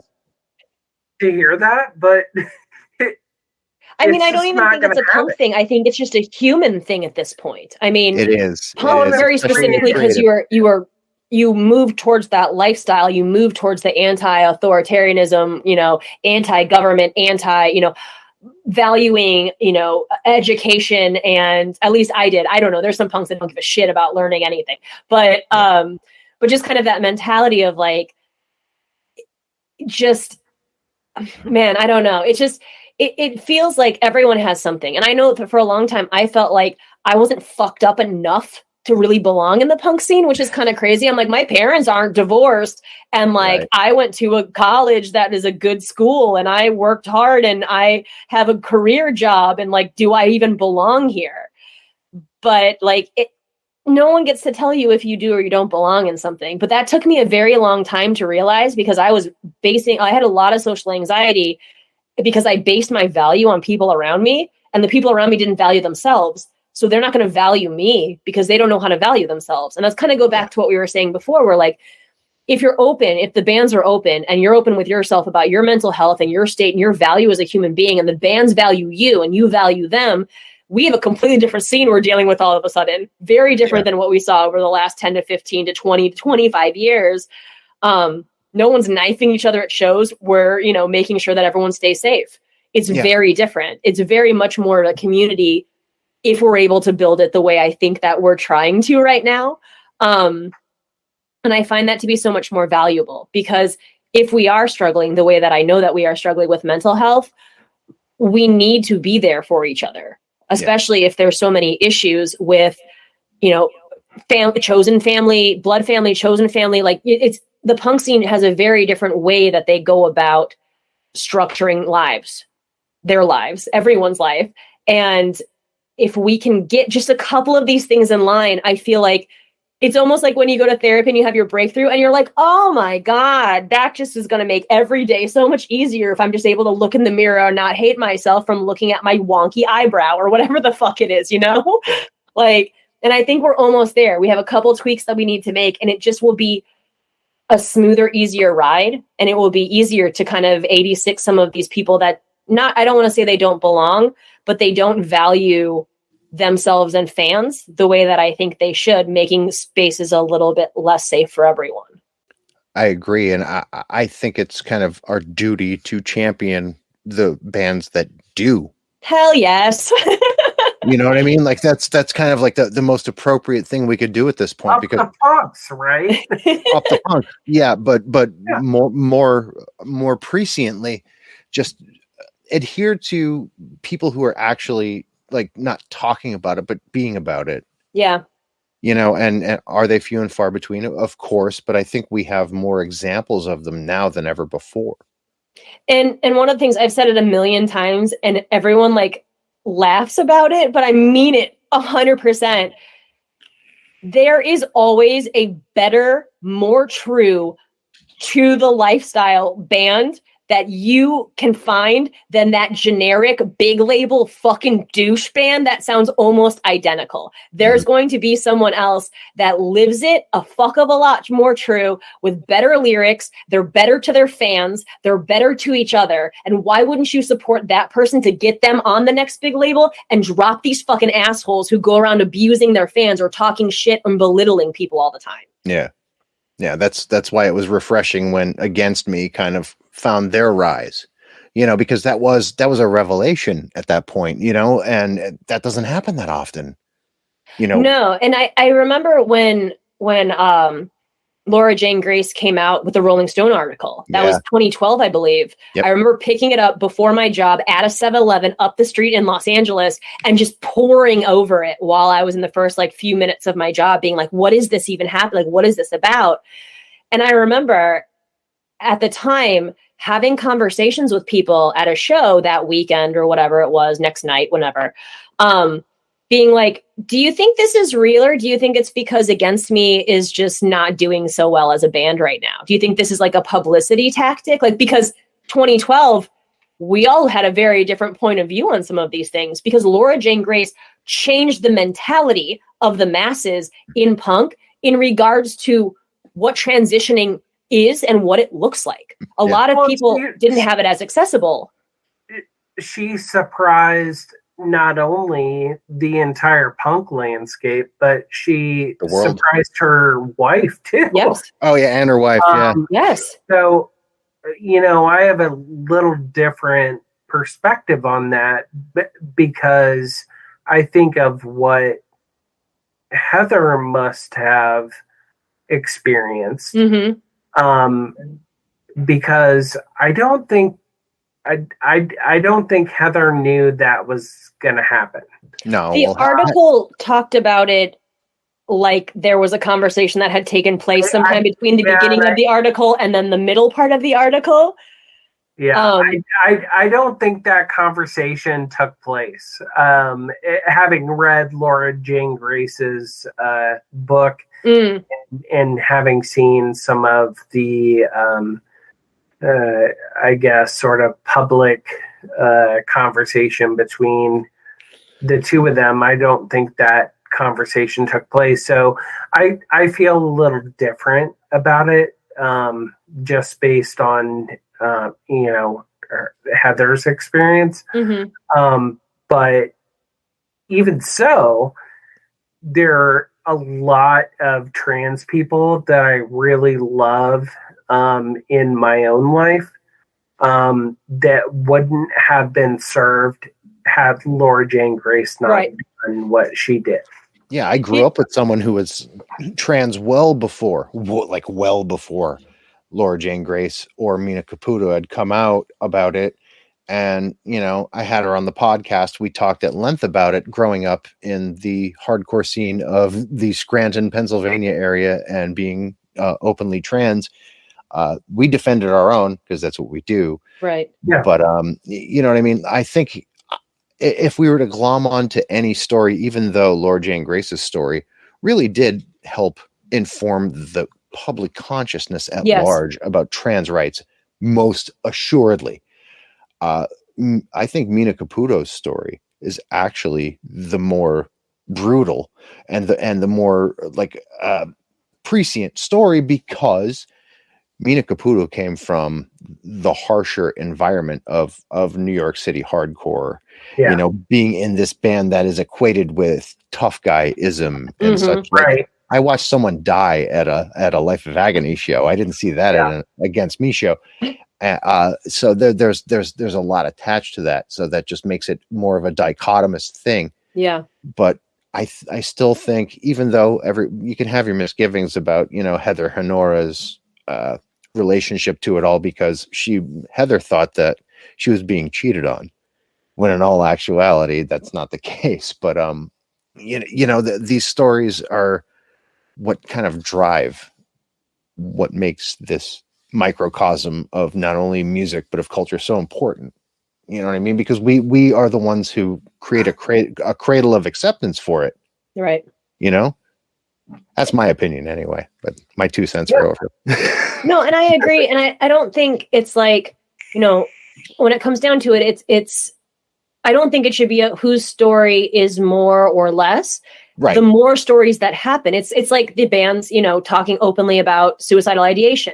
To hear that, but I mean, I don't even think it's a punk thing. I think it's just a human thing at this point. I mean, it is punk very specifically because you move towards that lifestyle. You move towards the anti-authoritarianism, you know, anti-government, valuing, you know, education. And at least I did. I don't know. There's some punks that don't give a shit about learning anything, but just kind of that mentality of like, just, man, I don't know. It's just, it feels like everyone has something. And I know that for a long time, I felt like I wasn't fucked up enough to really belong in the punk scene, which is kind of crazy. I'm like, my parents aren't divorced. And like, I went to a college that is a good school and I worked hard and I have a career job. And like, do I even belong here? But like, no one gets to tell you if you do or you don't belong in something. But that took me a very long time to realize, because I had a lot of social anxiety because I based my value on people around me, and the people around me didn't value themselves. So they're not going to value me because they don't know how to value themselves. And that's kind of go back to what we were saying before, where like, if you're open, if the bands are open and you're open with yourself about your mental health and your state and your value as a human being, and the bands value you and you value them, we have a completely different scene we're dealing with all of a sudden. Very different than what we saw over the last 10 to 15 to 20 to 25 years. No one's knifing each other at shows. We're, you know, making sure that everyone stays safe. It's very different. It's very much more of a community if we're able to build it the way I think that we're trying to right now. And I find that to be so much more valuable, because if we are struggling the way that I know that we are struggling with mental health, we need to be there for each other, especially if there's so many issues with, you know, chosen family, blood family, chosen family. Like it's the punk scene has a very different way that they go about structuring lives, their lives, everyone's life. And if we can get just a couple of these things in line, I feel like it's almost like when you go to therapy and you have your breakthrough and you're like, oh my God, that just is going to make every day so much easier if I'm just able to look in the mirror and not hate myself from looking at my wonky eyebrow or whatever the fuck it is, Like, and I think we're almost there. We have a couple tweaks that we need to make, and it just will be a smoother, easier ride. And it will be easier to kind of 86 some of these people that I don't want to say they don't belong, but they don't value themselves and fans the way that I think they should, making spaces a little bit less safe for everyone. I agree. And I think it's kind of our duty to champion the bands that do. Hell yes. You know what I mean? Like that's kind of like the most appropriate thing we could do at this point. Up because the punks, right? Up the punk. Yeah, but yeah. more presciently, just adhere to people who are actually like not talking about it, but being about it. Yeah. And are they few and far between? Of course, but I think we have more examples of them now than ever before. And one of the things, I've said it a million times and everyone like laughs about it, but I mean it 100%. There is always a better, more true to the lifestyle band that you can find than that generic big label fucking douche band that sounds almost identical. There's going to be someone else that lives it a fuck of a lot more true with better lyrics. They're better to their fans. They're better to each other. And why wouldn't you support that person to get them on the next big label and drop these fucking assholes who go around abusing their fans or talking shit and belittling people all the time? Yeah. Yeah, that's why it was refreshing when Against Me kind of found their rise, because that was a revelation at that point, and that doesn't happen that often, No, and I remember when Laura Jane Grace came out with the Rolling Stone article. That was 2012, I believe. Yep. I remember picking it up before my job at a 7-Eleven up the street in Los Angeles and just pouring over it while I was in the first few minutes of my job being like, what is this even happening? Like, what is this about? And I remember at the time having conversations with people at a show that weekend or whatever it was, next night, whenever, being like, do you think this is real, or do you think it's because Against Me is just not doing so well as a band right now? Do you think this is like a publicity tactic? Because 2012, we all had a very different point of view on some of these things because Laura Jane Grace changed the mentality of the masses in punk in regards to what transitioning is and what it looks like. A lot of people didn't have it as accessible. She surprised not only the entire punk landscape, but she surprised her wife too. Yes. Oh yeah, and her wife. Yes. So, I have a little different perspective on that because I think of what Heather must have experienced. Because I don't think Heather knew that was going to happen. No. The article talked about it like there was a conversation that had taken place sometime between the beginning of the article and then the middle part of the article. Yeah, I don't think that conversation took place. Having read Laura Jane Grace's book and having seen some of the, I guess, sort of public conversation between the two of them, I don't think that conversation took place. So I feel a little different about it, just based on Heather's experience. But even so, there are a lot of trans people that I really love in my own life that wouldn't have been served had Laura Jane Grace not done what she did. Yeah, I grew up with someone who was trans well before Laura Jane Grace or Mina Caputo had come out about it. And, I had her on the podcast. We talked at length about it growing up in the hardcore scene of the Scranton, Pennsylvania area and being openly trans. We defended our own because that's what we do. Right. Yeah. But, you know what I mean? I think if we were to glom onto any story, even though Laura Jane Grace's story really did help inform the public consciousness at Yes. large about trans rights, most assuredly. I think Mina Caputo's story is actually the more brutal and the more like prescient story, because Mina Caputo came from the harsher environment of New York City hardcore, Yeah. you know, being in this band that is equated with tough guyism and such. Right. I watched someone die at a Life of Agony show. I didn't see that at an Against Me show. So there's a lot attached to that. So that just makes it more of a dichotomous thing. Yeah. But I still think, even though you can have your misgivings about, you know, Heather Honora's relationship to it all, because Heather thought that she was being cheated on, when in all actuality that's not the case. But you know, these stories are what kind of drive what makes this microcosm of not only music but of culture so important. You know what I mean? Because we are the ones who create a cradle of acceptance for it. Right. You know, that's my opinion anyway, but my 2 cents are over. No, and I agree. And I don't think it's like, you know, when it comes down to it, it's I don't think it should be whose story is more or less. Right. The more stories that happen, it's like the bands, you know, talking openly about suicidal ideation.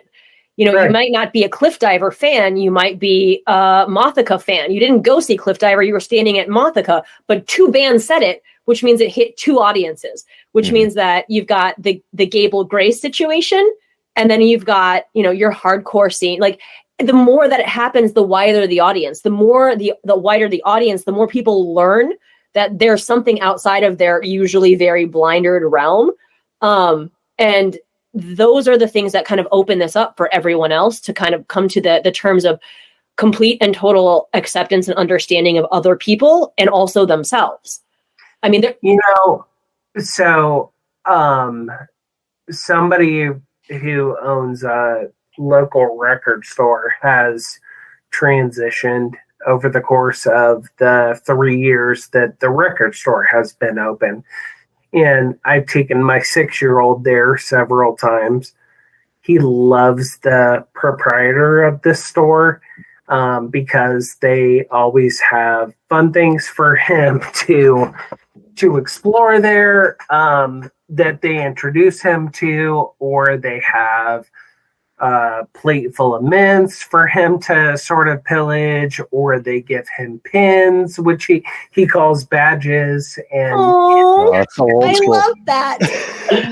You know, Right. You might not be a Cliff Diver fan. You might be a Mothica fan. You didn't go see Cliff Diver. You were standing at Mothica, but 2 bands said it, which means it hit 2 audiences, which means that you've got the Gable Grace situation. And then you've got, you know, your hardcore scene. Like, the more that it happens, the wider the audience. The more the wider the audience, the more people learn that there's something outside of their usually very blinded realm. And those are the things that kind of open this up for everyone else to kind of come to the terms of complete and total acceptance and understanding of other people and also themselves. I mean, you know, so somebody who owns a local record store has transitioned over the course of the 3 years that the record store has been open. And I've taken my 6-year-old there several times. He loves the proprietor of this store because they always have fun things for him to explore there, that they introduce him to, or they have a plate full of mints for him to sort of pillage, or they give him pins, which he calls badges, and That's old I school. love that.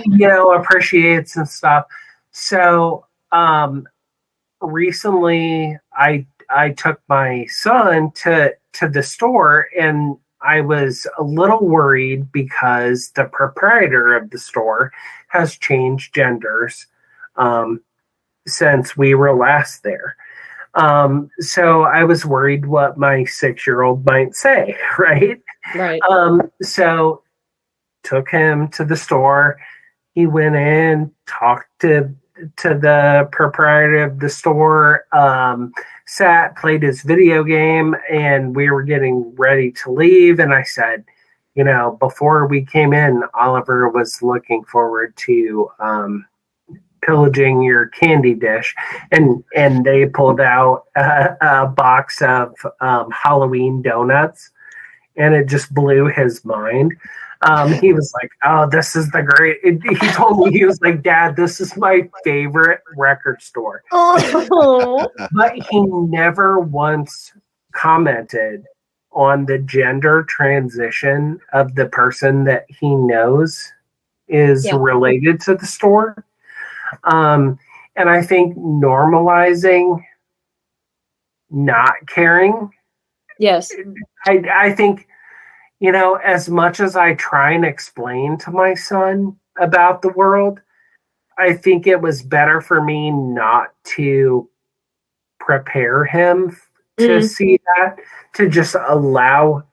you know, appreciates and stuff. So recently I took my son to the store, and I was a little worried because the proprietor of the store has changed genders since we were last there. So I was worried what my 6-year-old might say, right? Right. So took him to the store. He went in, talked to the proprietor of the store, sat, played his video game, and we were getting ready to leave. And I said, you know, before we came in, Oliver was looking forward to pillaging your candy dish, and they pulled out a box of Halloween donuts, and it just blew his mind. He was like, oh, this is the great. He told me, he was like, Dad, this is my favorite record store. Oh. But he never once commented on the gender transition of the person that he knows is related to the store. And I think normalizing not caring. Yes. I think, you know, as much as I try and explain to my son about the world, I think it was better for me not to prepare him to see that, to just allow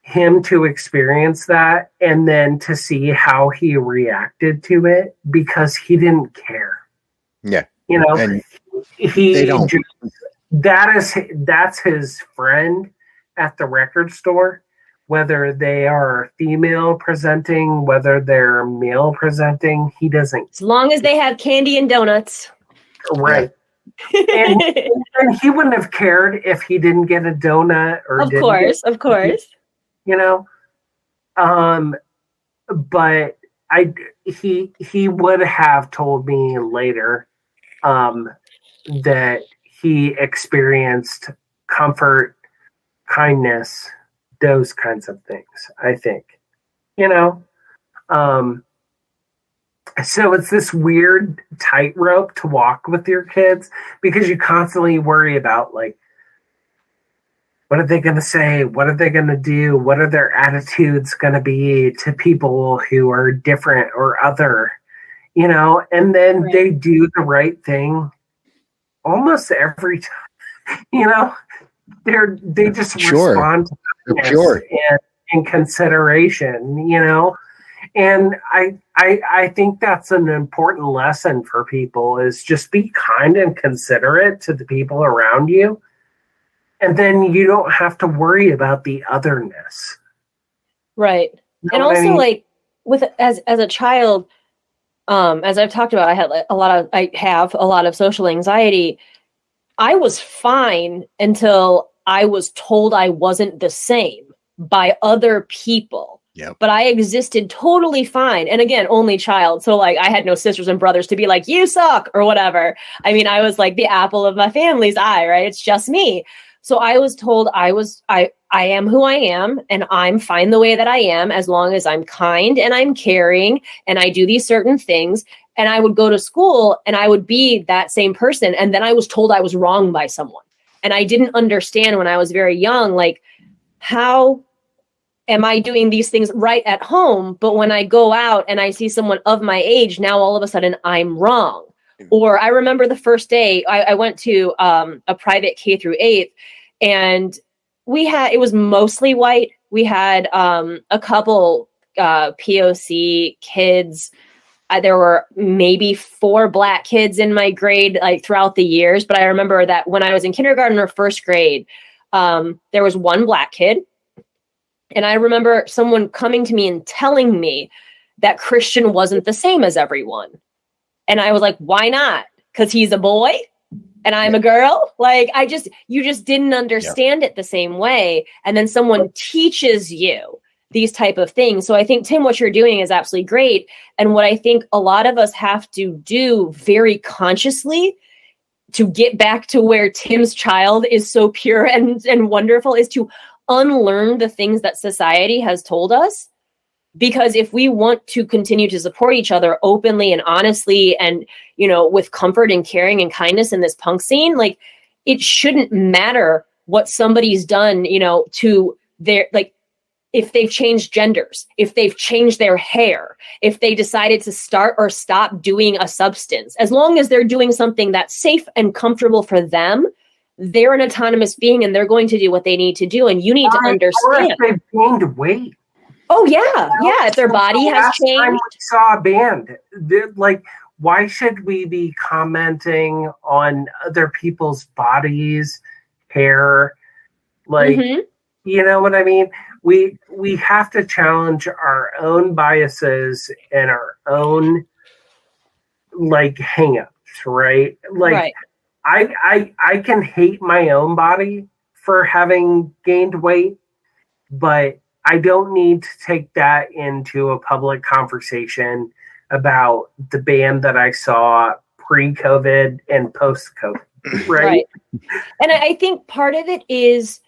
him to experience that, and then to see how he reacted to it, because he didn't care. Yeah. You know, And he don't. that's his friend at the record store. whether they are female presenting, whether they're male presenting, he doesn't. As long as they have candy and donuts. Right. Yeah. and he wouldn't have cared if he didn't get a donut or of course. You know? But he would have told me later that he experienced comfort, kindness, those kinds of things, I think. You know? So it's this weird tightrope to walk with your kids because you constantly worry about, like, what are they going to say? What are they going to do? What are their attitudes going to be to people who are different or other, you know? And then they do the right thing almost every time, you know? They just respond to kindness and consideration, you know? And I think that's an important lesson for people is just be kind and considerate to the people around you. And then you don't have to worry about the otherness. Right. You know, and also, I mean? Like, with as a child, as I've talked about, I have a lot of social anxiety. I was fine until I was told I wasn't the same by other people. Yep. But I existed totally fine. And again, only child. So like I had no sisters and brothers to be like, you suck or whatever. I mean, I was like the apple of my family's eye, right? It's just me. So I was told I am who I am and I'm fine the way that I am as long as I'm kind and I'm caring and I do these certain things. And I would go to school and I would be that same person. And then I was told I was wrong by someone. And I didn't understand when I was very young, like, how am I doing these things right at home? But when I go out and I see someone of my age, now all of a sudden I'm wrong. Or I remember the first day I went to a private K through 8th and it was mostly white. We had a couple POC kids. There were maybe 4 black kids in my grade, like throughout the years. But I remember that when I was in kindergarten or first grade, there was 1 black kid. And I remember someone coming to me and telling me that Christian wasn't the same as everyone. And I was like, why not? Because he's a boy and I'm a girl. Like, you just didn't understand it the same way. And then someone teaches you these type of things. So I think, Tim, what you're doing is absolutely great. And what I think a lot of us have to do very consciously to get back to where Tim's child is so pure and wonderful is to unlearn the things that society has told us. Because if we want to continue to support each other openly and honestly and, you know, with comfort and caring and kindness in this punk scene, like, it shouldn't matter what somebody's done, you know, to their, like, if they've changed genders, if they've changed their hair, if they decided to start or stop doing a substance, as long as they're doing something that's safe and comfortable for them, they're an autonomous being and they're going to do what they need to do. And you need to understand. Or if they've gained weight. Oh, yeah. Yeah. If their body has changed. Time we saw a band. Like, why should we be commenting on other people's bodies, hair? Like, you know what I mean? We have to challenge our own biases and our own, like, hangups, right? Like, I can hate my own body for having gained weight, but I don't need to take that into a public conversation about the band that I saw pre-COVID and post-COVID, right? And I think part of it is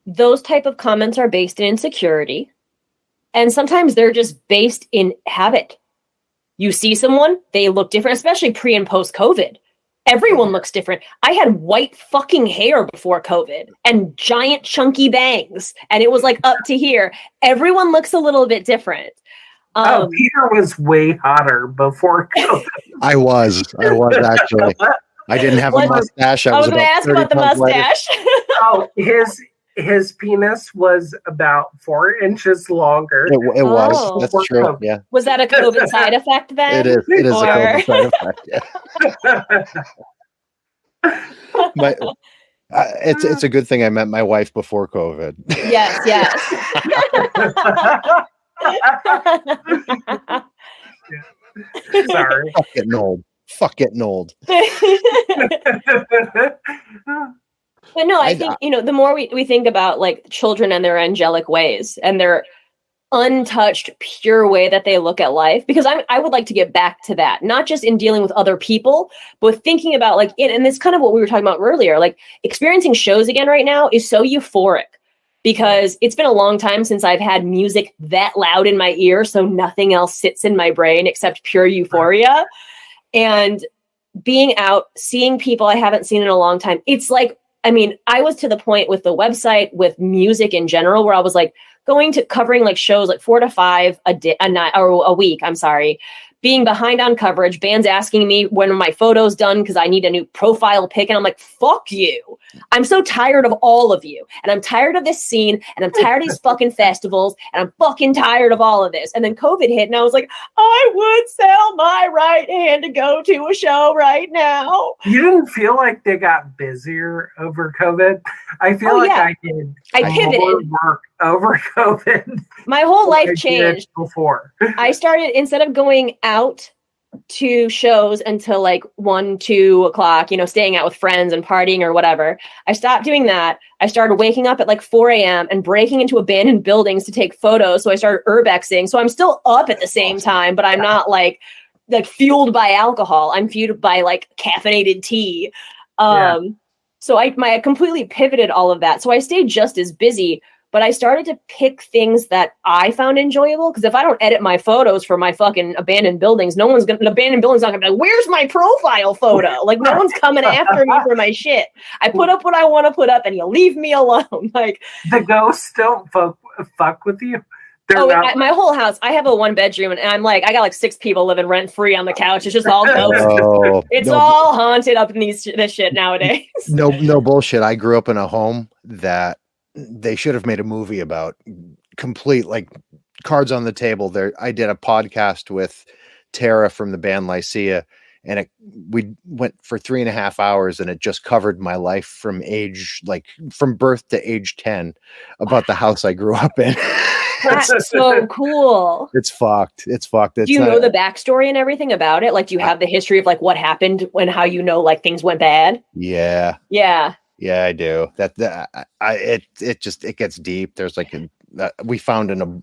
those type of comments are based in insecurity. And sometimes they're just based in habit. You see someone, they look different, especially pre and post-COVID. Everyone looks different. I had white fucking hair before COVID and giant chunky bangs. And it was like up to here. Everyone looks a little bit different. Peter was way hotter before COVID. I was actually. I didn't have a mustache. I was going to ask about the mustache. His penis was about 4 inches longer. It was. That's true. Yeah. Was that a COVID side effect then? It is. It is a COVID side effect. Yeah. It's a good thing I met my wife before COVID. Yes. Sorry. Fuck getting old. But no, I think, the more we think about like children and their angelic ways and their untouched, pure way that they look at life, because I would like to get back to that, not just in dealing with other people, but thinking about like, and it's kind of what we were talking about earlier, like experiencing shows again right now is so euphoric because it's been a long time since I've had music that loud in my ear. So nothing else sits in my brain except pure euphoria. And being out, seeing people I haven't seen in a long time. It's like, I was to the point with the website, with music in general, where I was like going to covering like shows like 4 to 5 a week. I'm sorry. Being behind on coverage, bands asking me when are my photos done because I need a new profile pic. And I'm like, fuck you. I'm so tired of all of you. And I'm tired of this scene. And I'm tired of these fucking festivals. And I'm fucking tired of all of this. And then COVID hit. And I was like, I would sell my right hand to go to a show right now. You didn't feel like they got busier over COVID? I feel I did. I pivoted. More work over COVID. My whole life changed. Before. I started, instead of going out to shows until like 1, 2 o'clock, staying out with friends and partying or whatever, I stopped doing that. I started waking up at like 4 a.m. and breaking into abandoned buildings to take photos. So I started urbexing. So I'm still up at the same time, but I'm not like fueled by alcohol. I'm fueled by like caffeinated tea. So I completely pivoted all of that. So I stayed just as busy, but I started to pick things that I found enjoyable. Because if I don't edit my photos for my fucking abandoned buildings, the abandoned building's not gonna be like, where's my profile photo? Like no one's coming after me for my shit. I put up what I want to put up and you leave me alone. Like the ghosts don't fuck with you. My whole house, I have a 1-bedroom and I'm like, I got like 6 people living rent free on the couch. It's just all ghosts. All haunted up in this shit nowadays. No bullshit. I grew up in a home that they should have made a movie about, complete, like cards on the table there. I did a podcast with Tara from the band Lycia, and we went for 3.5 hours, and it just covered my life from birth to age 10 about the house I grew up in. That's so cool. It's fucked. Do you know the backstory and everything about it? Like, do you have the history of like what happened and how like things went bad? Yeah. Yeah, I do. It gets deep. There's like we found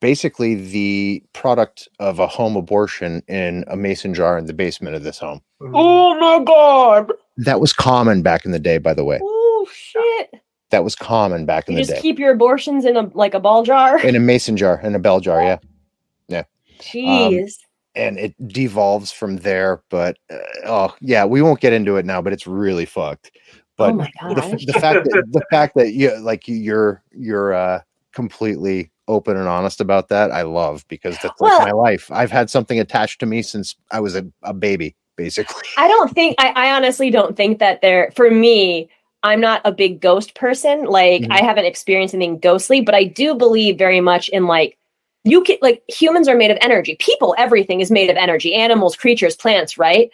basically the product of a home abortion in a mason jar in the basement of this home. Oh my God. That was common back in the day, by the way. Oh shit. That was common back in the day. You just keep your abortions in a ball jar? In a mason jar, in a bell jar, yeah. Yeah. Jeez. And it devolves from there, but we won't get into it now, but it's really fucked. But oh my gosh. the fact that you're completely open and honest about that, I love, because that's like my life. I've had something attached to me since I was a baby, basically. I honestly don't think that for me, I'm not a big ghost person. Like I haven't experienced anything ghostly, but I do believe very much in humans are made of energy. People, everything is made of energy. Animals, creatures, plants, right?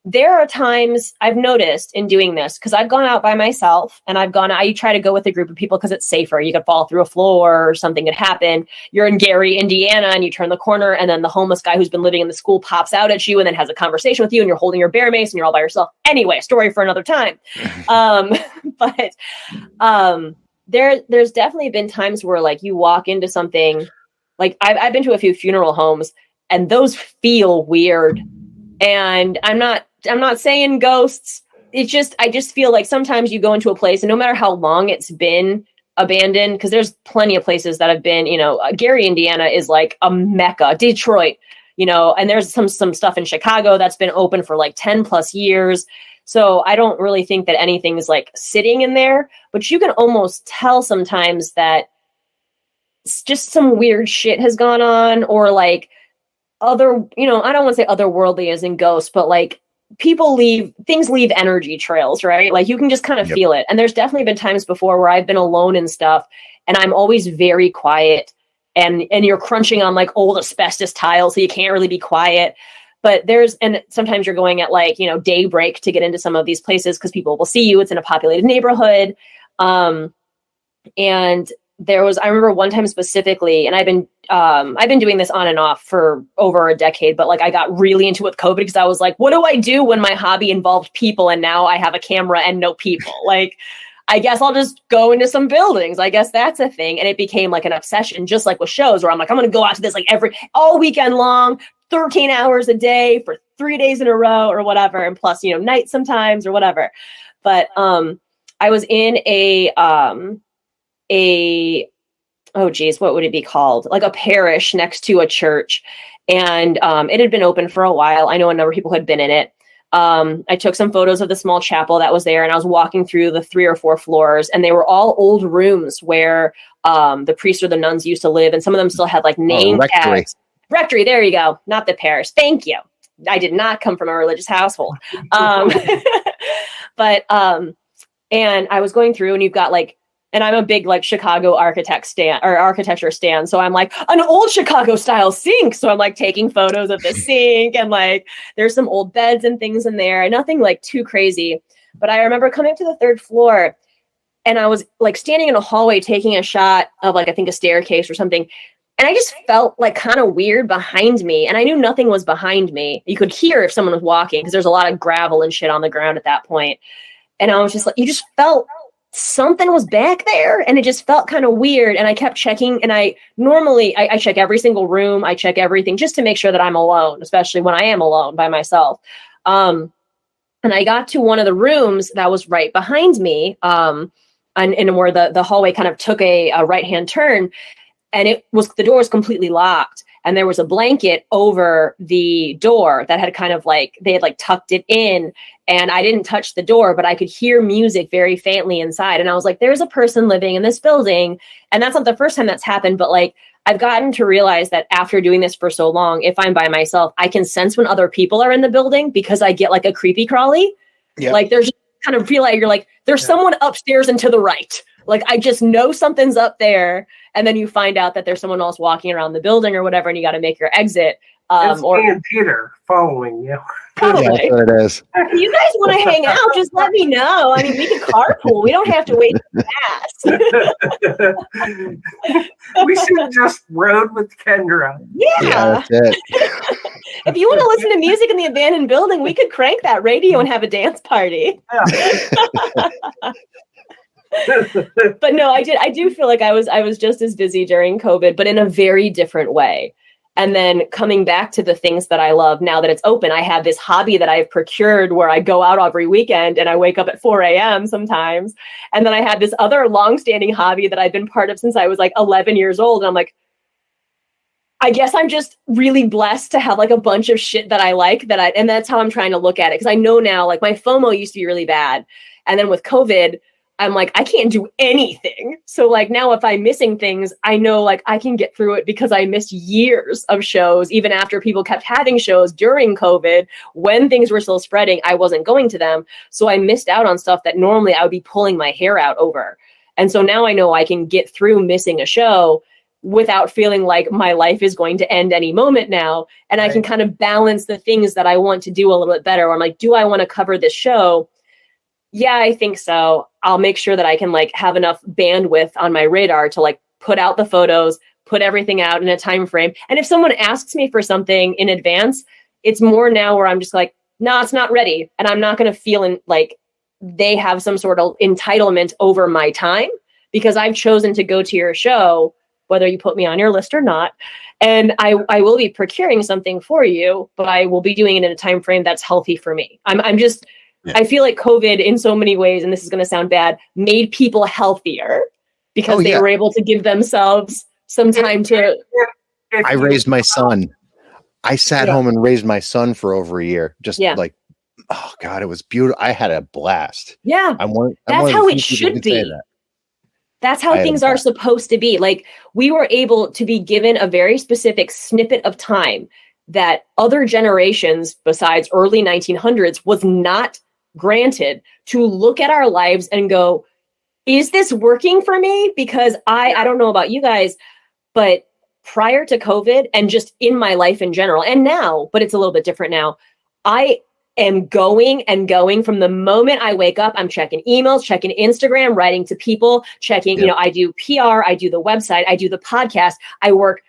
There are times I've noticed in doing this, because I've gone out by myself and I try to go with a group of people because it's safer. You could fall through a floor or something could happen. You're in Gary, Indiana, and you turn the corner and then the homeless guy who's been living in the school pops out at you and then has a conversation with you and you're holding your bear mace and you're all by yourself. Anyway, story for another time. There's definitely been times where like you walk into something, like I've been to a few funeral homes and those feel weird. And I'm not saying ghosts. I just feel like sometimes you go into a place and no matter how long it's been abandoned, because there's plenty of places that have been, Gary, Indiana is like a mecca, Detroit, and there's some stuff in Chicago that's been open for like 10 plus years. So I don't really think that anything is like sitting in there, but you can almost tell sometimes that just some weird shit has gone on, or like other, I don't want to say otherworldly as in ghosts, but like things leave energy trails, right? Like you can just kind of feel it. And there's definitely been times before where I've been alone and stuff, and I'm always very quiet, and you're crunching on like old asbestos tile, so you can't really be quiet. But and sometimes you're going at like, daybreak to get into some of these places because people will see you. It's in a populated neighborhood. And I remember one time specifically, and I've been doing this on and off for over a decade, but like I got really into it with COVID because I was like, what do I do when my hobby involved people and now I have a camera and no people? Like, I guess I'll just go into some buildings. I guess that's a thing. And it became like an obsession, just like with shows where I'm like, I'm going to go out to this like all weekend long, 13 hours a day for 3 days in a row or whatever. And plus, night sometimes or whatever. But I was in what would it be called? Like a parish next to a church. And it had been open for a while. I know a number of people had been in it. I took some photos of the small chapel that was there, and I was walking through the 3 or 4 floors, and they were all old rooms where the priests or the nuns used to live. And some of them still had like name tags. Rectory. There you go. Not the parish. Thank you. I did not come from a religious household. But and I was going through, and you've got like, and I'm a big like Chicago architecture stan. So I'm like an old Chicago style sink. So I'm like taking photos of the sink, and like there's some old beds and things in there, and nothing like too crazy. But I remember coming up to the 3rd floor, and I was like standing in a hallway taking a shot of like, I think a staircase or something. And I just felt like kind of weird behind me. And I knew nothing was behind me. You could hear if someone was walking because there's a lot of gravel and shit on the ground at that point. And I was just like, you just felt something was back there, and it just felt kind of weird. And I kept checking, and I check every single room. I check everything just to make sure that I'm alone, especially when I am alone by myself. And I got to one of the rooms that was right behind me, and where the hallway kind of took a right-hand turn, and the door was completely locked. And there was a blanket over the door that had kind of like, they had like tucked it in, and I didn't touch the door, but I could hear music very faintly inside. And I was like, there's a person living in this building. And that's not the first time that's happened, but like, I've gotten to realize that after doing this for so long, if I'm by myself, I can sense when other people are in the building because I get like a creepy crawly. Yep. Like there's kind of feel like you're like, there's someone upstairs and to the right. Like, I just know something's up there. And then you find out that there's someone else walking around the building or whatever, and you got to make your exit. Or and Peter following you. Probably. Yeah, that's what it is. If you guys want to hang out, just let me know. I mean, we can carpool. We don't have to wait to pass. We should have just rode with Kendra. Yeah. That's it. If you want to listen to music in the abandoned building, we could crank that radio and have a dance party. Yeah. But no, I do feel like I was just as busy during COVID, but in a very different way. And then coming back to the things that I love now that it's open, I have this hobby that I've procured where I go out every weekend and I wake up at 4 a.m. sometimes. And then I had this other longstanding hobby that I've been part of since I was like 11 years old. And I'm like, I guess I'm just really blessed to have like a bunch of shit that I like and that's how I'm trying to look at it. Cause I know now, like, my FOMO used to be really bad. And then with COVID, I'm like, I can't do anything. So like now if I'm missing things, I know like I can get through it because I missed years of shows. Even after people kept having shows during COVID, when things were still spreading, I wasn't going to them. So I missed out on stuff that normally I would be pulling my hair out over. And so now I know I can get through missing a show without feeling like my life is going to end any moment now. And right. I can kind of balance the things that I want to do a little bit better. Where I'm like, do I want to cover this show? Yeah, I think so. I'll make sure that I can like have enough bandwidth on my radar to like put out the photos, put everything out in a time frame. And if someone asks me for something in advance, it's more now where I'm just like, no, it's not ready. And I'm not going to feel like they have some sort of entitlement over my time because I've chosen to go to your show, whether you put me on your list or not. And I will be procuring something for you, but I will be doing it in a time frame that's healthy for me. Yeah. I feel like COVID in so many ways, and this is going to sound bad, made people healthier because they were able to give themselves some time to. I raised my son. I sat home and raised my son for over a year. Just like, oh God, it was beautiful. I had a blast. Yeah. That's how it should be. That's how things are supposed to be. Like, we were able to be given a very specific snippet of time that other generations besides early 1900s was not granted to look at our lives and go, is this working for me? Because I don't know about you guys, but prior to COVID and just in my life in general, and now, but it's a little bit different now, I am going from the moment I wake up. I'm checking emails, checking Instagram, writing to people, checking, you know, I do PR, I do the website, I do the podcast, I work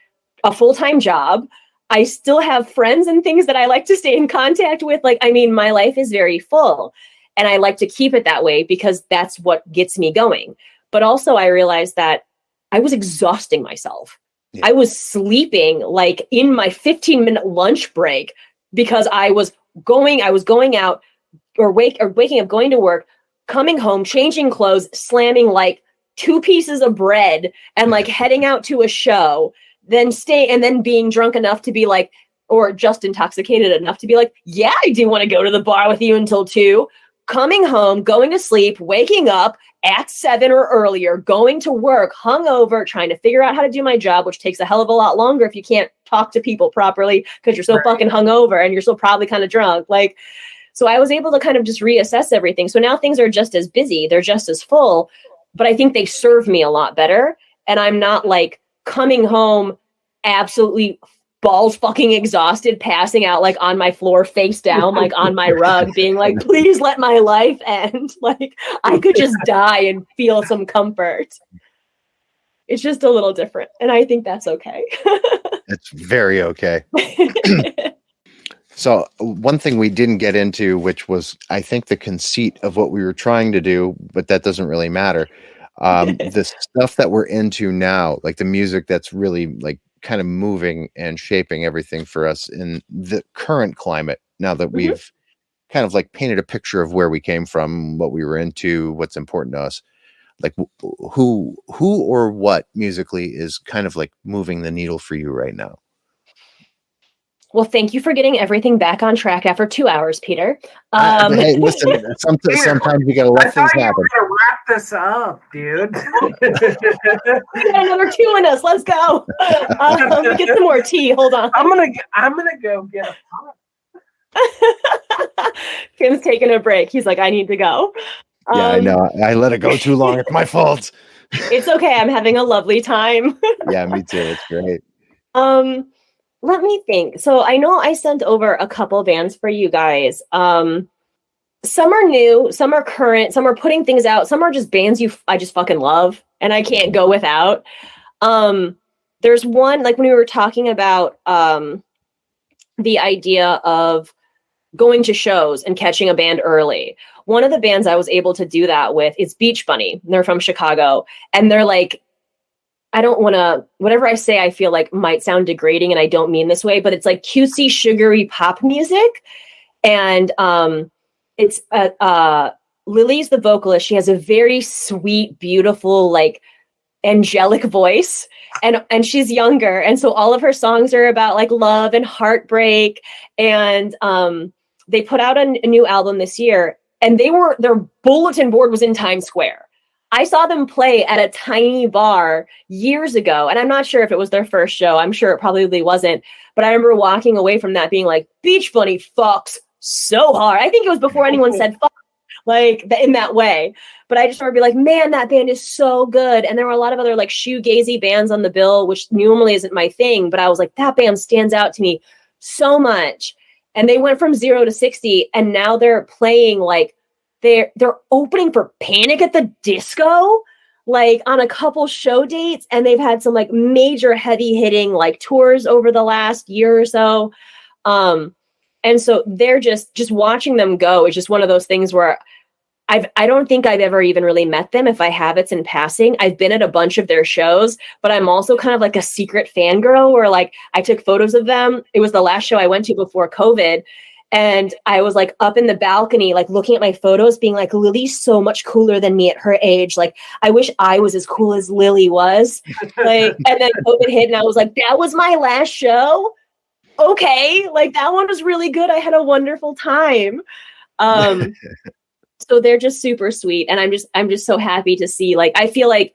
a full-time job. I still have friends and things that I like to stay in contact with. Like, I mean, my life is very full and I like to keep it that way because that's what gets me going. But also I realized that I was exhausting myself. Yeah. I was sleeping like in my 15-minute lunch break because I was going out or waking up, going to work, coming home, changing clothes, slamming like 2 pieces of bread and like heading out to a show, then being drunk enough to be like, or just intoxicated enough to be like, yeah, I do want to go to the bar with you until 2, coming home, going to sleep, waking up at 7 or earlier, going to work, hungover, trying to figure out how to do my job, which takes a hell of a lot longer if you can't talk to people properly because you're so fucking hungover and you're still probably kind of drunk. Like, so I was able to kind of just reassess everything. So now things are just as busy. They're just as full, but I think they serve me a lot better. And I'm not like coming home absolutely balls fucking exhausted, passing out like on my floor, face down, like on my rug, being like, please let my life end. Like I could just die and feel some comfort. It's just a little different. And I think that's okay. It's very okay. So one thing we didn't get into, which was, I think, the conceit of what we were trying to do, but that doesn't really matter. The stuff that we're into now, like the music that's really like kind of moving and shaping everything for us in the current climate, now that we've kind of like painted a picture of where we came from, what we were into, what's important to us. Like who or what musically is kind of like moving the needle for you right now? Well, thank you for getting everything back on track after 2 hours, Peter. Hey, listen, sometimes you gotta let things happen. We're gonna wrap this up, dude. We got another 2 in us. Let's go. Get some more tea. Hold on. I'm gonna go get a pot. Tim's taking a break. He's like, I need to go. Yeah, I know. I let it go too long. It's my fault. It's okay. I'm having a lovely time. Yeah, me too. It's great. Let me think. So I know I sent over a couple bands for you guys. Some are new, some are current, some are putting things out, some are just bands I just fucking love and I can't go without. There's one, like when we were talking about the idea of going to shows and catching a band early. One of the bands I was able to do that with is Beach Bunny. They're from Chicago and they're like, I don't want to, whatever I say, I feel like might sound degrading and I don't mean this way, but it's like cutesy, sugary pop music. And it's Lily's the vocalist. She has a very sweet, beautiful, like angelic voice and she's younger. And so all of her songs are about like love and heartbreak. And they put out a new album this year and their bulletin board was in Times Square. I saw them play at a tiny bar years ago, and I'm not sure if it was their first show. I'm sure it probably wasn't, but I remember walking away from that being like, Beach Bunny fucks so hard. I think it was before anyone said fuck, like in that way. But I just remember being like, man, that band is so good. And there were a lot of other like shoegazy bands on the bill, which normally isn't my thing, but I was like, that band stands out to me so much. And they went from 0 to 60, and now they're playing like, they're opening for Panic at the Disco, like on a couple show dates. And they've had some like major heavy hitting like tours over the last year or so. And so they're just watching them go is just one of those things where I don't think I've ever even really met them. If I have, it's in passing. I've been at a bunch of their shows, but I'm also kind of like a secret fangirl where like I took photos of them. It was the last show I went to before COVID. And I was like up in the balcony, like looking at my photos being like, Lily's so much cooler than me at her age. Like, I wish I was as cool as Lily was. Like, and then COVID hit and I was like, that was my last show. Okay. Like that one was really good. I had a wonderful time. So they're just super sweet. And I'm just so happy to see, like, I feel like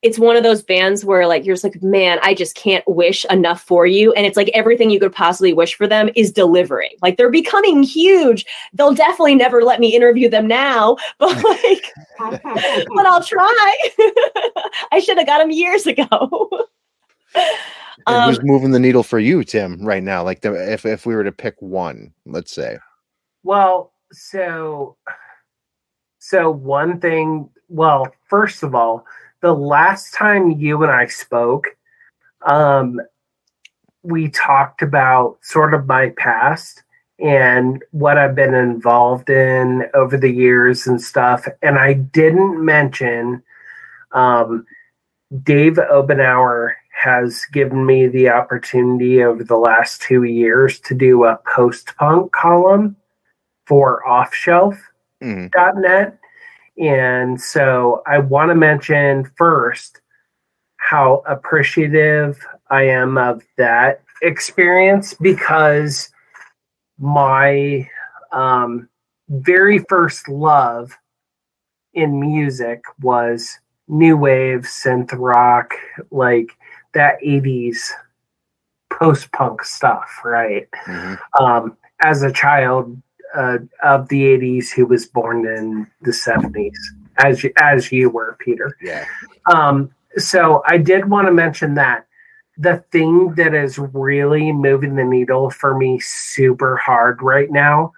it's one of those bands where like, you're just like, man, I just can't wish enough for you. And it's like everything you could possibly wish for them is delivering. Like they're becoming huge. They'll definitely never let me interview them now, but like, but I'll try. I should have got them years ago. And who's moving the needle for you, Tim, right now? Like, if we were to pick one, let's say. Well, so one thing. Well, first of all, the last time you and I spoke, we talked about sort of my past and what I've been involved in over the years and stuff. And I didn't mention Dave Obenauer has given me the opportunity over the last 2 years to do a post-punk column for offshelf.net. And so I want to mention first how appreciative I am of that experience, because my very first love in music was new wave, synth rock, like that 80s post-punk stuff, right? As a child of the 80s who was born in the 70s, as you were, Peter. Yeah. So I did want to mention that the thing that is really moving the needle for me super hard right now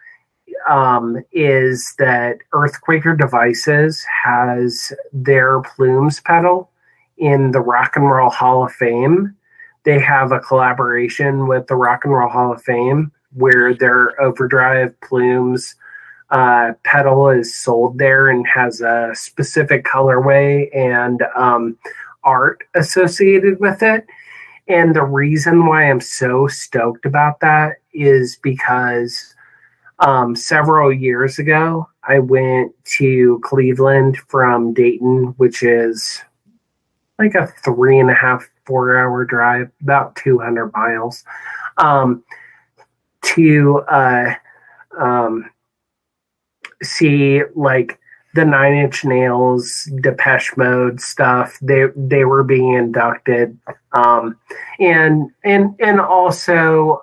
is that Earthquaker Devices has their Plumes pedal in the Rock and Roll Hall of Fame. They have a collaboration with the Rock and Roll Hall of Fame where their Overdrive Plumes pedal is sold there and has a specific colorway and art associated with it. And the reason why I'm so stoked about that is because several years ago, I went to Cleveland from Dayton, which is like a 3.5-4 hour drive, about 200 miles, to see like the Nine Inch Nails, Depeche Mode stuff. They were being inducted, and also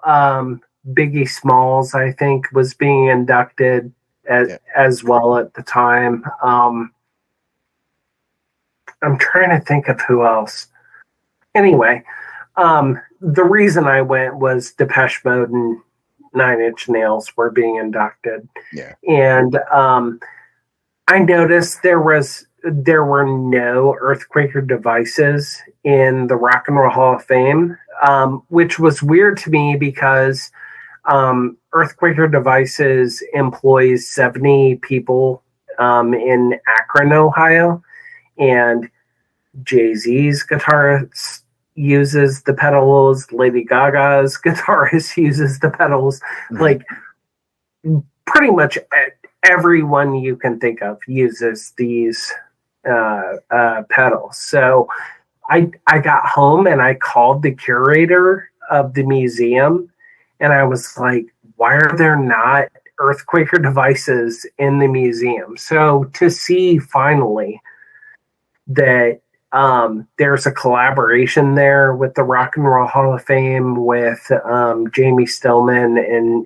Biggie Smalls, I think, was being inducted as well at the time. I'm trying to think of who else. Anyway, the reason I went was Depeche Mode and Nine Inch Nails were being inducted. Yeah. And I noticed there were no Earthquaker Devices in the Rock and Roll Hall of Fame, which was weird to me because Earthquaker Devices employs 70 people in Akron, Ohio, and Jay-Z's guitarist uses the pedals, Lady Gaga's guitarist uses the pedals, like pretty much everyone you can think of uses these pedals. So I got home and I called the curator of the museum and I was like, why are there not Earthquaker Devices in the museum? So to see finally that there's a collaboration there with the Rock and Roll Hall of Fame with Jamie Stillman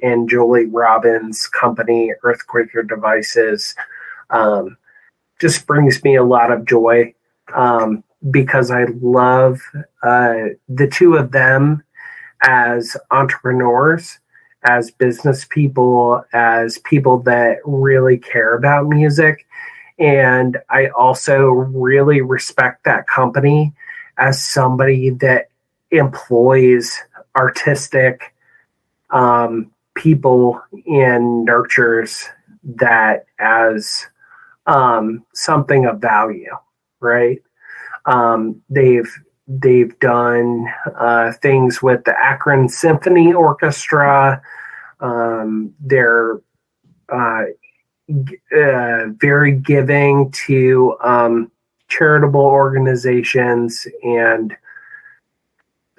and Julie Robbins' company, Earthquaker Devices, just brings me a lot of joy because I love the two of them as entrepreneurs, as business people, as people that really care about music. And I also really respect that company as somebody that employs artistic people and nurtures that as something of value, right? They've done things with the Akron Symphony Orchestra. They're very giving to charitable organizations, and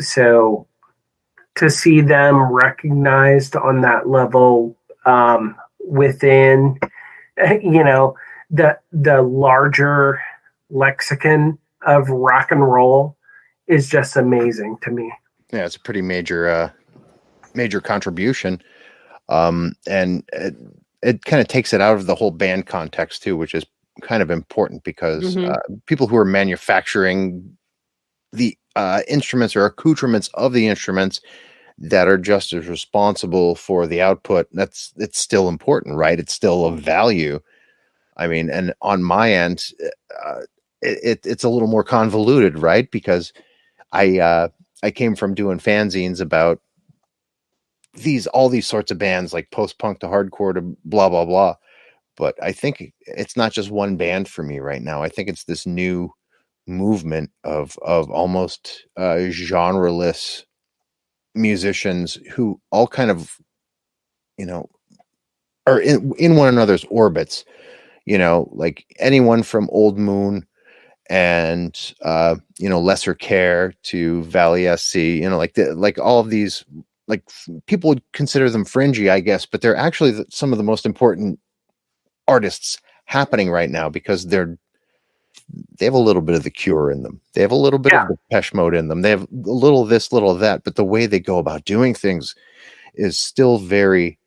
so to see them recognized on that level within the larger lexicon of rock and roll is just amazing to me. Yeah, it's a pretty major contribution, and it kind of takes it out of the whole band context too, which is kind of important because people who are manufacturing the instruments or accoutrements of the instruments that are just as responsible for the output. It's still important, right? It's still of value. I mean, and on my end, it's a little more convoluted, right? Because I came from doing fanzines about all these sorts of bands, like post-punk to hardcore to blah blah blah. But I think it's not just one band for me right now. I think it's this new movement of almost genreless musicians who all kind of, are in one another's orbits. Like anyone from Old Moon and Lesser Care to Valley SC, like all of these, like people would consider them fringy, I guess, but they're actually some of the most important artists happening right now, because they have a little bit of the Cure in them. They have a little bit of the Depeche Mode in them. They have a little of this, little of that, but the way they go about doing things is still very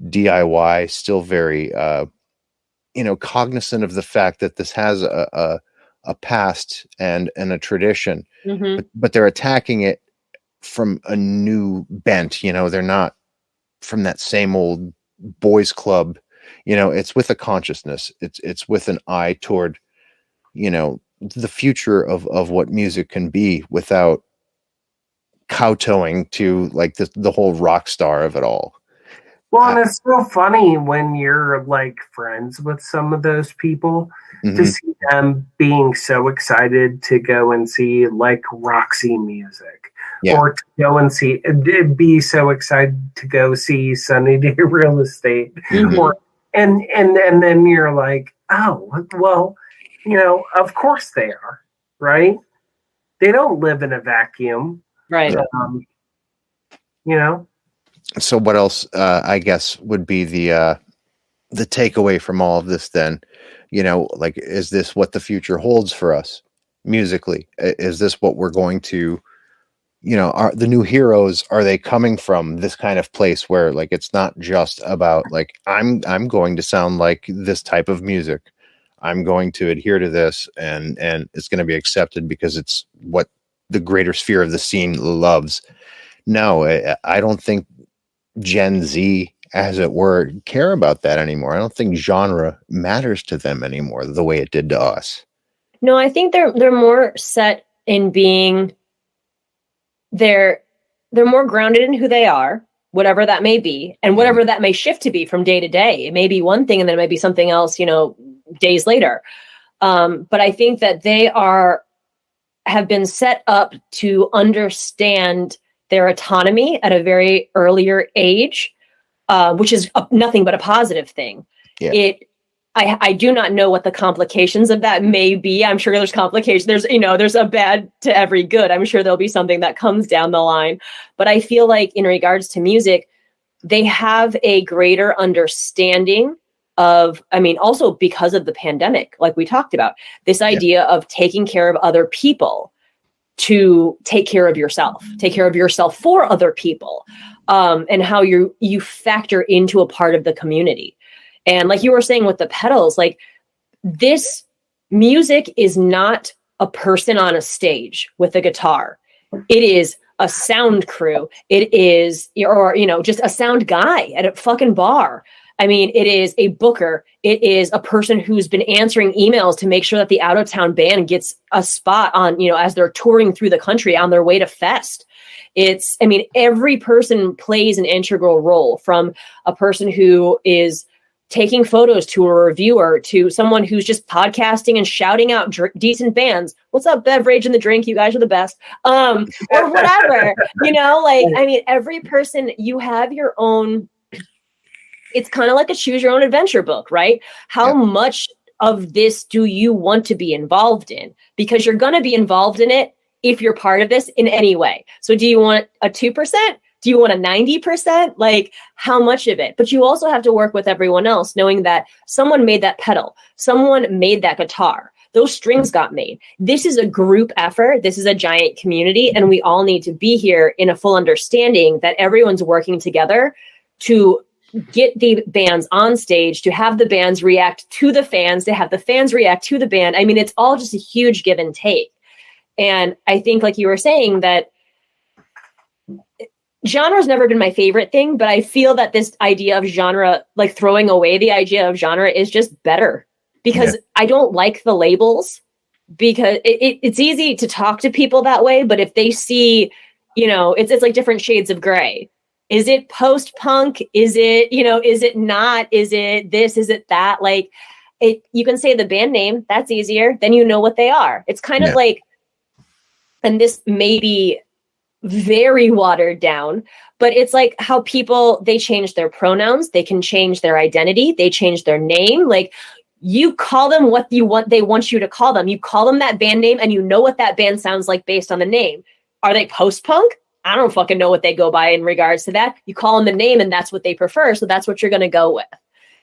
DIY, still very, cognizant of the fact that this has a past and a tradition, but they're attacking it from a new bent. They're not from that same old boys club. It's with a consciousness. It's with an eye toward, the future of what music can be, without kowtowing to like the whole rock star of it all. Well, and it's so funny when you're like friends with some of those people to see them being so excited to go and see like Roxy Music, or to go and be so excited to go see Sunny Day Real Estate, or and then you're like, oh, well, of course they are, right? They don't live in a vacuum, right? So what else, I guess, would be the takeaway from all of this then? Like, is this what the future holds for us musically? Is this what we're going to, are the new heroes, are they coming from this kind of place where like it's not just about like I'm going to sound like this type of music, I'm going to adhere to this, and it's going to be accepted because it's what the greater sphere of the scene loves? No, I don't think Gen Z, as it were, care about that anymore. I don't think genre matters to them anymore the way it did to us. No, I think they're more set in being they're more grounded in who they are, whatever that may be, and whatever that may shift to be from day to day. It may be one thing and then it may be something else, days later. But I think that they have been set up to understand their autonomy at a very earlier age, which is nothing but a positive thing. Yeah. I do not know what the complications of that may be. I'm sure there's complications. There's a bad to every good. I'm sure there'll be something that comes down the line. But I feel like in regards to music, they have a greater understanding of, also because of the pandemic, like we talked about, this idea of taking care of other people to take care of yourself for other people, and how you factor into a part of the community. And like you were saying with the pedals, like this music is not a person on a stage with a guitar. It is a sound crew. It is, just a sound guy at a fucking bar. It is a booker. It is a person who's been answering emails to make sure that the out of town band gets a spot on, as they're touring through the country on their way to Fest. Every person plays an integral role, from a person who is taking photos to a reviewer to someone who's just podcasting and shouting out decent bands. What's up, beverage in the drink? You guys are the best. Or whatever, every person, you have your own. It's kind of like a choose your own adventure book, right? How much of this do you want to be involved in? Because you're going to be involved in it if you're part of this in any way. So do you want a 2%? Do you want a 90%? Like, how much of it? But you also have to work with everyone else, knowing that someone made that pedal, someone made that guitar, those strings got made. This is a group effort. This is a giant community. And we all need to be here in a full understanding that everyone's working together to get the bands on stage, to have the bands react to the fans, to have the fans react to the band. It's all just a huge give and take. And I think, like you were saying, that genre's never been my favorite thing, but I feel that this idea of genre, like throwing away the idea of genre, is just better, because I don't like the labels, because it's easy to talk to people that way. But if they see, it's like different shades of gray. Is it post-punk? Is it, is it not? Is it this? Is it that? Like, you can say the band name, that's easier. Then you know what they are. It's kind of like, and this may be very watered down, but it's like how people, they change their pronouns, they can change their identity, they change their name. Like, you call them what they want you to call them. You call them that band name, and you know what that band sounds like based on the name. Are they post-punk? I don't fucking know what they go by in regards to that. You call them the name, and that's what they prefer, so that's what you're going to go with.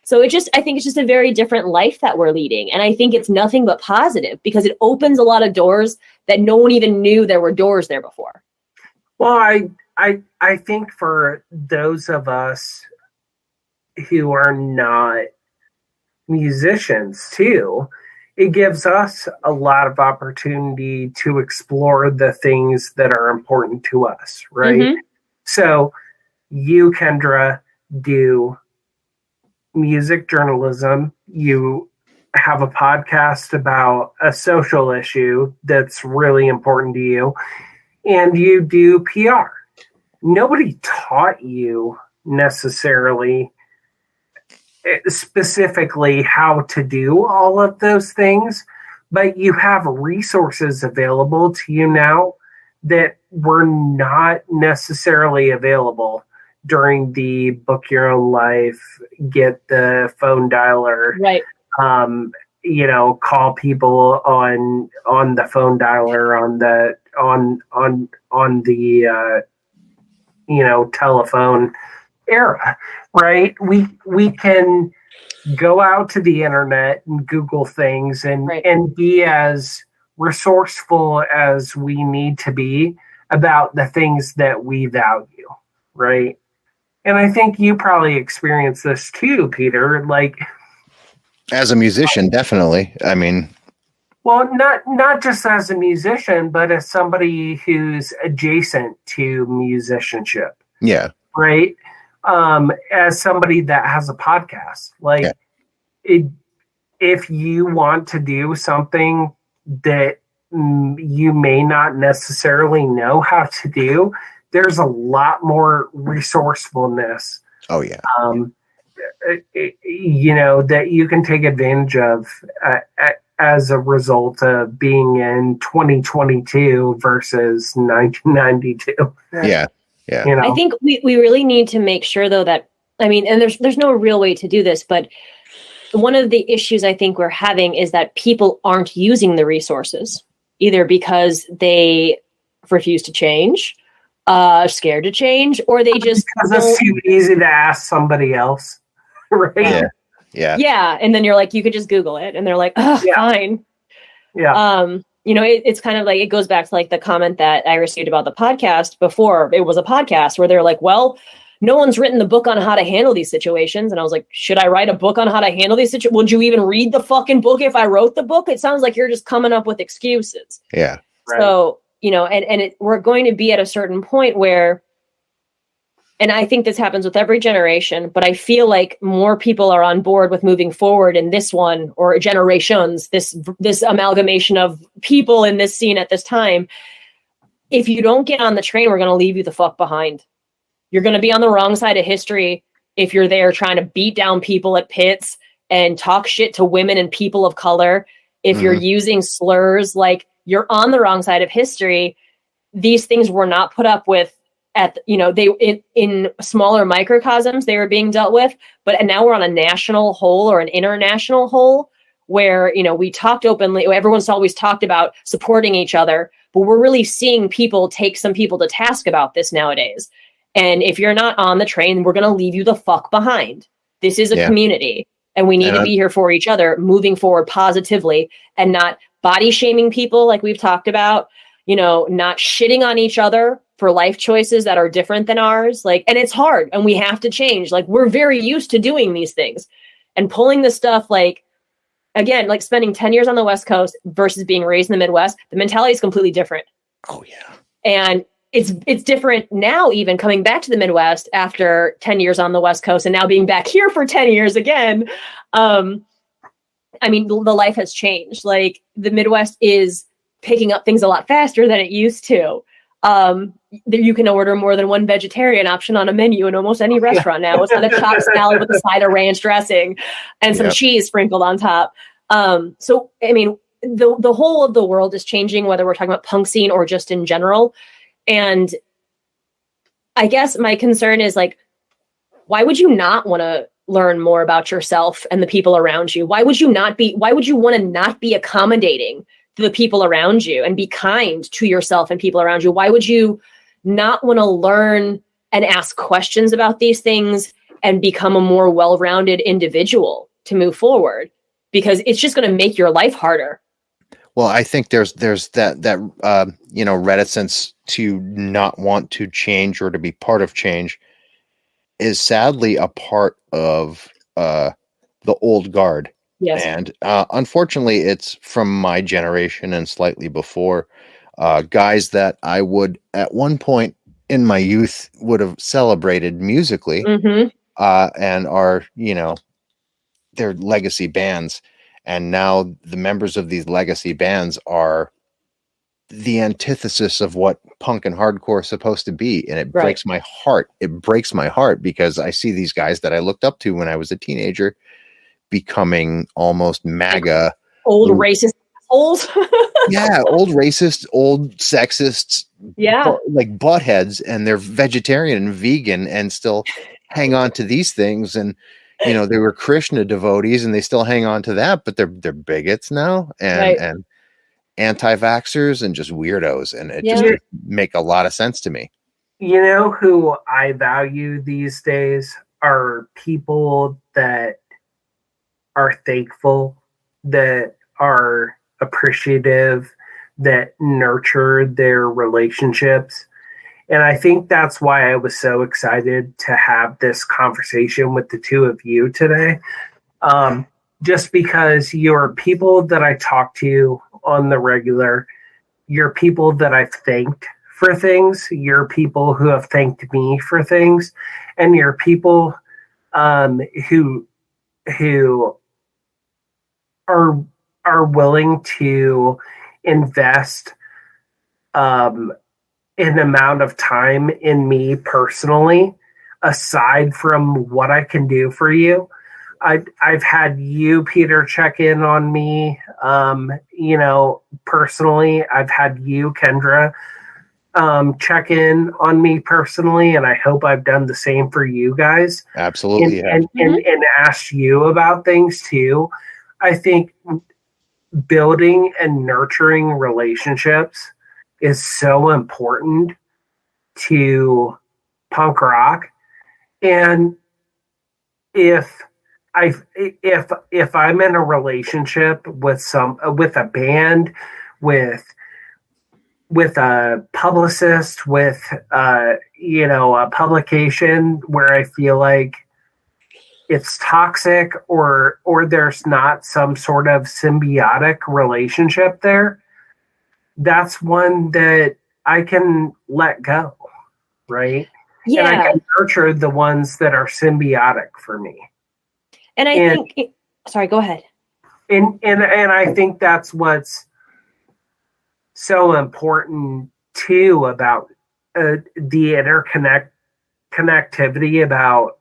So I think it's just a very different life that we're leading. And I think it's nothing but positive, because it opens a lot of doors that no one even knew there were doors there before. Well, I think for those of us who are not musicians too, it gives us a lot of opportunity to explore the things that are important to us, right? Mm-hmm. So you, Kendra, do music journalism. You have a podcast about a social issue that's really important to you, and you do PR. Nobody taught you necessarily specifically how to do all of those things, but you have resources available to you now that were not necessarily available during the book your own life, get the phone dialer, right? Call people on the phone dialer, on the telephone era, right? We can go out to the internet and Google things and be as resourceful as we need to be about the things that we value, right? And I think you probably experience this too, Peter. Like, as a musician, definitely. I mean, well, not just as a musician, but as somebody who's adjacent to musicianship. Yeah. Right. As somebody that has a podcast, like, if you want to do something that you may not necessarily know how to do, there's a lot more resourcefulness. Oh yeah. That you can take advantage of as a result of being in 2022 versus 1992. Yeah. Yeah. I think we really need to make sure, though, that, and there's no real way to do this, but one of the issues I think we're having is that people aren't using the resources, either because they refuse to change, scared to change, or they just because it's too easy to ask somebody else, right? Yeah, and then you're like, you could just Google it, and they're like, fine. Yeah. It's kind of like, it goes back to like the comment that I received about the podcast before it was a podcast, where they're like, well, no one's written the book on how to handle these situations. And I was like, should I write a book on how to handle these situations? Would you even read the fucking book if I wrote the book? It sounds like you're just coming up with excuses. Yeah. Right. So, we're going to be at a certain point where, and I think this happens with every generation, but I feel like more people are on board with moving forward in this one, or generations, this amalgamation of people in this scene at this time. If you don't get on the train, we're going to leave you the fuck behind. You're going to be on the wrong side of history if you're there trying to beat down people at pits and talk shit to women and people of color. If you're using slurs, like, you're on the wrong side of history. These things were not put up with in smaller microcosms, they were being dealt with, but now we're on a national whole or an international whole where, we talked openly. Everyone's always talked about supporting each other, but we're really seeing people take some people to task about this nowadays. And if you're not on the train, we're going to leave you the fuck behind. This is a community, and we need to be here for each other, moving forward positively, and not body shaming people like we've talked about, not shitting on each other for life choices that are different than ours. Like, and it's hard, and we have to change. Like, we're very used to doing these things, and pulling the stuff like, again, like spending 10 years on the West Coast versus being raised in the Midwest, the mentality is completely different. Oh yeah. And it's different now, even coming back to the Midwest after 10 years on the West Coast and now being back here for 10 years again. I mean, the life has changed. Like the Midwest is picking up things a lot faster than it used to. You can order more than one vegetarian option on a menu in almost any restaurant now. It's not a chopped salad with a side of ranch dressing and some cheese sprinkled on top. So, I mean, the whole of the world is changing, whether we're talking about punk scene or just in general. And I guess my concern is like, why would you not want to learn more about yourself and the people around you? Why would you want to not be accommodating to the people around you and be kind to yourself and people around you? Why would you not want to learn and ask questions about these things and become a more well-rounded individual to move forward? Because it's just going to make your life harder. Well, I think there's that reticence to not want to change or to be part of change is sadly a part of the old guard. Yes. And unfortunately, it's from my generation and slightly before, guys that I would at one point in my youth would have celebrated musically, and are, their legacy bands. And now the members of these legacy bands are the antithesis of what punk and hardcore is supposed to be. And it breaks my heart. It breaks my heart because I see these guys that I looked up to when I was a teenager becoming almost MAGA. Old racist assholes. Yeah, old racist, old sexists. Yeah. Like buttheads, and they're vegetarian and vegan and still hang on to these things. And they were Krishna devotees and they still hang on to that, but they're bigots now and anti-vaxxers and just weirdos. And it just make a lot of sense to me. You know who I value these days are people that are thankful, that are appreciative, that nurture their relationships. And I think that's why I was so excited to have this conversation with the two of you today. Just because you're people that I talk to on the regular, you're people that I've thanked for things, you're people who have thanked me for things, and you're people who are willing to invest an amount of time in me personally, aside from what I can do for you. I've had you, Peter, check in on me, personally. I've had you, Kendra, check in on me personally, and I hope I've done the same for you guys. Absolutely. And asked you about things too. I think building and nurturing relationships is so important to punk rock. And if I'm in a relationship with a band, with a publicist, with a publication where I feel like it's toxic or there's not some sort of symbiotic relationship there, that's one that I can let go, right? Yeah. And I can nurture the ones that are symbiotic for me. And I think, sorry, go ahead. And I think that's what's so important too about the connectivity, about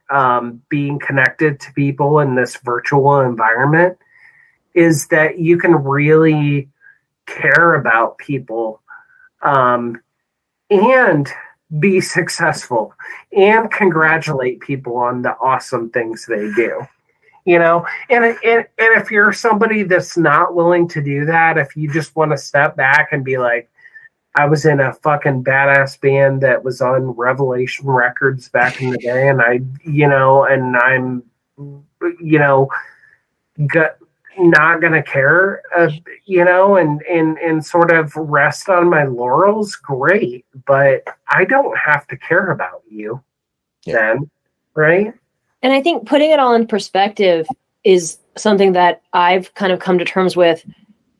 being connected to people in this virtual environment, is that you can really care about people and be successful and congratulate people on the awesome things they do. And if you're somebody that's not willing to do that, if you just want to step back and be like, I was in a fucking badass band that was on Revelation Records back in the day, and I'm not gonna care, and sort of rest on my laurels, great, but I don't have to care about you then, right? And I think putting it all in perspective is something that I've kind of come to terms with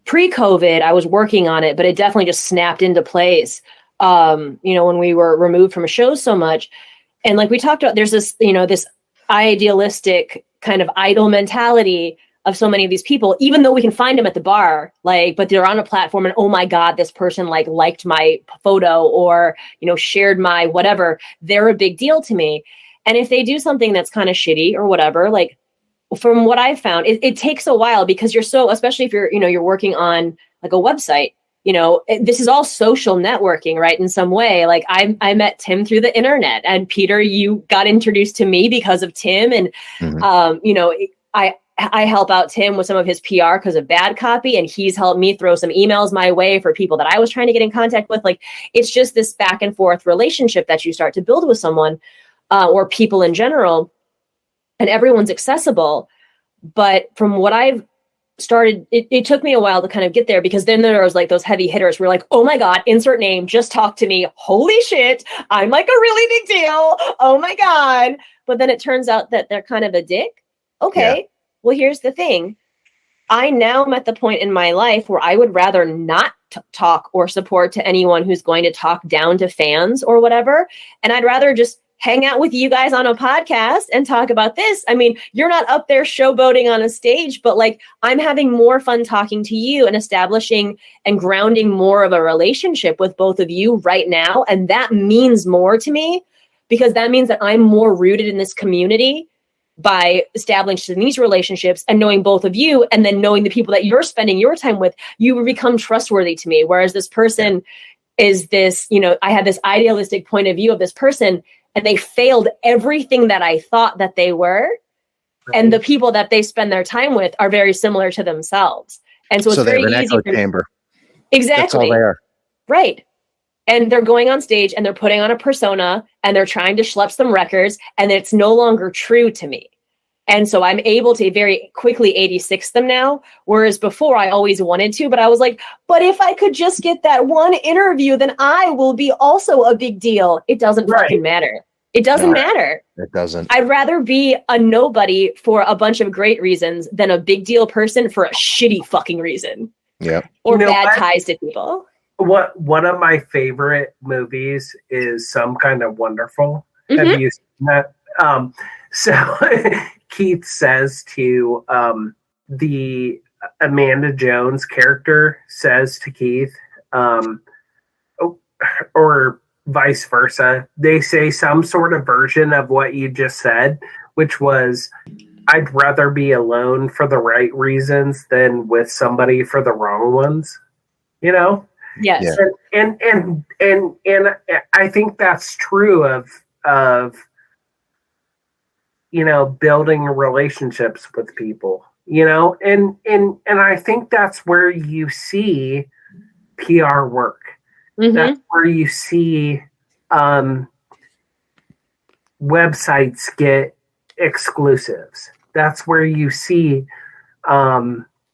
pre-COVID. I was working on it, but it definitely just snapped into place. When we were removed from a show so much. And like we talked about, there's this, this idealistic kind of idol mentality of so many of these people, even though we can find them at the bar, but they're on a platform and, oh my God, this person liked my photo or, shared my whatever, they're a big deal to me. And if they do something that's kind of shitty or whatever, from what I've found, it takes a while because you're so, especially if you're working on a website, this is all social networking, right? In some way, I met Tim through the internet, and Peter, you got introduced to me because of Tim. And, I help out Tim with some of his PR because of bad copy. And he's helped me throw some emails my way for people that I was trying to get in contact with. It's just this back and forth relationship that you start to build with someone or people in general, and everyone's accessible. But from what I've started, it took me a while to kind of get there, because then there was those heavy hitters who were like, oh my God, insert name, just talk to me. Holy shit, I'm a really big deal. Oh my God. But then it turns out that they're kind of a dick. Okay. Yeah. Well, here's the thing. I now am at the point in my life where I would rather not talk or support to anyone who's going to talk down to fans or whatever. And I'd rather just hang out with you guys on a podcast and talk about this. I mean, you're not up there showboating on a stage, but I'm having more fun talking to you and establishing and grounding more of a relationship with both of you right now. And that means more to me, because that means that I'm more rooted in this community by establishing these relationships and knowing both of you, and then knowing the people that you're spending your time with, you become trustworthy to me. Whereas this person is this, I had this idealistic point of view of this person, and they failed everything that I thought that they were. Right. And the people that they spend their time with are very similar to themselves. And so it's very easy. Echo chamber. Exactly. That's all they are. Right. And they're going on stage and they're putting on a persona and they're trying to schlep some records, and it's no longer true to me. And so I'm able to very quickly 86 them now. Whereas before I always wanted to, but I was like, but if I could just get that one interview, then I will be also a big deal. It doesn't fucking matter. It doesn't matter. It doesn't. I'd rather be a nobody for a bunch of great reasons than a big deal person for a shitty fucking reason. Yeah. Or bad ties to people. One of my favorite movies is Some Kind of Wonderful. Mm-hmm. Have you seen that? So Keith says to the Amanda Jones character says to Keith, or vice versa. They say some sort of version of what you just said, which was, I'd rather be alone for the right reasons than with somebody for the wrong ones. Yes. Yeah. And I think that's true of building relationships with people, and I think that's where you see PR work. Mm-hmm. That's where you see websites get exclusives. That's where you see podcasts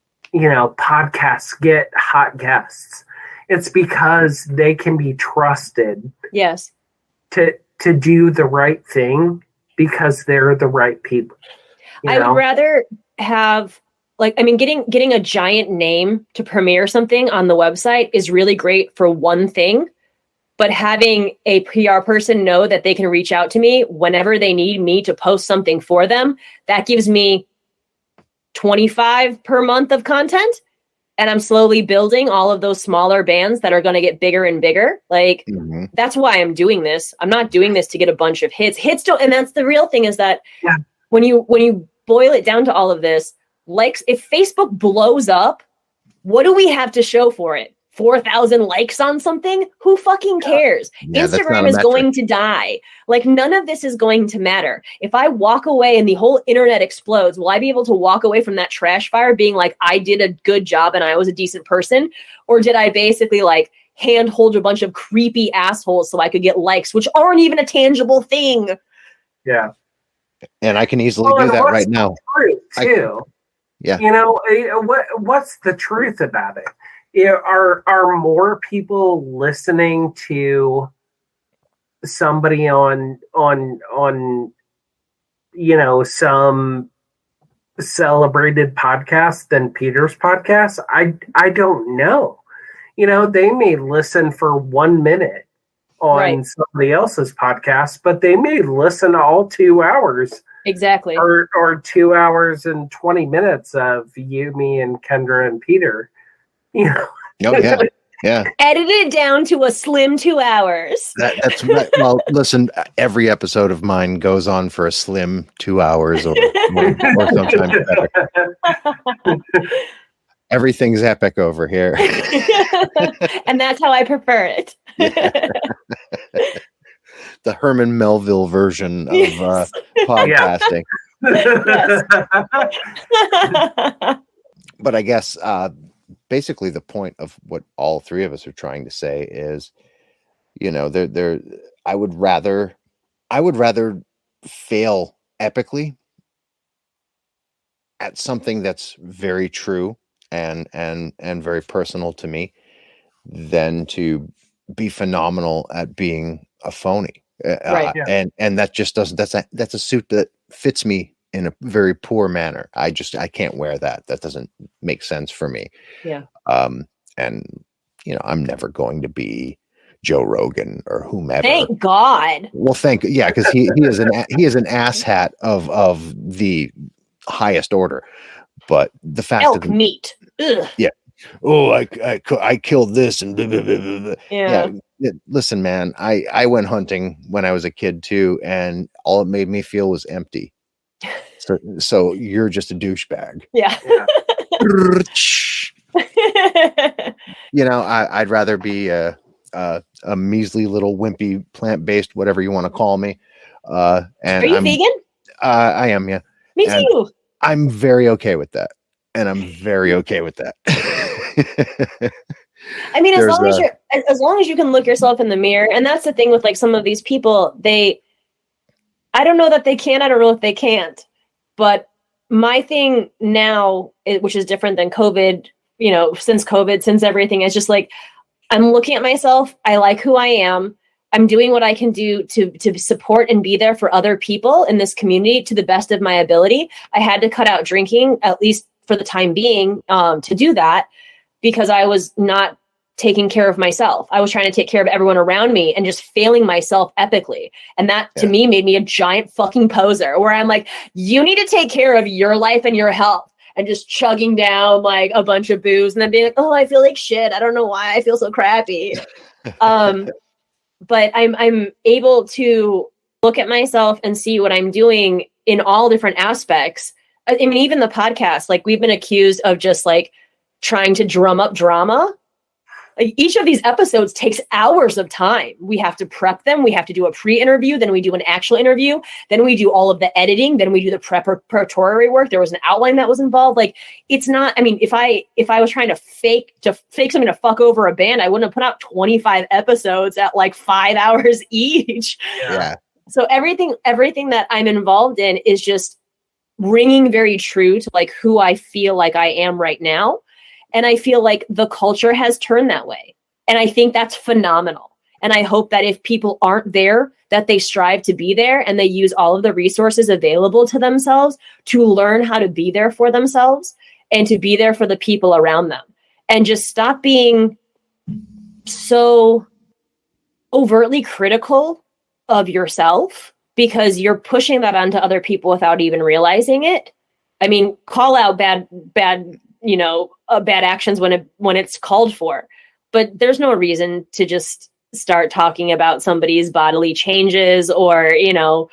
get hot guests. It's because they can be trusted. Yes. To do the right thing because they're the right people. I would rather have getting a giant name to premiere something on the website is really great for one thing, but having a PR person know that they can reach out to me whenever they need me to post something for them, that gives me $25 per month of content. And I'm slowly building all of those smaller bands that are going to get bigger and bigger. That's why I'm doing this. I'm not doing this to get a bunch of hits. Hits don't, and that's the real thing, is that when you boil it down to all of this, if Facebook blows up, what do we have to show for it? 4,000 likes on something? Who fucking cares? Yeah, Instagram is going to die. None of this is going to matter. If I walk away and the whole internet explodes, will I be able to walk away from that trash fire being like, I did a good job and I was a decent person? Or did I basically handhold a bunch of creepy assholes so I could get likes, which aren't even a tangible thing? Yeah. And I can easily do that right now. Too. Yeah. What's the truth about it? Are more people listening to somebody on some celebrated podcast than Peter's podcast? I don't know. You know, they may listen for 1 minute on somebody else's podcast, but they may listen all 2 hours. Exactly. Or 2 hours and 20 minutes of you, me, and Kendra and Peter. You know. Oh, yeah. Yeah. Edit it down to a slim 2 hours. That's right. Well, listen, every episode of mine goes on for a slim 2 hours or sometimes better. Everything's epic over here. And that's how I prefer it. Yeah. The Herman Melville version of podcasting. But I guess basically the point of what all three of us are trying to say is, you know, I would rather fail epically at something that's very true and very personal to me than to be phenomenal at being a phony. Right. And that just doesn't, that's a suit that fits me in a very poor manner. I can't wear that. That doesn't make sense for me. Yeah. And you know, I'm never going to be Joe Rogan or whomever. Thank God. Well, because he is an asshat of the highest order. But the fact elk meat. Ugh. Yeah. Oh, I killed this and blah, blah, blah, blah. Yeah. Listen, man, I went hunting when I was a kid too, and all it made me feel was empty. So you're just a douchebag. Yeah. You know, I'd rather be a measly little wimpy plant-based, whatever you want to call me. And are you vegan? I am, yeah. Me too. I'm very okay with that. And I'm very okay with that. I mean, as long as you can look yourself in the mirror, and that's the thing with like some of these people, I don't know that they can, I don't know if they can't. But my thing now, which is different than COVID, you know, since everything, is just like, I'm looking at myself. I like who I am. I'm doing what I can do to support and be there for other people in this community to the best of my ability. I had to cut out drinking, at least for the time being, to do that, because I was not taking care of myself. I was trying to take care of everyone around me and just failing myself epically. And that to me made me a giant fucking poser, where I'm like, you need to take care of your life and your health, and just chugging down like a bunch of booze and then being like, oh, I feel like shit. I don't know why I feel so crappy. But I'm able to look at myself and see what I'm doing in all different aspects. I mean, even the podcast, like we've been accused of just like trying to drum up drama. Like, each of these episodes takes hours of time. We have to prep them. We have to do a pre-interview. Then we do an actual interview. Then we do all of the editing. Then we do the preparatory work. There was an outline that was involved. Like, it's not, I mean, if I was trying to fake something to fuck over a band, I wouldn't have put out 25 episodes at like 5 hours each. Yeah. So everything that I'm involved in is just ringing very true to like who I feel like I am right now. And I feel like the culture has turned that way. And I think that's phenomenal. And I hope that if people aren't there, that they strive to be there and they use all of the resources available to themselves to learn how to be there for themselves and to be there for the people around them. And just stop being so overtly critical of yourself, because you're pushing that onto other people without even realizing it. I mean, call out bad actions when it's called for, but there's no reason to just start talking about somebody's bodily changes or, you know,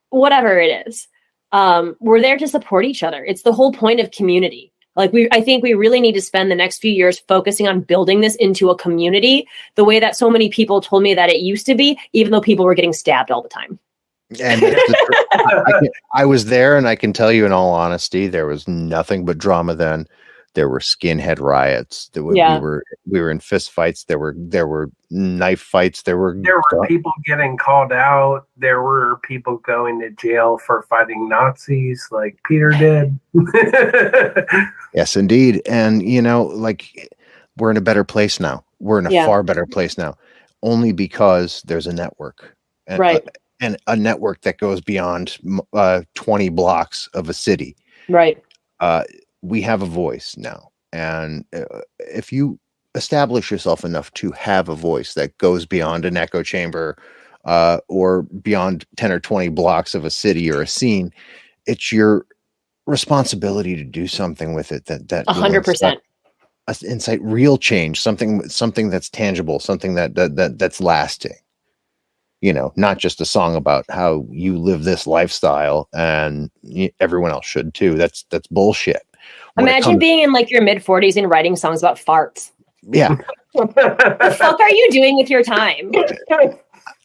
whatever it is. We're there to support each other. It's the whole point of community. Like I think we really need to spend the next few years focusing on building this into a community the way that so many people told me that it used to be, even though people were getting stabbed all the time. And I was there, and I can tell you in all honesty, there was nothing but drama then. There were skinhead riots. We were in fist fights. There were knife fights. There were people getting called out. There were people going to jail for fighting Nazis, like Peter did. Yes, indeed. And you know, like, we're in a better place now. We're in a far better place now, only because there's a network, and a network that goes beyond 20 blocks of a city. Right. we have a voice now. And if you establish yourself enough to have a voice that goes beyond an echo chamber or beyond 10 or 20 blocks of a city or a scene, it's your responsibility to do something with it that 100%. Incite real change, something that's tangible, something that's lasting. You know, not just a song about how you live this lifestyle and everyone else should too. That's bullshit. Imagine being in like your mid 40s and writing songs about farts. Yeah. What the fuck are you doing with your time?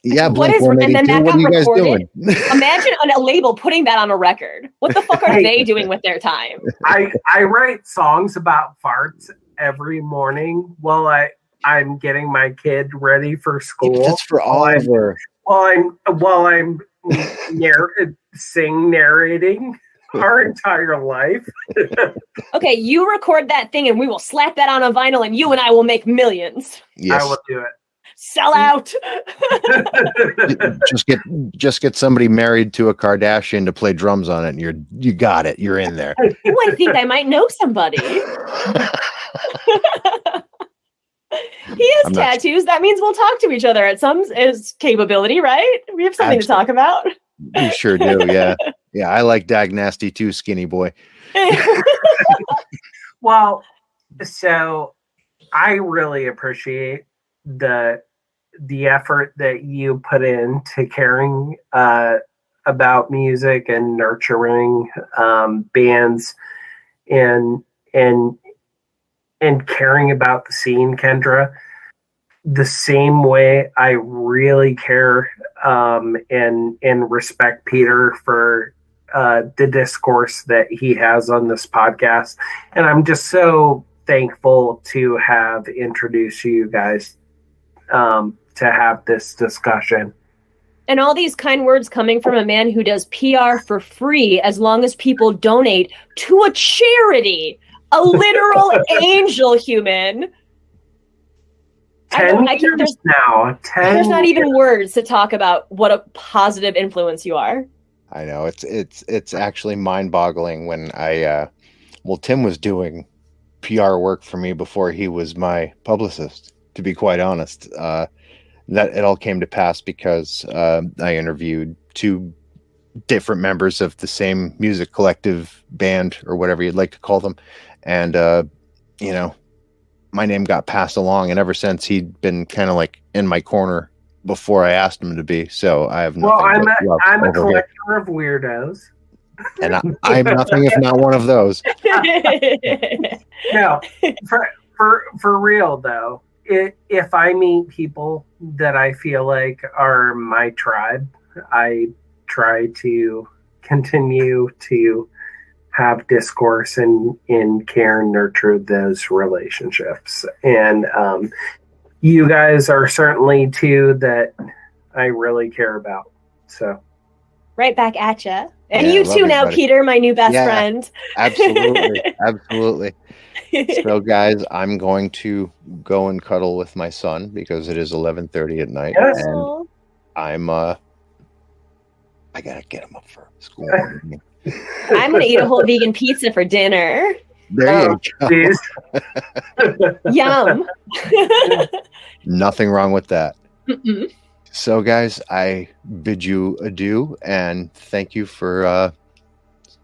Yeah, what is, and then that what got are you guys recorded. doing? Imagine on a label putting that on a record. What the fuck are they doing with their time? I write songs about farts every morning while I'm getting my kid ready for school. That's for Oliver. While I'm narrating our entire life. Okay, you record that thing and we will slap that on a vinyl and you and I will make millions. Yes. I will do it. Sell out. just get somebody married to a Kardashian to play drums on it, and you got it. You're in there. Oh, I think I might know somebody. He has tattoos. That means we'll talk to each other at some capability, right? We have something to talk about. We sure do. Yeah. Yeah. I like Dag Nasty too, skinny boy. Well, so I really appreciate the effort that you put into caring about music and nurturing bands and caring about the scene, Kendra. The same way I really care and respect Peter for the discourse that he has on this podcast. And I'm just so thankful to have introduced you guys to have this discussion. And all these kind words coming from a man who does PR for free as long as people donate to a charity, a literal angel human. 10 years now. There's not even words to talk about what a positive influence you are. I know it's actually mind-boggling when Tim was doing PR work for me before he was my publicist, to be quite honest. That it all came to pass because I interviewed two different members of the same music collective band or whatever you'd like to call them. And, my name got passed along, and ever since he'd been kind of like in my corner before I asked him to be. So I have nothing. Well, I'm a collector of weirdos. And I'm nothing if not one of those. No, for real though, if I meet people that I feel like are my tribe, I try to continue to have discourse and care and nurture those relationships. And you guys are certainly two that I really care about. So right back at you. And you too now, Peter, my new best friend. Absolutely. So guys, I'm going to go and cuddle with my son because it is 11:30 at night. Yes. And I gotta get him up for school. I'm gonna eat a whole vegan pizza for dinner. There you go. Yum. Nothing wrong with that. Mm-mm. So guys, I bid you adieu and thank you for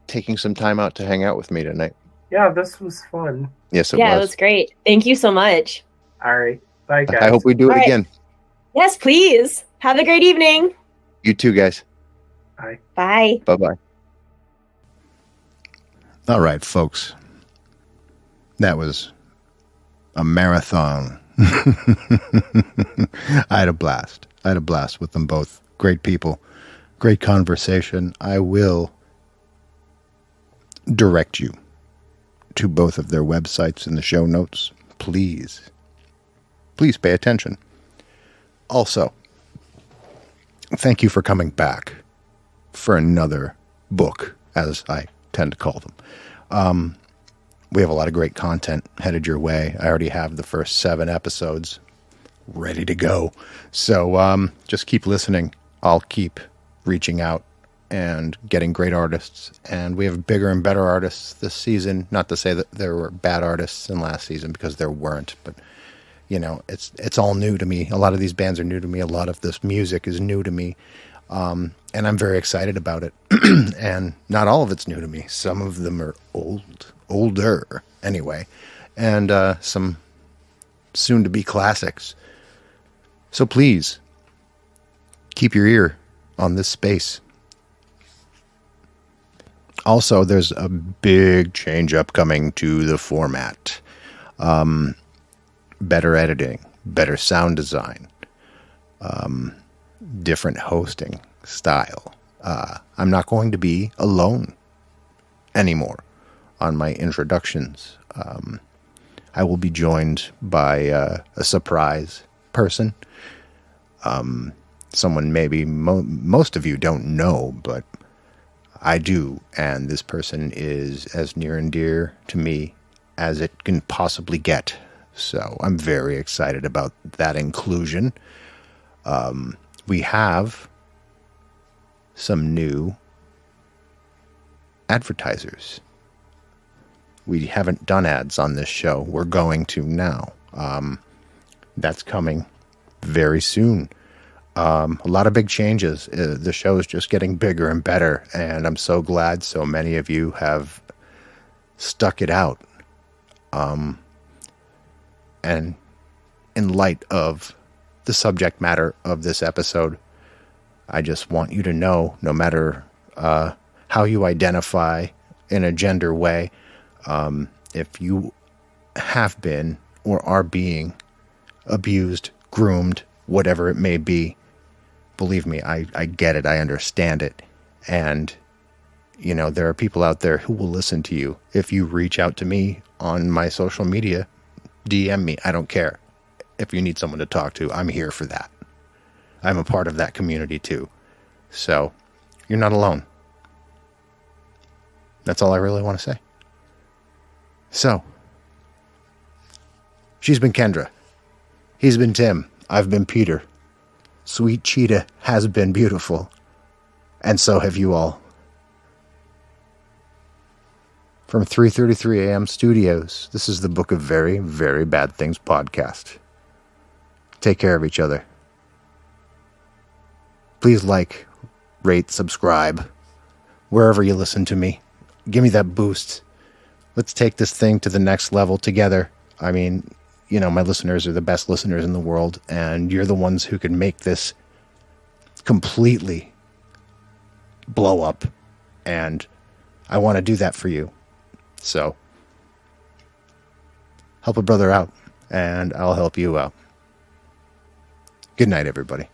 taking some time out to hang out with me tonight. Yeah, this was fun. Yes, it was great. Thank you so much. All right. Bye, guys. I hope we do it again. Yes, please. Have a great evening. You too, guys. Bye. Bye. Bye-bye. All right, folks. That was a marathon. I had a blast with them both. Great people. Great conversation. I will direct you to both of their websites in the show notes. Please pay attention. Also, thank you for coming back for another book, as I tend to call them. We have a lot of great content headed your way. I already have the first 7 episodes ready to go. So just keep listening. I'll keep reaching out and getting great artists. And we have bigger and better artists this season. Not to say that there were bad artists in last season, because there weren't. But, you know, it's all new to me. A lot of these bands are new to me. A lot of this music is new to me. And I'm very excited about it. And not all of it's new to me. Some of them are older anyway. And some soon-to-be classics. So please, keep your ear on this space. Also, there's a big change upcoming to the format. Better editing, better sound design, different hosting style. I'm not going to be alone anymore on my introductions. I will be joined by a surprise person. Someone maybe most of you don't know, but I do. And this person is as near and dear to me as it can possibly get. So I'm very excited about that inclusion. We have some new advertisers. We haven't done ads on this show. We're going to now. That's coming very soon. A lot of big changes. The show is just getting bigger and better, and I'm so glad so many of you have stuck it out. And in light of the subject matter of this episode, I just want you to know, no matter how you identify in a gender way, if you have been or are being abused, groomed, whatever it may be, believe me, I get it. I understand it. And, you know, there are people out there who will listen to you. If you reach out to me on my social media, DM me. I don't care. If you need someone to talk to, I'm here for that. I'm a part of that community too. So, you're not alone. That's all I really want to say. So, she's been Kendra. He's been Tim. I've been Peter. Sweet Cheetah has been beautiful. And so have you all. From 3:33 a.m. Studios, this is the Book of Very, Very Bad Things podcast. Take care of each other. Please like, rate, subscribe, wherever you listen to me. Give me that boost. Let's take this thing to the next level together. I mean, you know, my listeners are the best listeners in the world, and you're the ones who can make this completely blow up. And I want to do that for you. So, help a brother out, and I'll help you out. Good night, everybody.